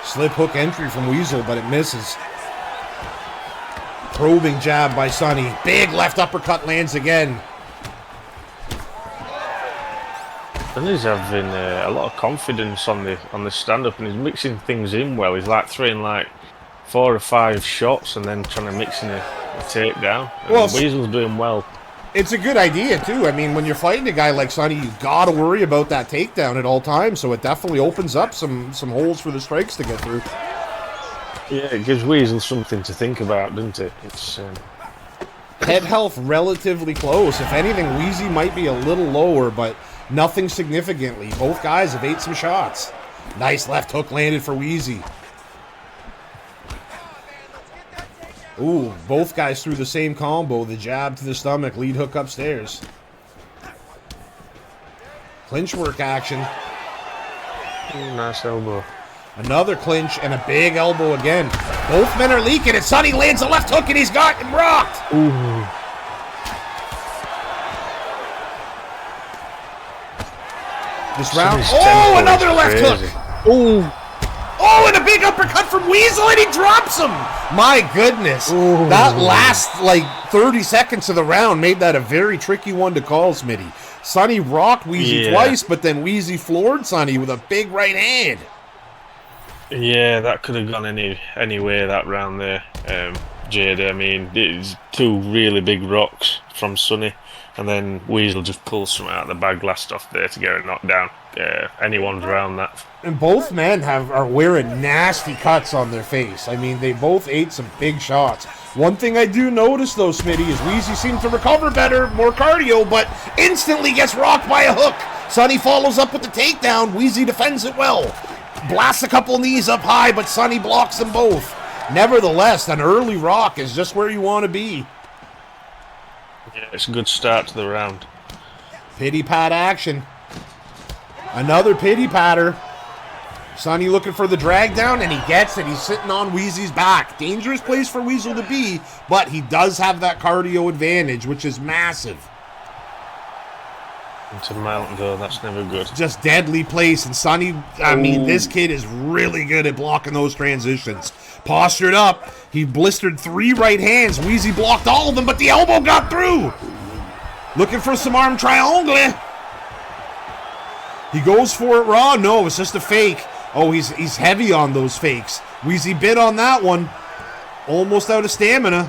Speaker 2: Slip hook entry from Weasel, but it misses. Probing jab by Sunny. Big left uppercut lands again.
Speaker 5: And he's having a lot of confidence on the stand-up, and he's mixing things in well. He's like throwing like 4 or 5 shots and then trying to mix in a takedown.
Speaker 2: Well,
Speaker 5: Weasel's doing well.
Speaker 2: It's a good idea too. I mean, when you're fighting a guy like Sunny, you gotta worry about that takedown at all times. So it definitely opens up some holes for the strikes to get through.
Speaker 5: Yeah, it gives Weasel something to think about, doesn't it? It's
Speaker 2: head health relatively close. If anything, Wheezy might be a little lower, but nothing significantly. Both guys have ate some shots. Nice left hook landed for Wheezy. Ooh, both guys threw the same combo. The jab to the stomach, lead hook upstairs. Clinch work action.
Speaker 5: Ooh, nice elbow.
Speaker 2: Another clinch and a big elbow again. Both men are leaking and Sunny lands a left hook and he's got him rocked.
Speaker 5: Ooh.
Speaker 2: This round. Oh, another left
Speaker 5: crazy.
Speaker 2: hook. Ooh. Oh, and a big uppercut from Weasel and he drops him. My goodness.
Speaker 5: Ooh.
Speaker 2: That last, like, 30 seconds of the round made that a very tricky one to call, Smitty. Sunny rocked Wheezy twice, but then Wheezy floored Sunny with a big right hand.
Speaker 5: Yeah, that could have gone any way that round there, Jade. I mean, it's 2 really big rocks from Sunny, and then Weasel just pulls some out of the bag last off there to get it knocked down. Anyone's round that.
Speaker 2: And both men are wearing nasty cuts on their face. I mean, they both ate some big shots. One thing I do notice, though, Smitty, is Wheezy seems to recover better, more cardio, but instantly gets rocked by a hook. Sunny follows up with the takedown. Wheezy defends it well. Blasts a couple knees up high, but Sunny blocks them both. Nevertheless, an early rock is just where you want to be.
Speaker 5: Yeah, it's a good start to the round.
Speaker 2: Pity pat action. Another pity patter. Sunny looking for the drag down, and he gets it. He's sitting on Wheezy's back. Dangerous place for Weasel to be, but he does have that cardio advantage, which is massive.
Speaker 5: Into mount though, that's never good.
Speaker 2: Just deadly place, and Sunny, I mean, this kid is really good at blocking those transitions. Postured up, he blistered 3 right hands. Wheezy blocked all of them, but the elbow got through. Looking for some arm triangle. He goes for it raw. No, it's just a fake. Oh, he's heavy on those fakes. Wheezy bit on that one. Almost out of stamina.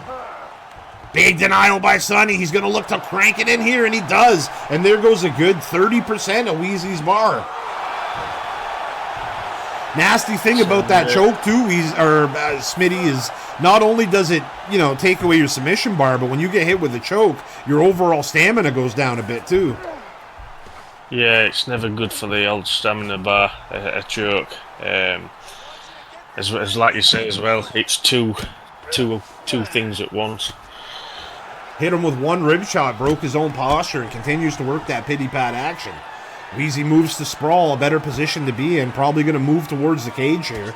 Speaker 2: Big denial by Sonny. He's going to look to crank it in here, and he does. And there goes a good 30% of Wheezy's bar. Nasty thing about that choke, too, Smitty, is not only does it, take away your submission bar, but when you get hit with a choke, your overall stamina goes down a bit, too.
Speaker 5: Yeah, it's never good for the old stamina bar, a choke. As like you say as well, it's two things at once.
Speaker 2: Hit him with one rib shot, broke his own posture, and continues to work that pity pat action. Wheezy moves to sprawl, a better position to be in, probably going to move towards the cage here.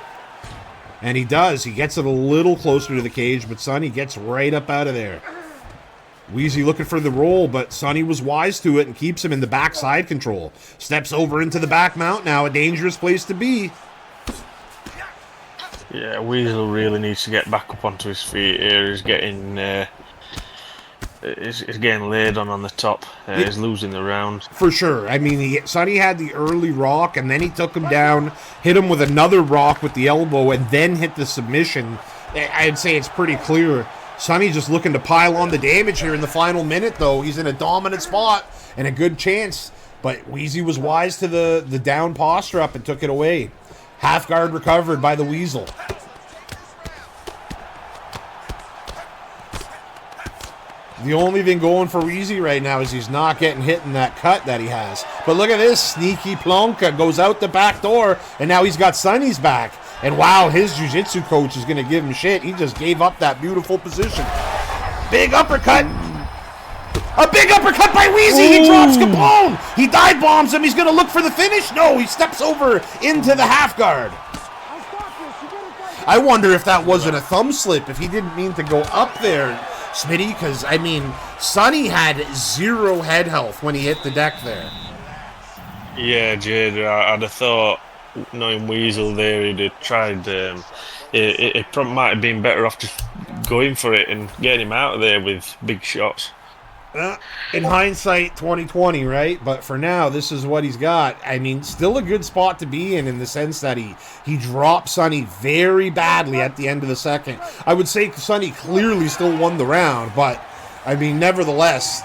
Speaker 2: And he does. He gets it a little closer to the cage, but Sonny gets right up out of there. Wheezy looking for the roll, but Sonny was wise to it and keeps him in the backside control. Steps over into the back mount now, a dangerous place to be.
Speaker 5: Yeah, Weasel really needs to get back up onto his feet here. He's getting laid on the top. He's losing the round.
Speaker 2: For sure. I mean, Sonny had the early rock, and then he took him down, hit him with another rock with the elbow, and then hit the submission. I'd say it's pretty clear. Sonny just looking to pile on the damage here in the final minute, though. He's in a dominant spot and a good chance. But Wheezy was wise to the down posture up and took it away. Half guard recovered by the Weasel. The only thing going for Wheezy right now is he's not getting hit in that cut that he has. But look at this. Sneaky Plonka goes out the back door, and now he's got Sonny's back. And wow, his jiu-jitsu coach is going to give him shit. He just gave up that beautiful position. Big uppercut. A big uppercut by Wheezy.
Speaker 5: Ooh.
Speaker 2: He drops Capone. He dive bombs him. He's going to look for the finish. No, he steps over into the half guard. I wonder if that wasn't a thumb slip, if he didn't mean to go up there, Smitty, because, I mean, Sonny had 0 head health when he hit the deck there.
Speaker 5: Yeah, Jade, I'd have thought, knowing Weasel there, he'd have tried, it probably might have been better off just going for it and getting him out of there with big shots.
Speaker 2: In hindsight, 2020, right? But for now, this is what he's got. I mean, still a good spot to be in the sense that he dropped Sonny very badly at the end of the second. I would say Sonny clearly still won the round, but, I mean, nevertheless,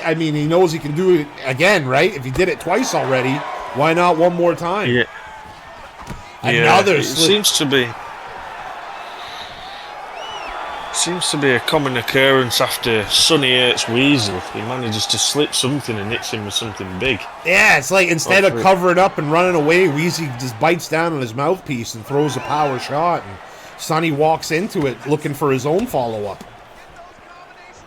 Speaker 2: I mean, he knows he can do it again, right? If he did it twice already, why not one more time?
Speaker 5: Yeah.
Speaker 2: Another
Speaker 5: it
Speaker 2: slip.
Speaker 5: Seems to be a common occurrence after Sonny hurts Weasel. He manages to slip something and hits him with something big.
Speaker 2: Yeah, it's like instead of covering up and running away, Wheezy just bites down on his mouthpiece and throws a power shot. And Sonny walks into it looking for his own follow-up.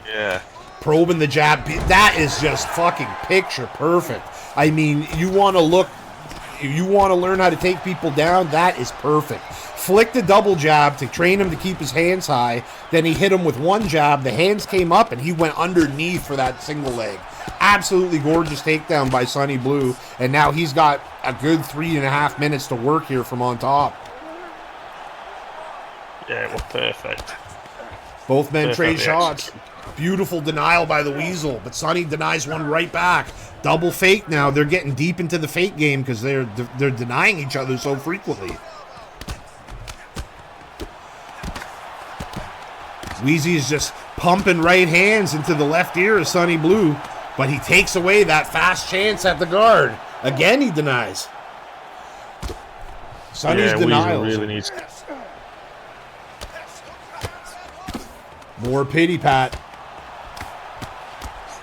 Speaker 5: Yeah.
Speaker 2: Probing the jab. That is just fucking picture perfect. I mean, you want to learn how to take people down, that is perfect. Flicked a double jab to train him to keep his hands high. Then he hit him with one jab. The hands came up, and he went underneath for that single leg. Absolutely gorgeous takedown by Sonny Blue. And now he's got a good 3.5 minutes to work here from on top.
Speaker 5: Yeah, it was perfect.
Speaker 2: Both men trade
Speaker 5: Perfectly
Speaker 2: shots. Beautiful denial by the Weasel, but Sonny denies one right back. Double fake now. They're getting deep into the fake game because they're denying each other so frequently. Wheezy is just pumping right hands into the left ear of Sonny Blue, but he takes away that fast chance at the guard. Again, he denies. Sonny's denials.
Speaker 5: Weasel really needs.
Speaker 2: More pity pat.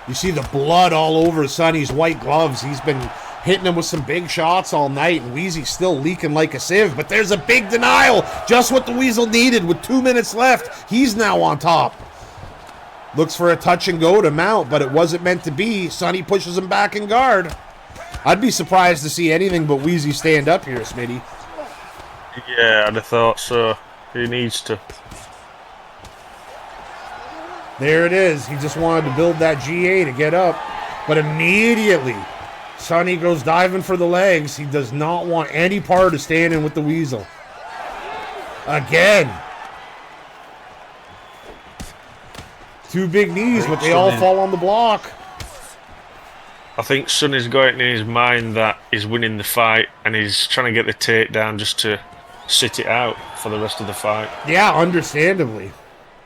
Speaker 2: You see the blood all over Sonny's white gloves. He's been hitting him with some big shots all night, and Wheezy's still leaking like a sieve, but there's a big denial. Just what the Weasel needed with 2 minutes left. He's now on top. Looks for a touch and go to mount, but it wasn't meant to be. Sonny pushes him back in guard. I'd be surprised to see anything but Wheezy stand up here, Smitty.
Speaker 5: Yeah, I'd have thought so. He needs to.
Speaker 2: There it is. He just wanted to build that GA to get up. But immediately, Sonny goes diving for the legs. He does not want any part of standing with the Weasel. Again. 2 big knees, but they all fall on the block.
Speaker 5: I think Sonny's got it in his mind that he's winning the fight and he's trying to get the takedown just to sit it out for the rest of the fight.
Speaker 2: Yeah, understandably.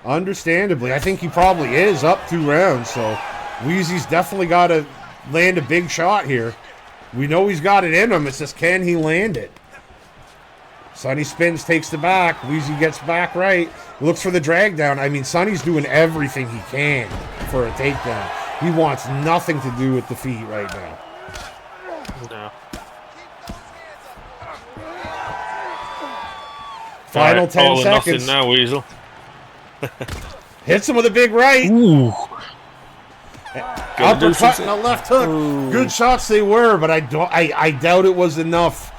Speaker 2: Understandably. I think he probably is up 2 rounds, so Wheezy's definitely got to land a big shot here. We know he's got it in him. It's just, can he land it? Sonny spins, takes the back. Wheezy gets back right. Looks for the drag down. I mean, Sonny's doing everything he can for a takedown. He wants nothing to do with defeat right now.
Speaker 5: No.
Speaker 2: Final 10
Speaker 5: all or
Speaker 2: seconds.
Speaker 5: nothing now, Weasel.
Speaker 2: Hits him with a big right.
Speaker 5: Ooh.
Speaker 2: Uppercut and a left hook. Ooh. Good shots they were, but I doubt it was enough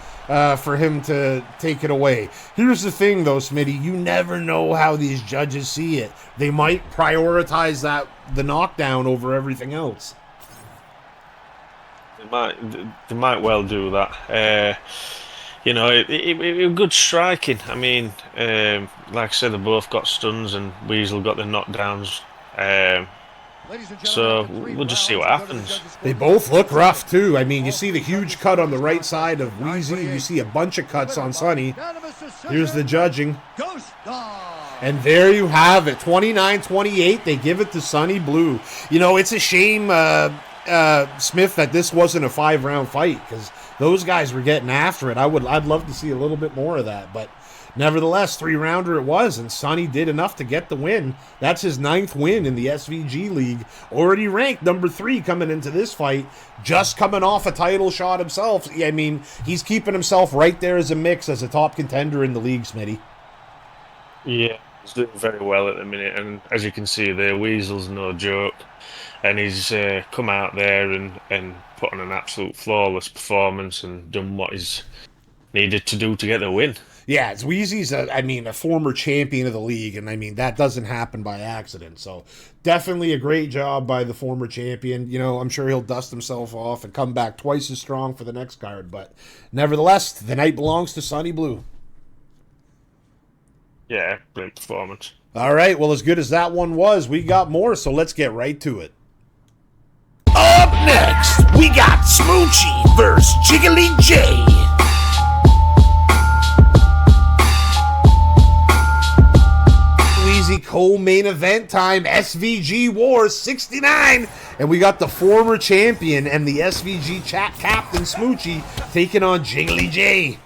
Speaker 2: for him to take it away. Here's the thing, though, Smitty. You never know how these judges see it. They might prioritize the knockdown over everything else.
Speaker 5: They might well do that. You know, it good striking. I mean, like I said, they both got stuns and Weasel got the knockdowns. So we'll just see what happens.
Speaker 2: They both look rough, too. I mean, you see the huge cut on the right side of Wheezy. You see a bunch of cuts on Sonny. Here's the judging. And there you have it. 29-28. They give it to Sonny Blue. You know, it's a shame, Smith, that this wasn't a 5-round fight, because those guys were getting after it. I'd love to see a little bit more of that, but nevertheless, 3-rounder it was, and Sonny did enough to get the win. That's his 9th win in the SVG League. Already ranked number 3 coming into this fight, just coming off a title shot himself. I mean, he's keeping himself right there as a mix as a top contender in the league, Smitty.
Speaker 5: Yeah, he's doing very well at the minute, and as you can see there, Weasel's no joke. And he's come out there and put on an absolute flawless performance and done what he's needed to do to get the win.
Speaker 2: Yeah, it's Wheezy's, a former champion of the league, and I mean, that doesn't happen by accident. So definitely a great job by the former champion. You know, I'm sure he'll dust himself off and come back twice as strong for the next card. But nevertheless, the night belongs to Sonny Blue.
Speaker 5: Yeah, great performance.
Speaker 2: All right, well, as good as that one was, we got more, so let's get right to it. Up next, we got Smoochie versus Jiggly J. Easy co-main event time, SVG WAR 69, and we got the former champion and the SVG chat captain Smoochie taking on Jiggly J.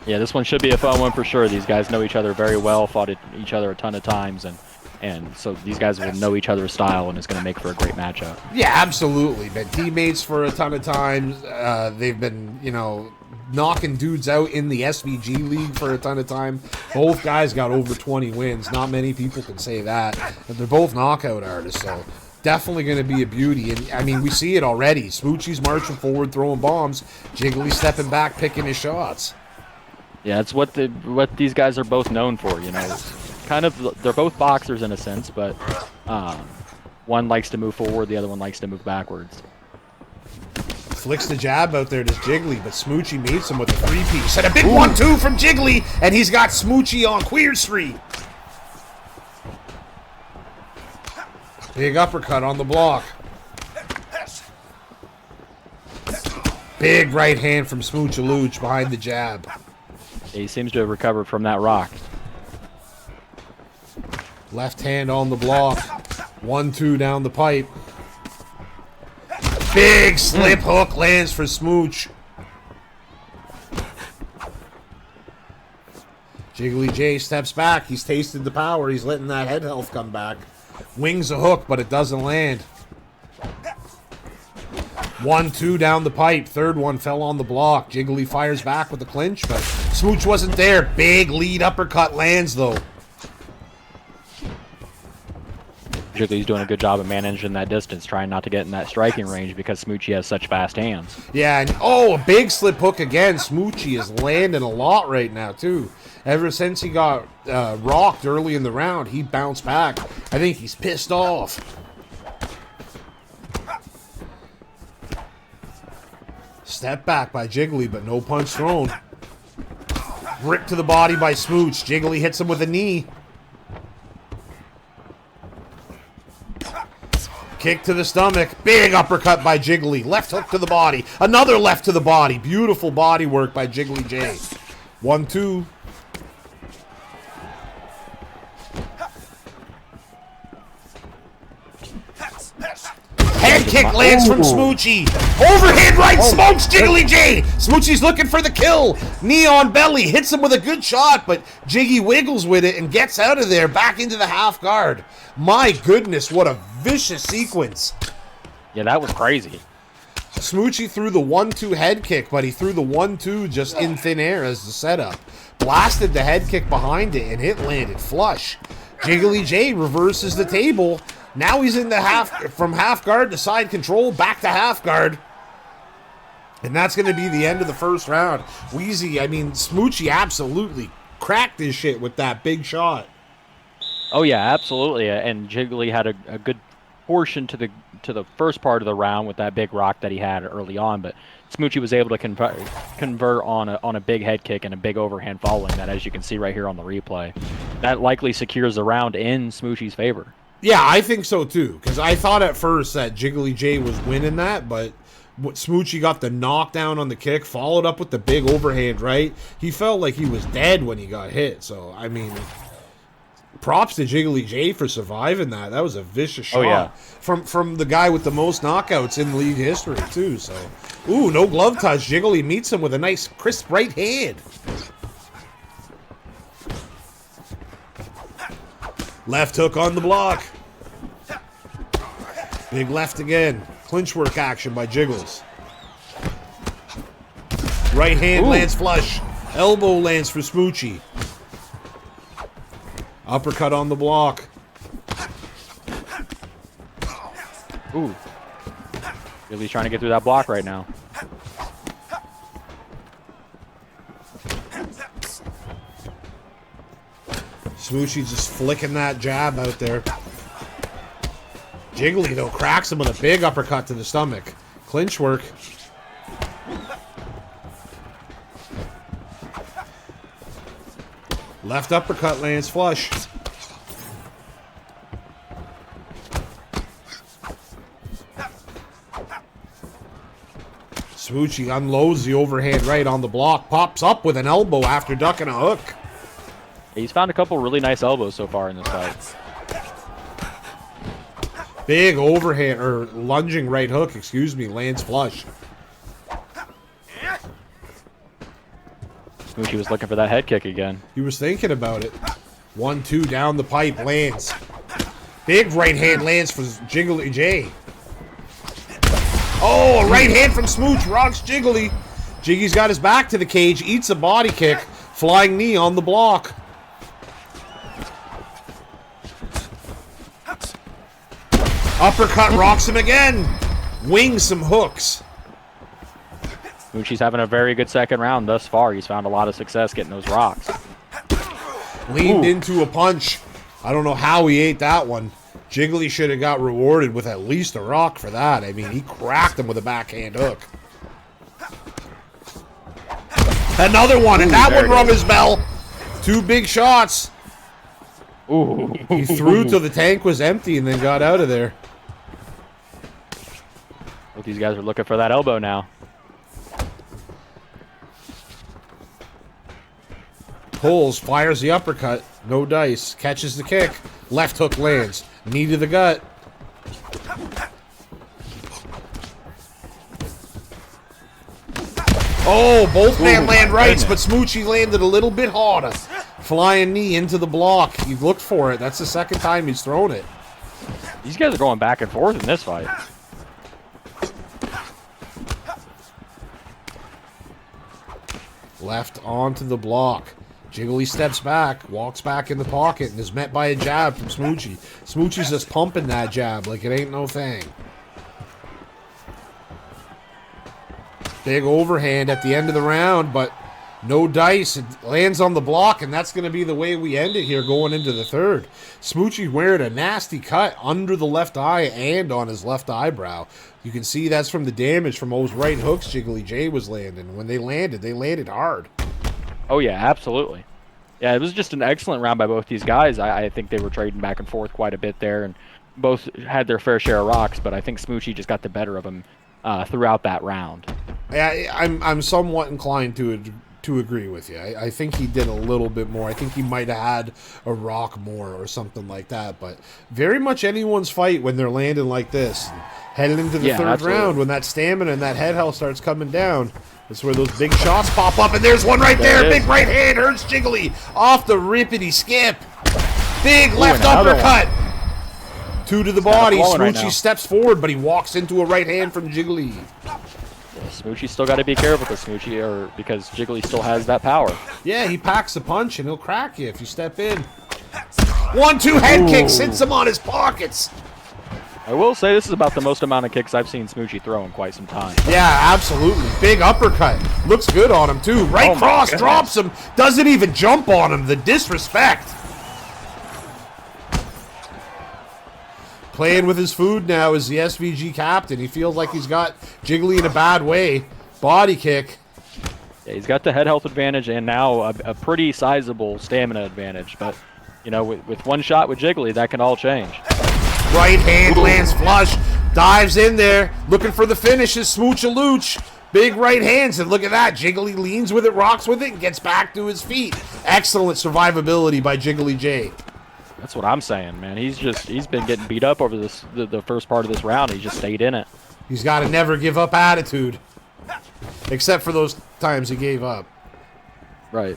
Speaker 3: Yeah, this one should be a fun one for sure. These guys know each other very well, fought each other a ton of times, and so these guys will know each other's style, and it's going to make for a great matchup.
Speaker 2: Yeah, absolutely. Been teammates for a ton of times. They've been, you know, knocking dudes out in the SVG League for a ton of time. Both guys got over 20 wins. Not many people can say that. But they're both knockout artists, so definitely going to be a beauty. And, I mean, we see it already. Smoochie's marching forward, throwing bombs. Jiggly stepping back, picking his shots.
Speaker 3: Yeah, it's what these guys are both known for, you know. Kind of, they're both boxers in a sense, but one likes to move forward, the other one likes to move backwards.
Speaker 2: Flicks the jab out there to Jiggly, but Smoochie meets him with a 3-piece. And a big 1-2 from Jiggly, and he's got Smoochie on Queer Street. Big uppercut on the block. Big right hand from Smooch-a-Looch behind the jab.
Speaker 3: He seems to have recovered from that rock.
Speaker 2: Left hand on the block. 1-2 down the pipe. Big slip hook lands for Smooch. Jiggly J steps back. He's tasted the power. He's letting that head health come back. Wings a hook, but it doesn't land. 1-2 down the pipe. Third one fell on the block. Jiggly fires back with the clinch, but Smooch wasn't there. Big lead uppercut lands, though.
Speaker 3: Jiggly's doing a good job of managing that distance, trying not to get in that striking range because Smoochie has such fast hands.
Speaker 2: Yeah, and a big slip hook again. Smoochie is landing a lot right now, too. Ever since he got rocked early in the round, he bounced back. I think he's pissed off. Step back by Jiggly, but no punch thrown. Rip to the body by Smooch. Jiggly hits him with a knee. Kick to the stomach. Big uppercut by Jiggly. Left hook to the body. Another left to the body. Beautiful body work by Jiggly J. 1-2. Head kick lands from Smoochie. Overhand right smokes Jiggly J. Smoochie's looking for the kill. Knee on belly. Hits him with a good shot, but Jiggy wiggles with it and gets out of there back into the half guard. My goodness, what a vicious sequence.
Speaker 3: Yeah, that was crazy.
Speaker 2: Smoochie threw the 1-2 head kick, but he threw the 1-2 just in thin air as the setup. Blasted the head kick behind it, and it landed flush. Jiggly J reverses the table. Now he's in the from half guard to side control, back to half guard. And that's going to be the end of the first round. Smoochie absolutely cracked his shit with that big shot.
Speaker 3: Oh yeah, absolutely. And Jiggly had a good portion to the first part of the round with that big rock that he had early on, but Smoochie was able to convert on a big head kick and a big overhand following that, as you can see right here on the replay. That likely secures the round in Smoochie's favor.
Speaker 2: Yeah, I think so too, because I thought at first that Jiggly J was winning that, but Smoochie got the knockdown on the kick, followed up with the big overhand right. He felt like he was dead when he got hit, so I mean, props to Jiggly J for surviving that. That was a vicious shot.
Speaker 3: Oh, yeah.
Speaker 2: From the guy with the most knockouts in league history too. So, ooh, no glove touch. Jiggly meets him with a nice crisp right hand. Left hook on the block. Big left again. Clinch work action by Jiggles. Right hand lands flush. Elbow lands for Smoochie. Uppercut on the block.
Speaker 3: Ooh. Really trying to get through that block right now.
Speaker 2: Smoochie just flicking that jab out there. Jiggly, though, cracks him with a big uppercut to the stomach. Clinch work. Left uppercut lands flush. Smoochie unloads the overhand right on the block. Pops up with an elbow after ducking a hook.
Speaker 3: He's found a couple really nice elbows so far in this fight.
Speaker 2: Big overhand, or lunging right hook, excuse me, lands flush.
Speaker 3: Smoochie was looking for that head kick again.
Speaker 2: He was thinking about it. 1-2 down the pipe, lands. Big right hand lands for Jiggly J. Oh, a right hand from Smooch rocks Jiggly. Jiggy's got his back to the cage, eats a body kick, flying knee on the block. Uppercut rocks him again. Wings some hooks.
Speaker 3: Smoochie's having a very good second round thus far. He's found a lot of success getting those rocks.
Speaker 2: Leaned into a punch. I don't know how he ate that one. Jiggly should have got rewarded with at least a rock for that. I mean, he cracked him with a backhand hook. Another one, and that one rung his bell. Two big shots.
Speaker 3: Ooh.
Speaker 2: He threw till the tank was empty and then got out of there.
Speaker 3: Look, these guys are looking for that elbow now.
Speaker 2: Pulls, fires the uppercut. No dice. Catches the kick. Left hook lands. Knee to the gut. Oh, both men land rights, but Smoochie landed a little bit harder. Flying knee into the block. He looked for it. That's the second time he's thrown it.
Speaker 3: These guys are going back and forth in this fight.
Speaker 2: Left onto the block. Jiggly steps back, walks back in the pocket, and is met by a jab from Smoochie. Smoochie's just pumping that jab like it ain't no thing. Big overhand at the end of the round, but no dice. It lands on the block, and that's going to be the way we end it here going into the third. Smoochie wearing a nasty cut under the left eye and on his left eyebrow. You can see that's from the damage from those right hooks Jiggly J was landing. When they landed hard.
Speaker 3: Oh, yeah, absolutely. Yeah, it was just an excellent round by both these guys. I think they were trading back and forth quite a bit there, and both had their fair share of rocks, but I think Smoochie just got the better of them throughout that round.
Speaker 2: I'm somewhat inclined to to agree with you. I think he did a little bit more. I think he might have had a rock more or something like that. But very much anyone's fight when they're landing like this. And heading into the third round, when that stamina and that head health starts coming down, that's where those big shots pop up. And there's one right there. Big right hand hurts Jiggly. Off the rippity skip. Big left uppercut. 2 to the body. Smoochie steps forward, but he walks into a right hand from Jiggly.
Speaker 3: Smoochie still got to be careful with Smoochie, because Jiggly still has that power.
Speaker 2: Yeah, he packs a punch and he'll crack you if you step in. 1-2 head kick sends him on his pockets.
Speaker 3: I will say this is about the most amount of kicks I've seen Smoochie throw in quite some time.
Speaker 2: Yeah, absolutely. Big uppercut. Looks good on him, too. Right cross, drops him. Doesn't even jump on him. The disrespect. Playing with his food now is the SVG captain. He feels like he's got Jiggly in a bad way. Body kick.
Speaker 3: Yeah, he's got the head health advantage and now a pretty sizable stamina advantage. But, you know, with one shot with Jiggly, that can all change.
Speaker 2: Right hand lands flush. Dives in there. Looking for the finish is Smooch-a-Looch. Big right hands. And look at that. Jiggly leans with it, rocks with it, and gets back to his feet. Excellent survivability by Jiggly J.
Speaker 3: That's what I'm saying, man. He's been getting beat up over the first part of this round. He just stayed in it.
Speaker 2: He's got a never give up attitude. Except for those times he gave up.
Speaker 3: Right.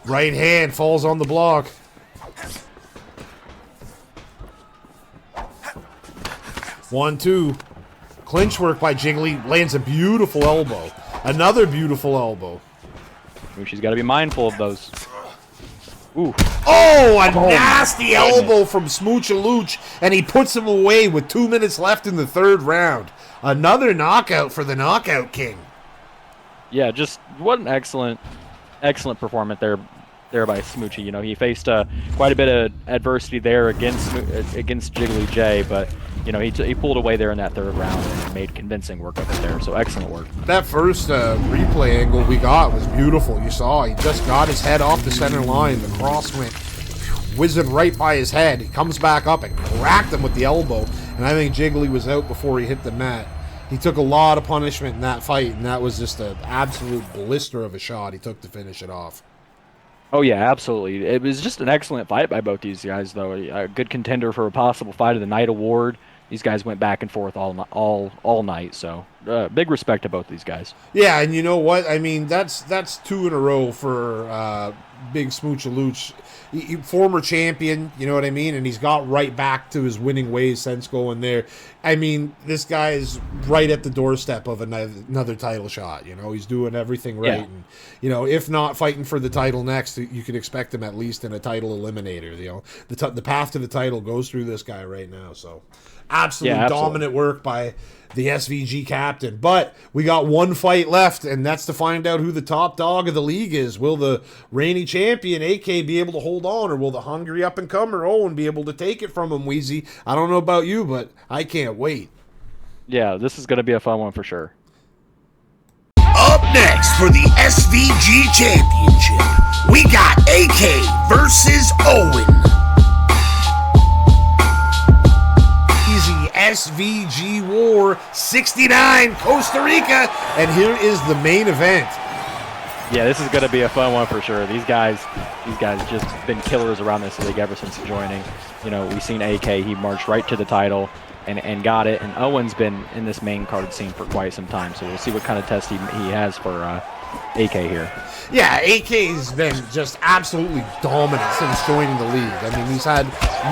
Speaker 2: Right hand falls on the block. One, two. Clinch work by Jiggly. Lands a beautiful elbow. Another beautiful elbow.
Speaker 3: She's got to be mindful of those. Ooh.
Speaker 2: Oh, a nasty elbow from Smooch-a-Looch, and he puts him away with 2 minutes left in the third round. Another knockout for the Knockout King.
Speaker 3: Yeah, just what an excellent performance there by Smoochie. You know, he faced quite a bit of adversity there against Jiggly J, but you know, he pulled away there in that third round and made convincing work of it there. So excellent work.
Speaker 2: That first replay angle we got was beautiful. You saw he just got his head off the center line. The cross went whizzing right by his head. He comes back up and cracked him with the elbow. And I think Jiggly was out before he hit the mat. He took a lot of punishment in that fight, and that was just an absolute blister of a shot he took to finish it off.
Speaker 3: Oh yeah, absolutely. It was just an excellent fight by both these guys, though. A good contender for a possible Fight of the Night award. These guys went back and forth all night, so big respect to both these guys.
Speaker 2: Yeah, and you know what? I mean, that's 2 in a row for Big Smooch-a-Looch. Former champion, you know what I mean? And he's got right back to his winning ways since going there. I mean, this guy is right at the doorstep of another title shot. You know, he's doing everything right.
Speaker 3: Yeah.
Speaker 2: And, you know, if not fighting for the title next, you could expect him at least in a title eliminator. You know, the path to the title goes through this guy right now. So, absolutely dominant work by the SVG captain. But we got one fight left, and that's to find out who the top dog of the league is. Will the reigning champion, AK, be able to hold on, or will the hungry up-and-comer, Owen, be able to take it from him, Wheezy? I don't know about you, but I can't wait.
Speaker 3: Yeah, this is going to be a fun one for sure.
Speaker 1: Up next for the SVG Championship, we got AK versus Owen. SVG WAR 69, Costa Rica, and here is the main event.
Speaker 3: Yeah, this is going to be a fun one for sure. These guys just been killers around this league ever since joining. You know, we've seen AK, he marched right to the title and got it, and Owen's been in this main card scene for quite some time, so we'll see what kind of test he has for AK here.
Speaker 2: Yeah, AK's been just absolutely dominant since joining the league. I mean, he's had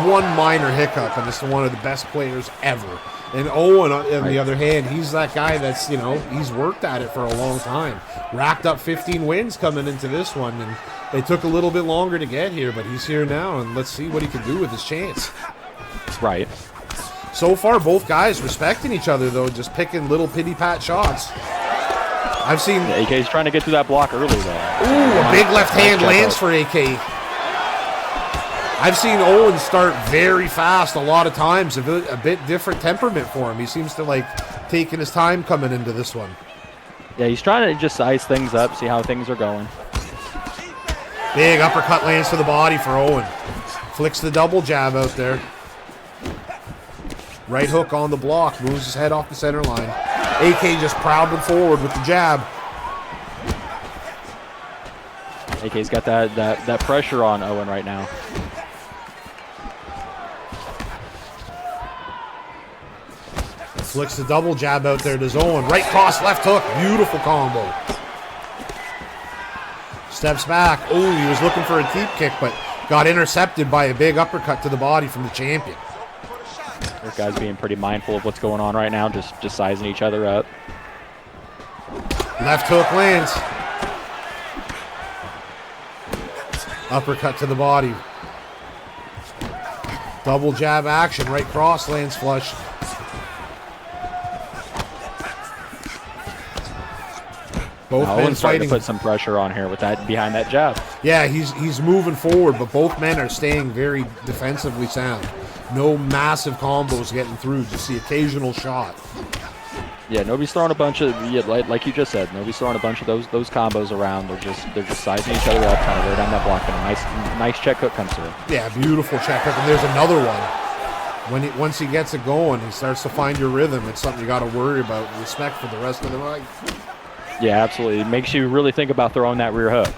Speaker 2: one minor hiccup, and it's one of the best players ever. And Owen, on the other hand, he's that guy that's, you know, he's worked at it for a long time. Racked up 15 wins coming into this one, and it took a little bit longer to get here, but he's here now, and let's see what he can do with his chance.
Speaker 3: Right.
Speaker 2: So far, both guys respecting each other, though, just picking little pity-pat shots. I've seen...
Speaker 3: Yeah, AK's trying to get through that block early, though.
Speaker 2: Ooh, a big left hand lands for AK. I've seen Owen start very fast a lot of times. A bit different temperament for him. He seems to like taking his time coming into this one.
Speaker 3: Yeah, he's trying to just size things up, see how things are going.
Speaker 2: Big uppercut lands to the body for Owen. Flicks the double jab out there. Right hook on the block. Moves his head off the center line. AK just prowling forward with the jab.
Speaker 3: AK's got that pressure on Owen right now.
Speaker 2: Flicks the double jab out there to Owen. Right cross, left hook. Beautiful combo. Steps back. Oh, he was looking for a deep kick, but got intercepted by a big uppercut to the body from the champion.
Speaker 3: Those guys being pretty mindful of what's going on right now, just sizing each other up.
Speaker 2: Left hook lands. Uppercut to the body. Double jab action. Right cross lands flush. Both men
Speaker 3: Owen's starting
Speaker 2: fighting.
Speaker 3: to put some pressure on here with that behind that jab.
Speaker 2: Yeah, he's moving forward, but both men are staying very defensively sound. No massive combos getting through, just the occasional shot.
Speaker 3: Yeah, nobody's throwing a bunch of like you just said. Nobody's throwing a bunch of those combos around. They're just sizing each other up, trying to wear down that block, and a nice check hook comes through.
Speaker 2: Yeah, beautiful check hook, and there's another one. Once he gets it going, he starts to find your rhythm. It's something you got to worry about. Respect for the rest of the fight.
Speaker 3: Yeah, absolutely. It makes you really think about throwing that rear hook.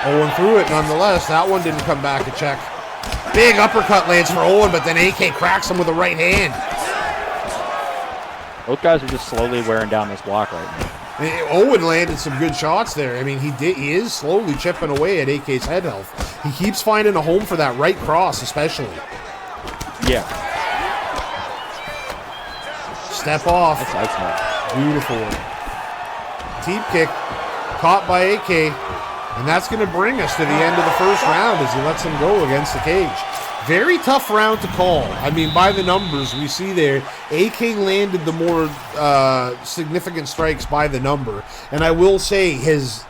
Speaker 2: Owen threw it nonetheless. That one didn't come back a check. Big uppercut lands for Owen, but then AK cracks him with a right hand.
Speaker 3: Both guys are just slowly wearing down this block right now.
Speaker 2: Owen landed some good shots there. I mean, he is slowly chipping away at AK's head health. He keeps finding a home for that right cross, especially.
Speaker 3: Yeah.
Speaker 2: Step off.
Speaker 3: That's excellent.
Speaker 2: Beautiful one. Teep kick caught by AK, and that's going to bring us to the end of the first round as he lets him go against the cage. Very tough round to call. I mean, by the numbers we see there, AK landed the more significant strikes by the number, and I will say his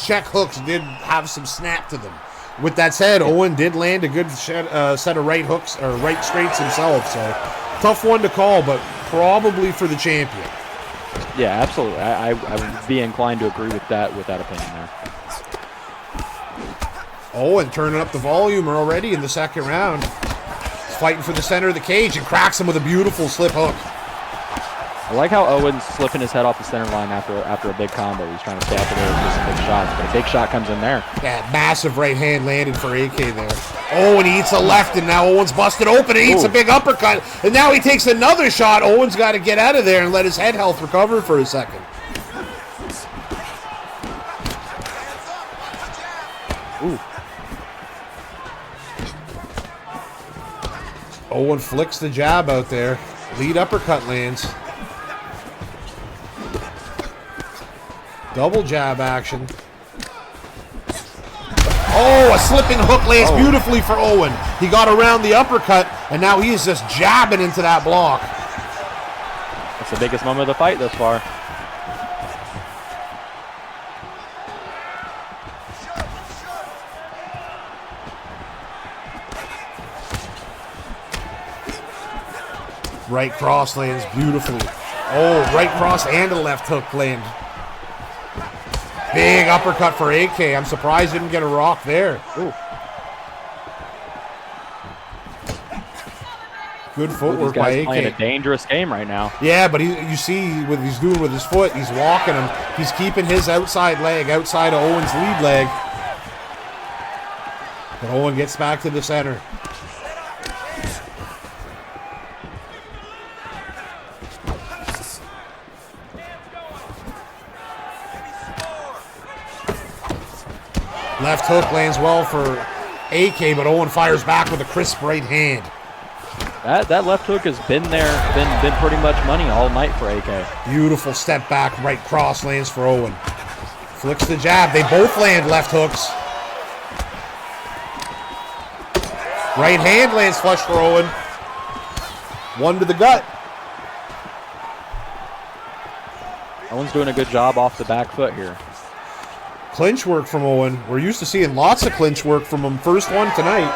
Speaker 2: check hooks did have some snap to them. With that said, Owen did land a good set of right hooks or right straights himself, so tough one to call, but probably for the champion.
Speaker 3: Yeah, absolutely. I would be inclined to agree with that opinion there.
Speaker 2: Owen turning up the volume already in the second round. He's fighting for the center of the cage and cracks him with a beautiful slip hook.
Speaker 3: I like how Owen's slipping his head off the center line after a big combo. He's trying to stay up there with some big shots, but a big shot comes in there.
Speaker 2: That massive right hand landed for AK there. Oh, and he eats a left, and now Owen's busted open and eats a big uppercut. And now he takes another shot. Owen's got to get out of there and let his head health recover for a second.
Speaker 3: Ooh.
Speaker 2: Owen flicks the jab out there. Lead uppercut lands. Double jab action. Oh, a slipping hook lands beautifully for Owen. He got around the uppercut, and now he is just jabbing into that block.
Speaker 3: That's the biggest moment of the fight thus far.
Speaker 2: Right cross lands beautifully. Oh, right cross and a left hook land. Big uppercut for AK. I'm surprised he didn't get a rock there. Ooh. Good footwork by AK.
Speaker 3: Playing a dangerous game right now.
Speaker 2: Yeah, but you see what he's doing with his foot. He's walking him. He's keeping his outside leg outside of Owen's lead leg. But Owen gets back to the center. Left hook lands well for AK, but Owen fires back with a crisp right hand.
Speaker 3: That left hook has been there, been pretty much money all night for AK.
Speaker 2: Beautiful step back, right cross lands for Owen. Flicks the jab. They both land left hooks. Right hand lands flush for Owen. One to the gut.
Speaker 3: Owen's doing a good job off the back foot here.
Speaker 2: Clinch work from Owen. We're used to seeing lots of clinch work from him. First one tonight.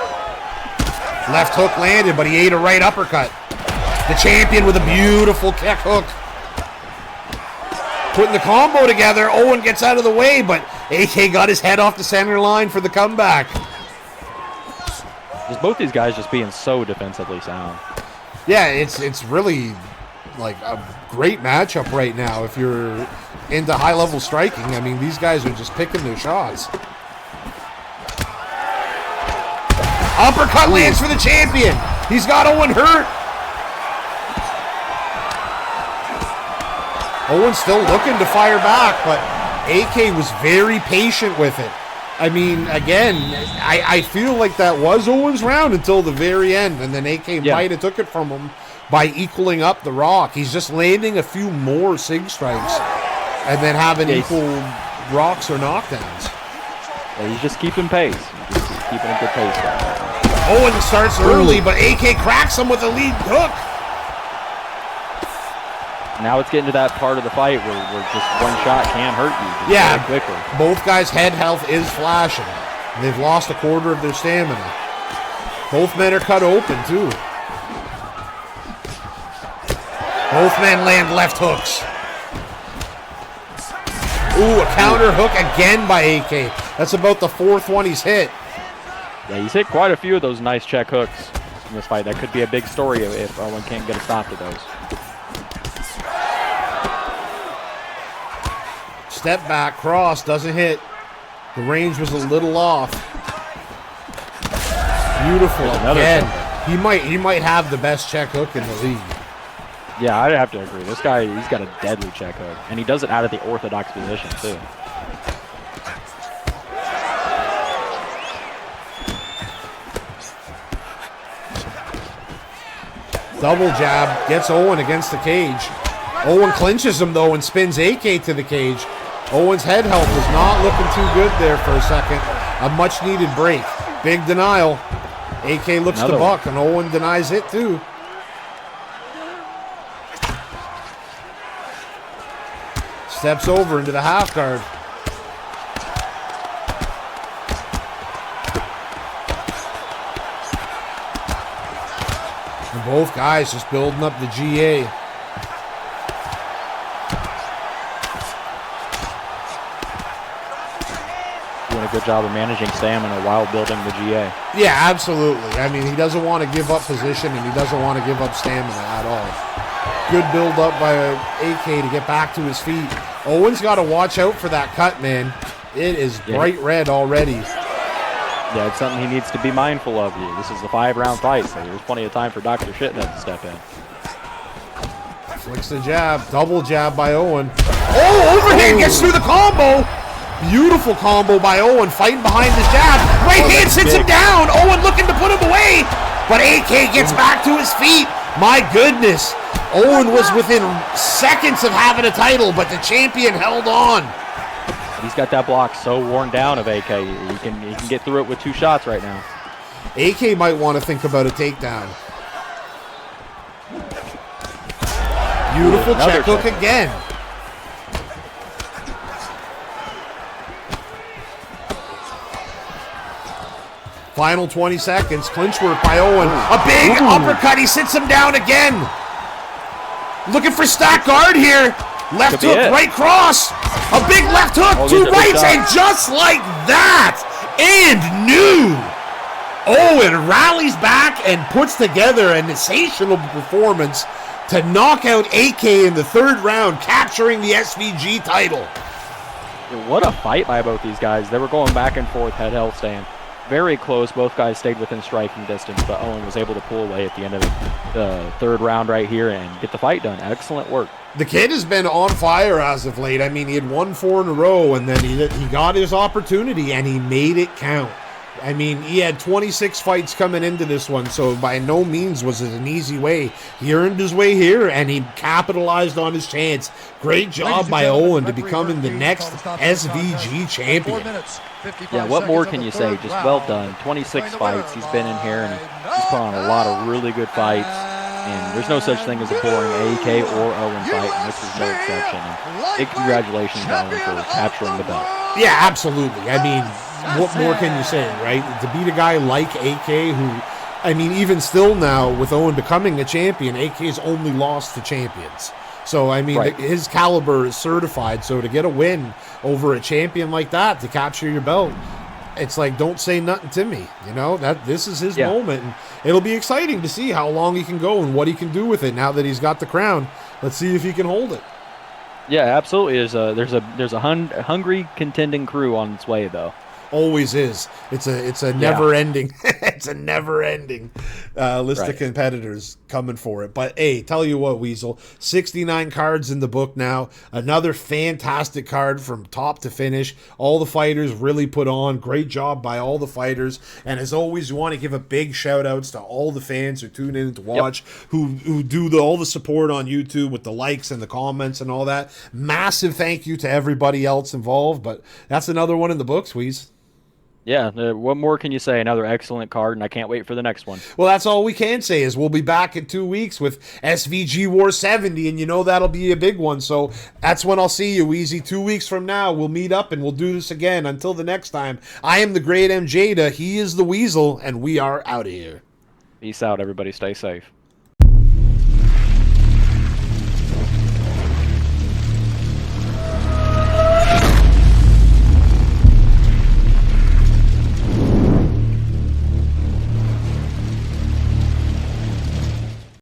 Speaker 2: Left hook landed, but he ate a right uppercut. The champion with a beautiful kick hook. Putting the combo together. Owen gets out of the way, but AK got his head off the center line for the comeback.
Speaker 3: Just both these guys just being so defensively sound.
Speaker 2: Yeah, it's really like a great matchup right now if you're into high-level striking. I mean, these guys are just picking their shots. Uppercut lands for the champion. He's got Owen hurt. Owen's still looking to fire back, but AK was very patient with it. I mean, again, I feel like that was Owen's round until the very end, and then AK might have took it from him by equaling up the rock. He's just landing a few more SIG strikes and then having equal rocks or knockdowns.
Speaker 3: Yeah, he's just keeping pace. He's just keeping a good pace there.
Speaker 2: Owen starts early, but AK cracks him with a lead hook.
Speaker 3: Now it's getting to that part of the fight where just one shot can hurt you.
Speaker 2: Yeah,
Speaker 3: very quickly.
Speaker 2: Both guys' head health is flashing. They've lost a quarter of their stamina. Both men are cut open, too. Both men land left hooks. Ooh, a counter hook again by AK. That's about the fourth one he's hit.
Speaker 3: Yeah, he's hit quite a few of those nice check hooks in this fight. That could be a big story if Owen can't get a stop to those.
Speaker 2: Step back, cross, doesn't hit. The range was a little off. Beautiful again. He might have the best check hook in the league.
Speaker 3: Yeah, I'd have to agree. This guy, he's got a deadly check hook. And he does it out of the orthodox position, too.
Speaker 2: Double jab, gets Owen against the cage. Owen clinches him, though, and spins AK to the cage. Owen's head health was not looking too good there for a second. A much-needed break. Big denial. AK looks to buck, and Owen denies it, too. Steps over into the half guard. And both guys just building up the GA.
Speaker 3: Doing a good job of managing stamina while building the GA.
Speaker 2: Yeah, absolutely. I mean, he doesn't want to give up position, and he doesn't want to give up stamina at all. Good build up by AK to get back to his feet. Owen's got to watch out for that cut, man. It is bright red already.
Speaker 3: Yeah, it's something he needs to be mindful of. This is the 5-round fight, so there's plenty of time for Dr. Shitnut to step in.
Speaker 2: Flicks the jab. Double jab by Owen. Oh, overhand gets through the combo. Beautiful combo by Owen, fighting behind the jab. Right hand sits him down. Owen looking to put him away, but AK gets back to his feet. My goodness. Owen was within seconds of having a title, but the champion held on.
Speaker 3: He's got that block so worn down of AK. He can get through it with 2 shots right now.
Speaker 2: AK might want to think about a takedown. Beautiful check hook again. Final 20 seconds. Clinch work by Owen. A big uppercut. He sits him down again. Looking for stack guard here. Left hook, right cross. A big left hook, 2 rights, and just like that, and new. Owen rallies back and puts together a sensational performance to knock out AK in the 3rd round, capturing the SVG title.
Speaker 3: What a fight by both these guys. They were going back and forth, head health stand. Very close. Both guys stayed within striking distance, but Owen was able to pull away at the end of the 3rd round right here and get the fight done. Excellent work.
Speaker 2: The kid has been on fire as of late. I mean, he had won 4 in a row, and then he got his opportunity, and he made it count. I mean, he had 26 fights coming into this one, so by no means was it an easy way. He earned his way here, and he capitalized on his chance. Great job by Owen to becoming the next SVG champion.
Speaker 3: Yeah, what more can you say? Just well done. 26 fights. He's been in here, and he's put on a lot of really good fights. And there's no such thing as a boring AK or Owen fight, and this was no exception. And big congratulations to Owen for capturing the belt.
Speaker 2: Yeah, absolutely. I mean, what more can you say, right? To beat a guy like AK who, I mean, even still now, with Owen becoming a champion, AK's only lost to champions. So, I mean, his caliber is certified. So to get a win over a champion like that, to capture your belt, it's like, don't say nothing to me. You know, that this is his
Speaker 3: Yeah.
Speaker 2: moment. And it'll be exciting to see how long he can go and what he can do with it now that he's got the crown. Let's see if he can hold it.
Speaker 3: Yeah, absolutely. There's a hungry contending crew on its way, though.
Speaker 2: Always is. It's a never ending. It's a never ending list of
Speaker 3: Right.
Speaker 2: competitors coming for it. But hey, tell you what, Weasel, 69 cards in the book now. Another fantastic card from top to finish. All the fighters really put on. Great job by all the fighters. And as always, we want to give a big shout outs to all the fans who tune in to watch, who do all the support on YouTube with the likes and the comments and all that. Massive thank you to everybody else involved. But that's another one in the books, Weez.
Speaker 3: Yeah, what more can you say? Another excellent card, and I can't wait for the next one.
Speaker 2: Well, that's all we can say is we'll be back in 2 weeks with SVG WAR 70, and you know that'll be a big one. So that's when I'll see you, Weezy. 2 weeks from now, we'll meet up and we'll do this again. Until the next time, I am the great MJda. He is the Weasel, and we are out of here.
Speaker 3: Peace out, everybody. Stay safe.